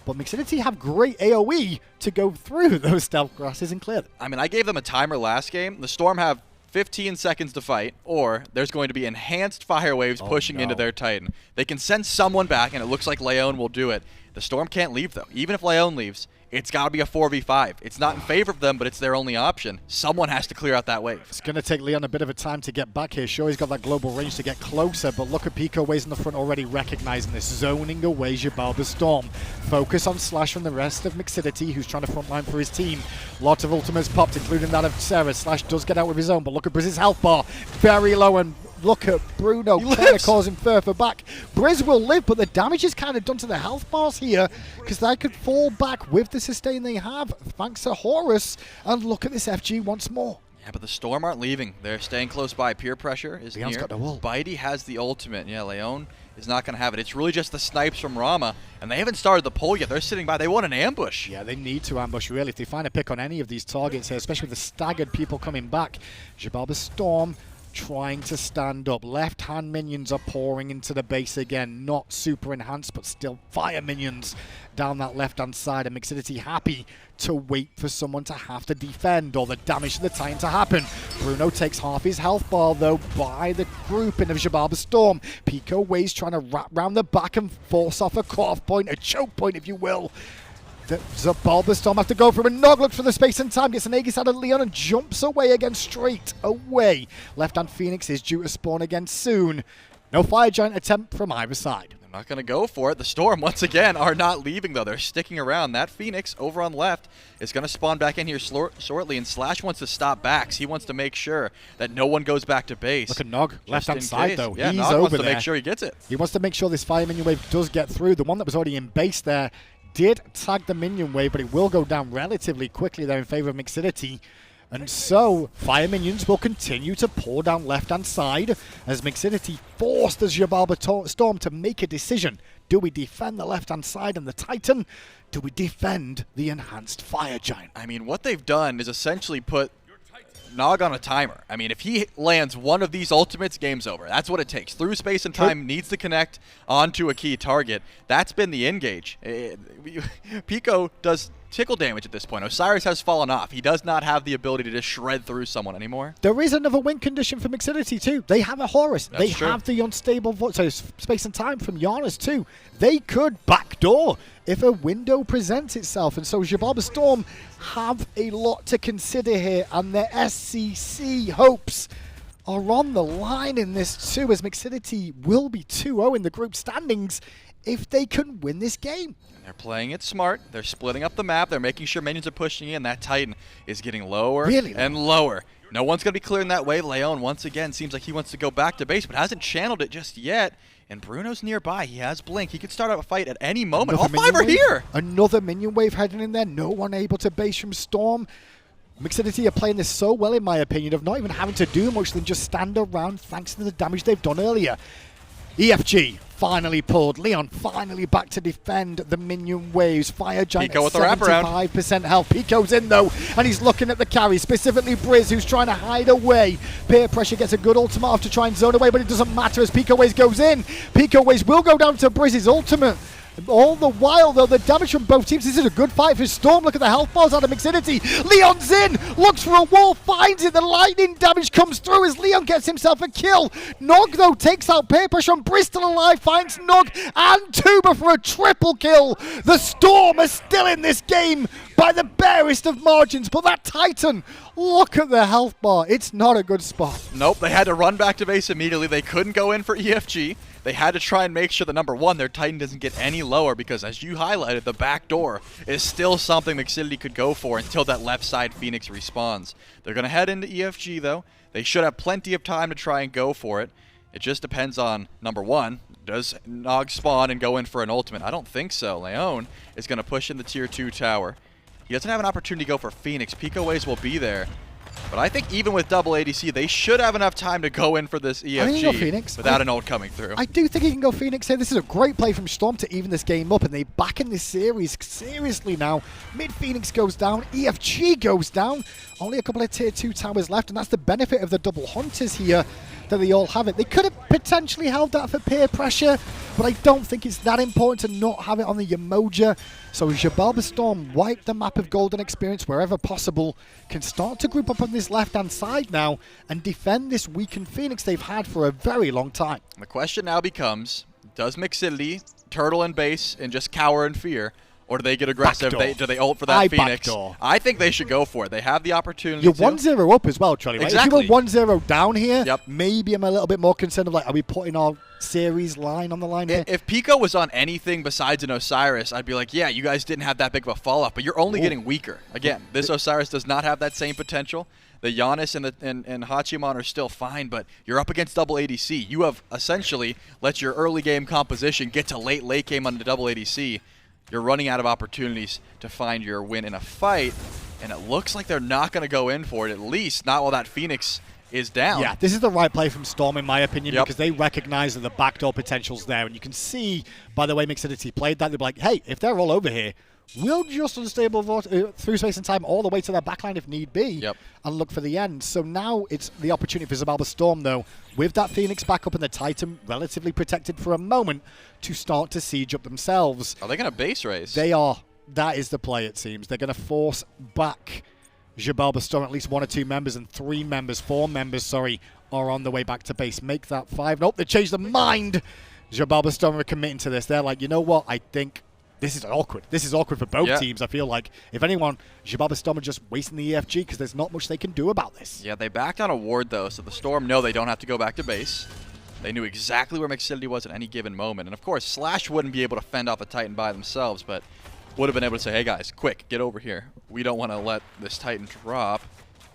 S1: but Mixidity have great AoE to go through those stealth grasses and clear them.
S2: I mean, I gave them a timer last game. The Storm have 15 seconds to fight, or there's going to be enhanced fire waves pushing into their Titan. They can send someone back, and it looks like ELLEON will do it. The Storm can't leave, though. Even if ELLEON leaves, it's got to be a 4v5. It's not in favor of them, but it's their only option. Someone has to clear out that wave.
S1: It's going to take ELLEON a bit of a time to get back here. Sure, he's got that global range to get closer, but look at Picoways in the front already recognizing this, zoning away Xibalba Storm. Focus on Slash from the rest of Mixidity, who's trying to frontline for his team. Lots of ultimates popped, including that of Terra. Slash does get out with his own, but look at Brizz's health bar. Very low, and look at Bruno kind of causing further back. Brìz will live, but the damage is kind of done to the health bars here because they could fall back with the sustain they have thanks to Horus. And look at this FG once more.
S2: Yeah, but the Storm aren't leaving. They're staying close by. Peer pressure is
S1: Leon's
S2: near.
S1: got the ult.
S2: Biteyyy has the ultimate. Yeah, Leon is not going to have it. It's really just the snipes from Rama, and they haven't started the pull yet. They're sitting by. They want an ambush.
S1: Yeah, they need to ambush, really. If they find a pick on any of these targets here, especially with the staggered people coming back. Xibalba Storm trying to stand up. Left-hand minions are pouring into the base again. Not super enhanced, but still fire minions down that left-hand side. And Mixidity happy to wait for someone to have to defend or the damage to the Titan to happen. Bruno takes half his health bar, though, by the grouping of Xibalba Storm. Picoways trying to wrap round the back and force off a cut-off point, a choke point, if you will. The Xibalba Storm have to go for a nnog, looks for the space and time, gets an Aegis out of Leon and jumps away again, straight away. Left-hand Phoenix is due to spawn again soon. No Fire Giant attempt from either side.
S2: They're not going to go for it. The Storm, once again, are not leaving, though. They're sticking around. That Phoenix over on left is going to spawn back in here shortly, and Slash wants to stop backs. He wants to make sure that no one goes back to base.
S1: Look at Nog, left-hand side, though.
S2: Yeah,
S1: He's
S2: Nog
S1: over
S2: wants to
S1: there.
S2: make sure he gets it.
S1: He wants to make sure this Fire Minion Wave does get through. The one that was already in base there did tag the Minion Wave, but it will go down relatively quickly there in favor of Mixidity. And so, Fire Minions will continue to pour down left-hand side as Mixidity forced the Xibalba Storm to make a decision. Do we defend the left-hand side and the Titan? Do we defend the enhanced Fire Giant?
S2: I mean, what they've done is essentially put Nog on a timer. I mean, if he lands one of these ultimates, game's over. That's what it takes. Through space and time, needs to connect onto a key target. That's been the engage. Pico does tickle damage at this point. Osiris has fallen off. He does not have the ability to just shred through someone anymore.
S1: There is another win condition for Mixidity too. They have a Horus.
S2: That's
S1: they
S2: true.
S1: have the unstable space and time from Janus too. They could backdoor if a window presents itself. And so Xibalba Storm have a lot to consider here, and their SCC hopes are on the line in this too, as Mixidity will be 2-0 in the group standings if they can win this game.
S2: They're playing it smart. They're splitting up the map. They're making sure minions are pushing in. That Titan is getting lower and lower. No one's going to be clearing that way. Leon, once again, seems like he wants to go back to base, but hasn't channeled it just yet. And Bruno's nearby. He has Blink. He could start out a fight at any moment. All five are here.
S1: Another Minion Wave heading in there. No one able to base from Storm. Mixidity are playing this so well, in my opinion, of not even having to do much than just stand around thanks to the damage they've done earlier. EFG finally pulled. Leon finally back to defend the Minion Waves. Fire Giant
S2: Pico
S1: at
S2: with the wraparound.
S1: 75% health. Pico's in though, and he's looking at the carry, specifically Brìz, who's trying to hide away. Peer Pressure gets a good ultimate off to try and zone away, but it doesn't matter as Picoways goes in. Picoways will go down to Briz's ultimate. All the while, though, the damage from both teams. This is a good fight for Storm. Look at the health bars out of Mixidity. Leon's in, looks for a wall, finds it. The lightning damage comes through as Leon gets himself a kill. Nog, though, takes out Peer Pressure on Bristol alive, finds Nog and Tubahh for a triple kill. The Storm are still in this game by the barest of margins, but that Titan, look at the health bar. It's not a good spot.
S2: Nope, they had to run back to base immediately. They couldn't go in for EFG. They had to try and make sure that, number one, their Titan doesn't get any lower because, as you highlighted, the back door is still something Mixidity could go for until that left side Phoenix respawns. They're going to head into EFG, though. They should have plenty of time to try and go for it. It just depends on, number one, does Nog spawn and go in for an ultimate? I don't think so. Leon is going to push in the tier 2 tower. He doesn't have an opportunity to go for Phoenix. Picoways will be there. But I think even with double ADC, they should have enough time to go in for this EFG without an ult coming through.
S1: I do think he can go Phoenix here. This is a great play from Storm to even this game up, and they back in this series seriously now. Mid-Phoenix goes down, EFG goes down. Only a couple of tier 2 towers left, and that's the benefit of the double hunters here, that they all have it. They could have potentially held that for peer pressure, but I don't think it's that important to not have it on the Yemoja. So Xibalba Storm wipe the map of golden experience wherever possible, can start to group up on this left-hand side now and defend this weakened Phoenix they've had for a very long time.
S2: The question now becomes, does Mixidity turtle in base and just cower in fear? Or do they get aggressive? Do they ult for that Phoenix?
S1: Backdoor.
S2: I think they should go for it. They have the opportunity.
S1: You're 1-0 up as well, Charlie. Right?
S2: Exactly.
S1: If you were 1-0 down here, maybe I'm a little bit more concerned of, like, are we putting our series line on the line here?
S2: If Pico was on anything besides an Osiris, I'd be like, yeah, you guys didn't have that big of a fall-off, but you're only getting weaker. Again, this Osiris does not have that same potential. The Janus and Hachiman are still fine, but you're up against double ADC. You have essentially let your early game composition get to late game on the double ADC. You're running out of opportunities to find your win in a fight. and it looks like they're not going to go in for it, at least not while that Phoenix is down.
S1: Yeah, this is the right play from Storm, in my opinion, because they recognize that the backdoor potential's there. And you can see, by the way Mixidity played that, they'll be like, hey, if they're all over here, we'll just unstable through space and time all the way to their backline if need be and look for the end. So now it's the opportunity for Xibalba Storm, though, with that Phoenix back up and the Titan relatively protected for a moment, to start to siege up themselves.
S2: Are they going to base race?
S1: They are. That is the play, it seems. They're going to force back Xibalba Storm. At least 1 or 2 members, and 4 members, sorry, are on the way back to base. Make that 5. Nope, they changed their mind. Xibalba Storm are committing to this. They're like, you know what? I think this is awkward. This is awkward for both teams. I feel like, if anyone, Xibalba Storm are just wasting the EFG because there's not much they can do about this.
S2: Yeah, they backed on a ward, though, so the Storm know they don't have to go back to base. They knew exactly where Mixidity was at any given moment. And, of course, Slash wouldn't be able to fend off a Titan by themselves, but would have been able to say, hey, guys, quick, get over here. We don't want to let this Titan drop.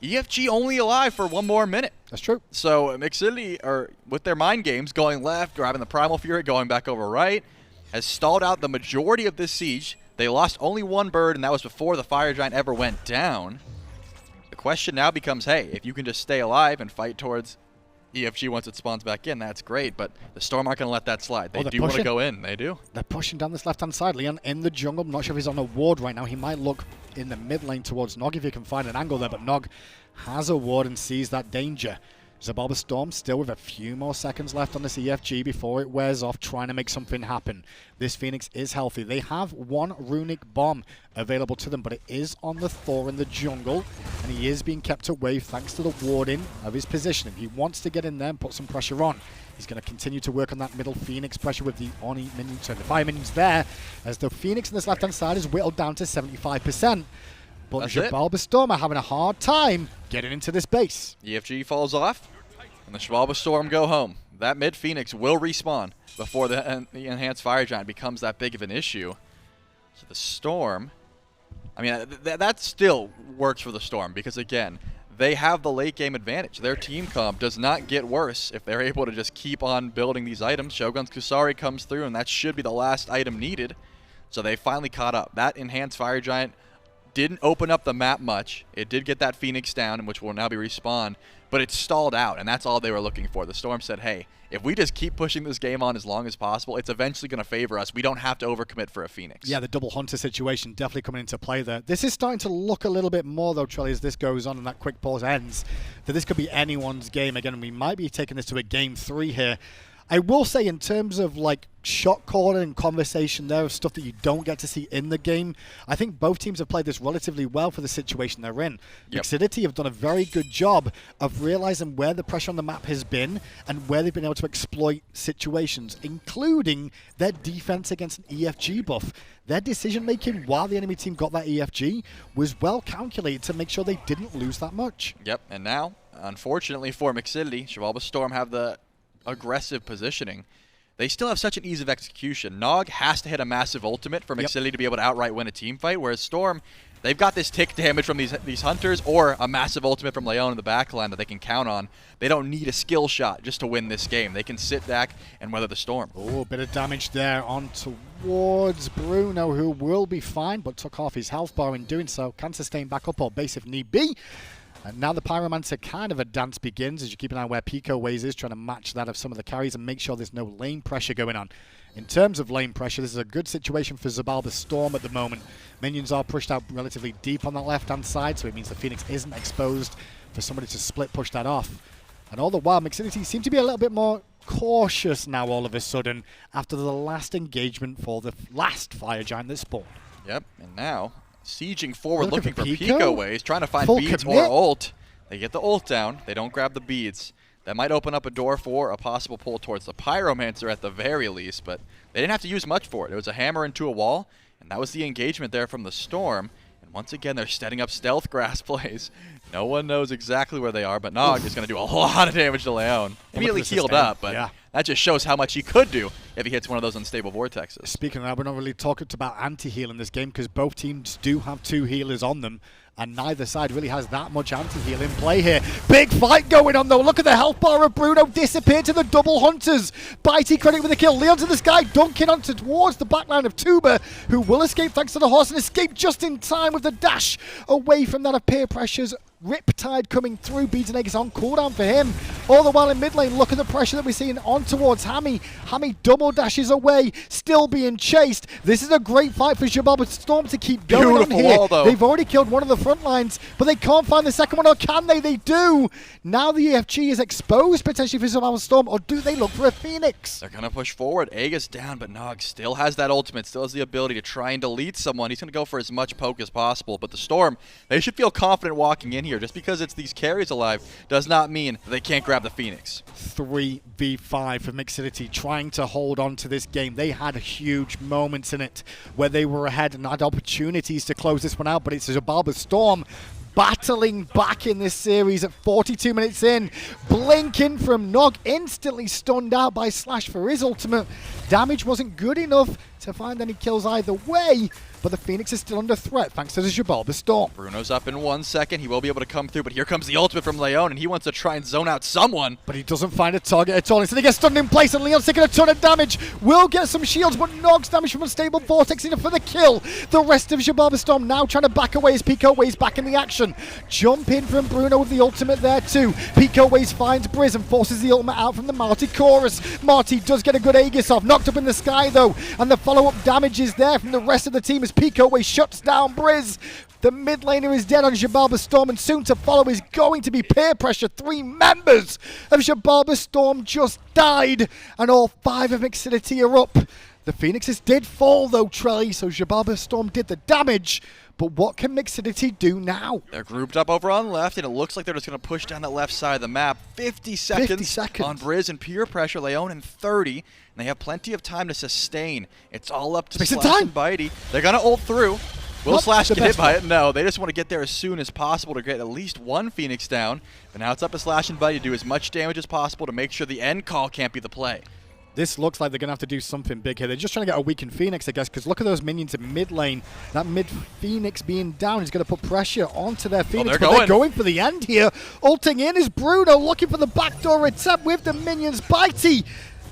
S2: EFG only alive for 1 more minute.
S1: That's true.
S2: So Mixidity, or with their mind games, going left, grabbing the Primal Fury, going back over right, has stalled out the majority of this siege. They lost only 1 bird, and that was before the Fire Giant ever went down. The question now becomes, hey, if you can just stay alive and fight towards EFG once it spawns back in, that's great, but the Storm aren't going to let that slide. They do want to go in. They do.
S1: They're pushing down this left-hand side. Leon in the jungle. I'm not sure if he's on a ward right now. He might look in the mid lane towards nnog if he can find an angle there, but nnog has a ward and sees that danger. Xibalba Storm still with a few more seconds left on this EFG before it wears off, trying to make something happen. This Phoenix is healthy. They have 1 runic bomb available to them, but it is on the Thor in the jungle, and he is being kept away thanks to the warding of his positioning. He wants to get in there and put some pressure on. He's going to continue to work on that middle Phoenix pressure with the Oni minions, so the fire minions there, as the Phoenix on this left-hand side is whittled down to 75%. But Xibalba Storm are having a hard time getting into this base.
S2: EFG falls off, and the Xibalba Storm go home. That mid Phoenix will respawn before the enhanced Fire Giant becomes that big of an issue. So the Storm, I mean, that still works for the Storm because, again, they have the late game advantage. Their team comp does not get worse if they're able to just keep on building these items. Shogun's Kusari comes through, and that should be the last item needed. So they finally caught up. That enhanced Fire Giant didn't open up the map much. It did get that Phoenix down, which will now be respawned, but it stalled out, and that's all they were looking for. The Storm said, hey, if we just keep pushing this game on as long as possible, it's eventually going to favor us. We don't have to overcommit for a Phoenix.
S1: Yeah, the double hunter situation definitely coming into play there. This is starting to look a little bit more, though, Trelly, as this goes on and that quick pause ends, that this could be anyone's game. Again, we might be taking this to a game 3 here. I will say, in terms of like shot calling and conversation there, of stuff that you don't get to see in the game, I think both teams have played this relatively well for the situation they're in. Mixidity have done a very good job of realizing where the pressure on the map has been and where they've been able to exploit situations, including their defense against an EFG buff. Their decision-making while the enemy team got that EFG was well calculated to make sure they didn't lose that much.
S2: Yep, and now, unfortunately for Mixidity, Xibalba Storm have the aggressive positioning. They still have such an ease of execution. Nnog has to hit a massive ultimate for Mixidity to be able to outright win a team fight, whereas Storm, they've got this tick damage from these hunters or a massive ultimate from ELLEON in the backline that they can count on. They don't need a skill shot just to win this game. They can sit back and weather the storm.
S1: Oh, a bit of damage there on towards Bruno, who will be fine, but took off his health bar in doing so. Can sustain back up or base if need be. And now the Pyromancer kind of a dance begins as you keep an eye where Picoways is, trying to match that of some of the carries and make sure there's no lane pressure going on. In terms of lane pressure, this is a good situation for Xibalba Storm at the moment. Minions are pushed out relatively deep on that left-hand side, so it means the Phoenix isn't exposed for somebody to split push that off. And all the while, Mixidity seem to be a little bit more cautious now all of a sudden after the last engagement for the last Fire Giant that spawned.
S2: Yep, and now sieging forward, looking for Picoways, trying to find beads or ult. They get the ult down. They don't grab the beads. That might open up a door for a possible pull towards the Pyromancer at the very least, but they didn't have to use much for it. It was a hammer into a wall, and that was the engagement there from the Storm. And once again, they're setting up stealth grass plays. No one knows exactly where they are, but nnog is going to do a lot of damage to ELLEON. Immediately healed up, but that just shows how much he could do if he hits one of those unstable vortexes.
S1: Speaking of that, we're not really talking about anti-heal in this game because both teams do have 2 healers on them. and neither side really has that much anti-heal in play here. Big fight going on though. Look at the health bar of Bruno disappear to the double hunters. Biteyyy credit with the kill. Leon's in the sky, dunking onto towards the backline of Tubahh, who will escape thanks to the horse and escape just in time with the dash away from that of PeerPressuree's Riptide coming through. Biteyyy is on cooldown for him. All the while in mid lane, look at the pressure that we're seeing on towards Hámmy. Hámmy double dashes away, still being chased. This is a great fight for Xibalba Storm to keep going on here.
S2: Wall, though.
S1: They've already killed one of the front lines, but they can't find the second one, or can they? They do. Now the EFG is exposed potentially for Xibalba Storm, or do they look for a Phoenix?
S2: They're going to push forward. Aga's down, but nnog still has that ultimate, still has the ability to try and delete someone. He's going to go for as much poke as possible, but the Storm, they should feel confident walking in here. Just because it's these carries alive does not mean they can't grab the Phoenix.
S1: 3v5 for Mixidity, trying to hold on to this game. They had huge moments in it where they were ahead and had opportunities to close this one out, but it's Xibalba Storm battling back in this series at 42 minutes in. Blinking from nnog, instantly stunned out by Slash for his ultimate. Damage wasn't good enough to find any kills either way, but the Phoenix is still under threat thanks to the Xibalba Storm.
S2: Bruno's up in 1 second. He will be able to come through, but here comes the ultimate from Leon, and he wants to try and zone out someone.
S1: But he doesn't find a target at all. Instead, he gets stunned in place, and Leon's taking a ton of damage. Will get some shields, but nog's damage from Unstable Vortex enough for the kill. The rest of Xibalba Storm now trying to back away as Picoways back in the action. Jump in from Bruno with the ultimate there too. Picoways finds Brìz and forces the ultimate out from the Martichoras. Marty does get a good Aegis off, knocked up in the sky though, and the follow-up damage is there from the rest of the team as Picoways shuts down Brìz. The mid laner is dead on Xibalba Storm, and soon to follow is going to be PeerPressuree. 3 members of Xibalba Storm just died, and all 5 of Mixidity are up. The Phoenixes did fall though, Trelly, so Xibalba Storm did the damage. But what can Mixidity do now?
S2: They're grouped up over on left, and it looks like they're just going to push down the left side of the map. 50 seconds on Brìz and PeerPressuree. Leon in 30, and they have plenty of time to sustain. It's all up to Slash and Biteyyy. They're going to ult through. Will Slash get hit by it? No, they just want to get there as soon as possible to get at least 1 Phoenix down. But now it's up to Slash and Biteyyy to do as much damage as possible to make sure the end call can't be the play.
S1: This looks like they're going to have to do something big here. They're just trying to get a weakened Phoenix, I guess, because look at those minions in mid lane. That mid Phoenix being down is going to put pressure onto their Phoenix. They're going for the end here. Ulting in is Bruno, looking for the backdoor attempt with the minions. Biteyyy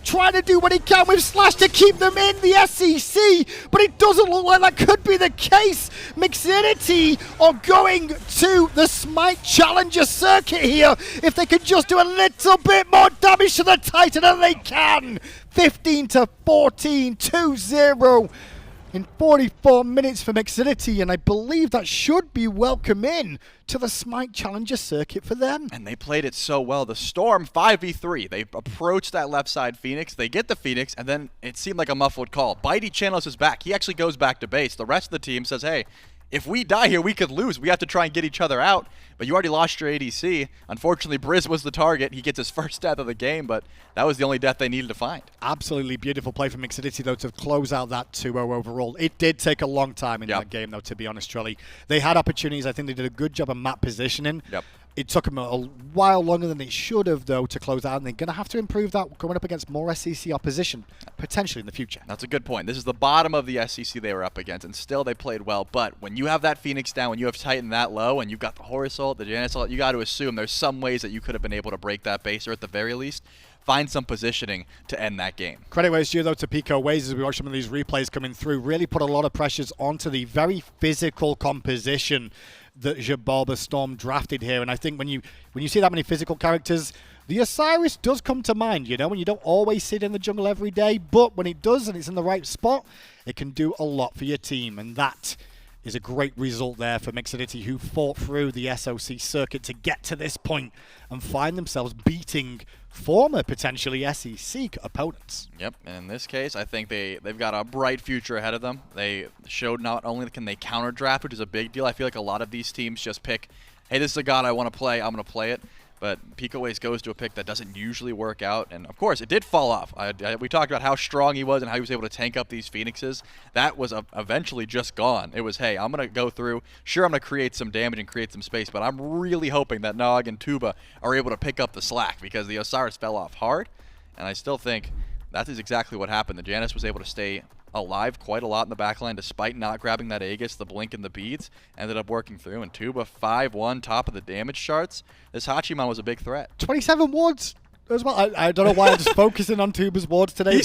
S1: trying to do what he can with Slash to keep them in the SEC, but it doesn't look like that could be the case. Mixidity are going to the SMITE Challenger circuit here. If they could just do a little bit more damage to the Titan, and they can. 15 to 14, 2-0 in 44 minutes for Mixidity, and I believe that should be welcome in to the SMITE Challenger circuit for them.
S2: And they played it so well. The Storm 5v3. They approached that left side Phoenix. They get the Phoenix, and then it seemed like a muffled call. Biteyyy channels his back. He actually goes back to base. The rest of the team says, hey, if we die here, we could lose. We have to try and get each other out. But you already lost your ADC. Unfortunately, Brìz was the target. He gets his first death of the game, but that was the only death they needed to find.
S1: Absolutely beautiful play from Mixidity, though, to close out that 2-0 overall. It did take a long time in that game, though, to be honest, Trelly. They had opportunities. I think they did a good job of map positioning. It took them a while longer than it should have, though, to close out, and they're going to have to improve that going up against more SEC opposition, potentially in the future.
S2: That's a good point. This is the bottom of the SEC they were up against, and still they played well. But when you have that Phoenix down, when you have Titan that low, and you've got the Horus ult, the Janus ult, you got to assume there's some ways that you could have been able to break that base, or at the very least, find some positioning to end that game.
S1: Credit where it's due, though, to Picoways as we watch some of these replays coming through. Really put a lot of pressures onto the very physical composition that Xibalba Storm drafted here. And I think when you see that many physical characters, the Osiris does come to mind, you know, when you don't always sit in the jungle every day, but when it does and it's in the right spot, it can do a lot for your team. And that is a great result there for Mixidity, who fought through the SOC circuit to get to this point and find themselves beating former, potentially, SEC opponents.
S2: Yep, and in this case, I think they've got a bright future ahead of them. They showed not only can they counter draft, which is a big deal. I feel like a lot of these teams just pick, hey, this is a god I want to play, I'm going to play it. But Picoways goes to a pick that doesn't usually work out. And, of course, it did fall off. We talked about how strong he was and how he was able to tank up these Phoenixes. That was eventually just gone. It was, hey, I'm going to go through. Sure, I'm going to create some damage and create some space, but I'm really hoping that nnog and Tubahh are able to pick up the slack because the Osiris fell off hard. And I still think that is exactly what happened. The Janus was able to stay alive quite a lot in the backline despite not grabbing that Aegis, the Blink, and the beads. Ended up working through, and Tubahh 5-1, top of the damage charts. This Hachiman was a big threat.
S1: 27 wards as well. I don't know why I'm just focusing on Tubahh's wards today.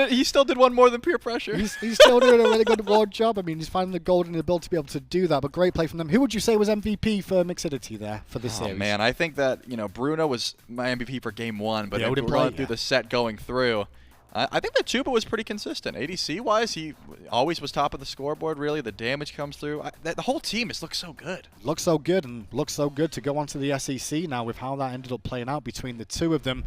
S2: He still did one more than PeerPressuree.
S1: He's still doing a really good ward job. I mean, he's finding the gold in the build to be able to do that, but great play from them. Who would you say was MVP for Mixidity there for this series?
S2: Man, I think that, Bruno was my MVP for game 1, but
S1: Odin
S2: running through the set going through, I think that Tubahh was pretty consistent. ADC-wise, he always was top of the scoreboard, really. The damage comes through. The whole team just looks so good.
S1: Looks so good, and looks so good to go on to the SEC now with how that ended up playing out between the two of them.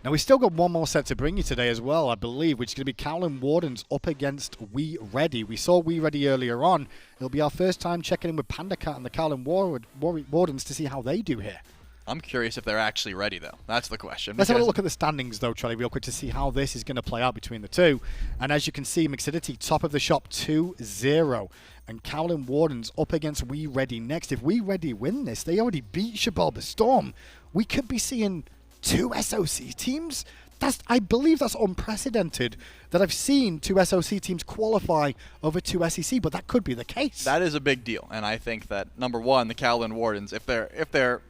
S1: Now, we still got one more set to bring you today as well, I believe, which is going to be Cowlin Wardens up against We Ready. We saw We Ready earlier on. It'll be our first time checking in with Panda Cat and the Cowlin Wardens to see how they do here.
S2: I'm curious if they're actually ready, though. That's the question.
S1: Let's have a look at the standings, though, Charlie, real quick to see how this is going to play out between the two. And as you can see, Mixidity, top of the shop, 2-0. And Cowlin Wardens up against We Ready next. If We Ready win this, they already beat Xibalba Storm. We could be seeing 2 SOC teams. I believe that's unprecedented that I've seen 2 SOC teams qualify over 2 SEC, but that could be the case.
S2: That is a big deal, and I think that number one, the Cowlin Wardens, if they're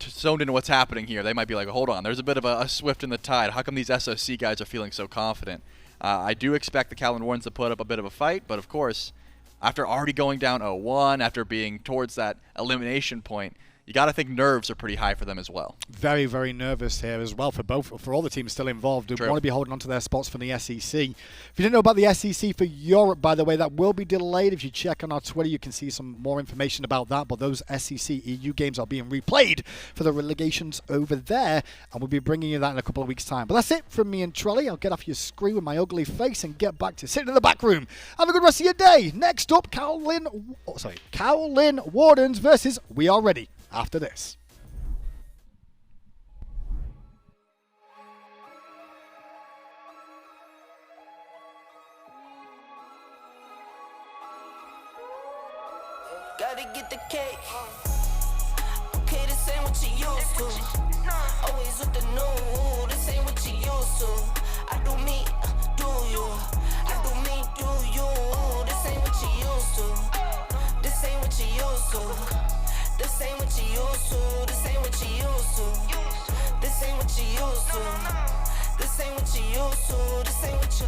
S2: zoned into what's happening here, they might be like, hold on, there's a bit of a swift in the tide. How come these SOC guys are feeling so confident? I do expect the Cowlin Wardens to put up a bit of a fight, but of course, after already going down 0-1, after being towards that elimination point, you got to think nerves are pretty high for them as well.
S1: Very, very nervous here as well for all the teams still involved who want to be holding on to their spots for the SEC. If you didn't know about the SEC for Europe, by the way, that will be delayed. If you check on our Twitter, you can see some more information about that. But those SEC EU games are being replayed for the relegations over there, and we'll be bringing you that in a couple of weeks' time. But that's it from me and Trolley. I'll get off your screen with my ugly face and get back to sitting in the back room. Have a good rest of your day. Next up, Cowlin Wardens versus We Are Ready. After this.
S3: Gotta get the cake. Okay, this ain't what you used to. Always with the new, this ain't what you used to. I do me, do you? I do me, do you? This ain't what you used to. This ain't what you used to. This ain't what you used to, this ain't what you used to. This ain't what you used to. This ain't what you used to, this ain't what you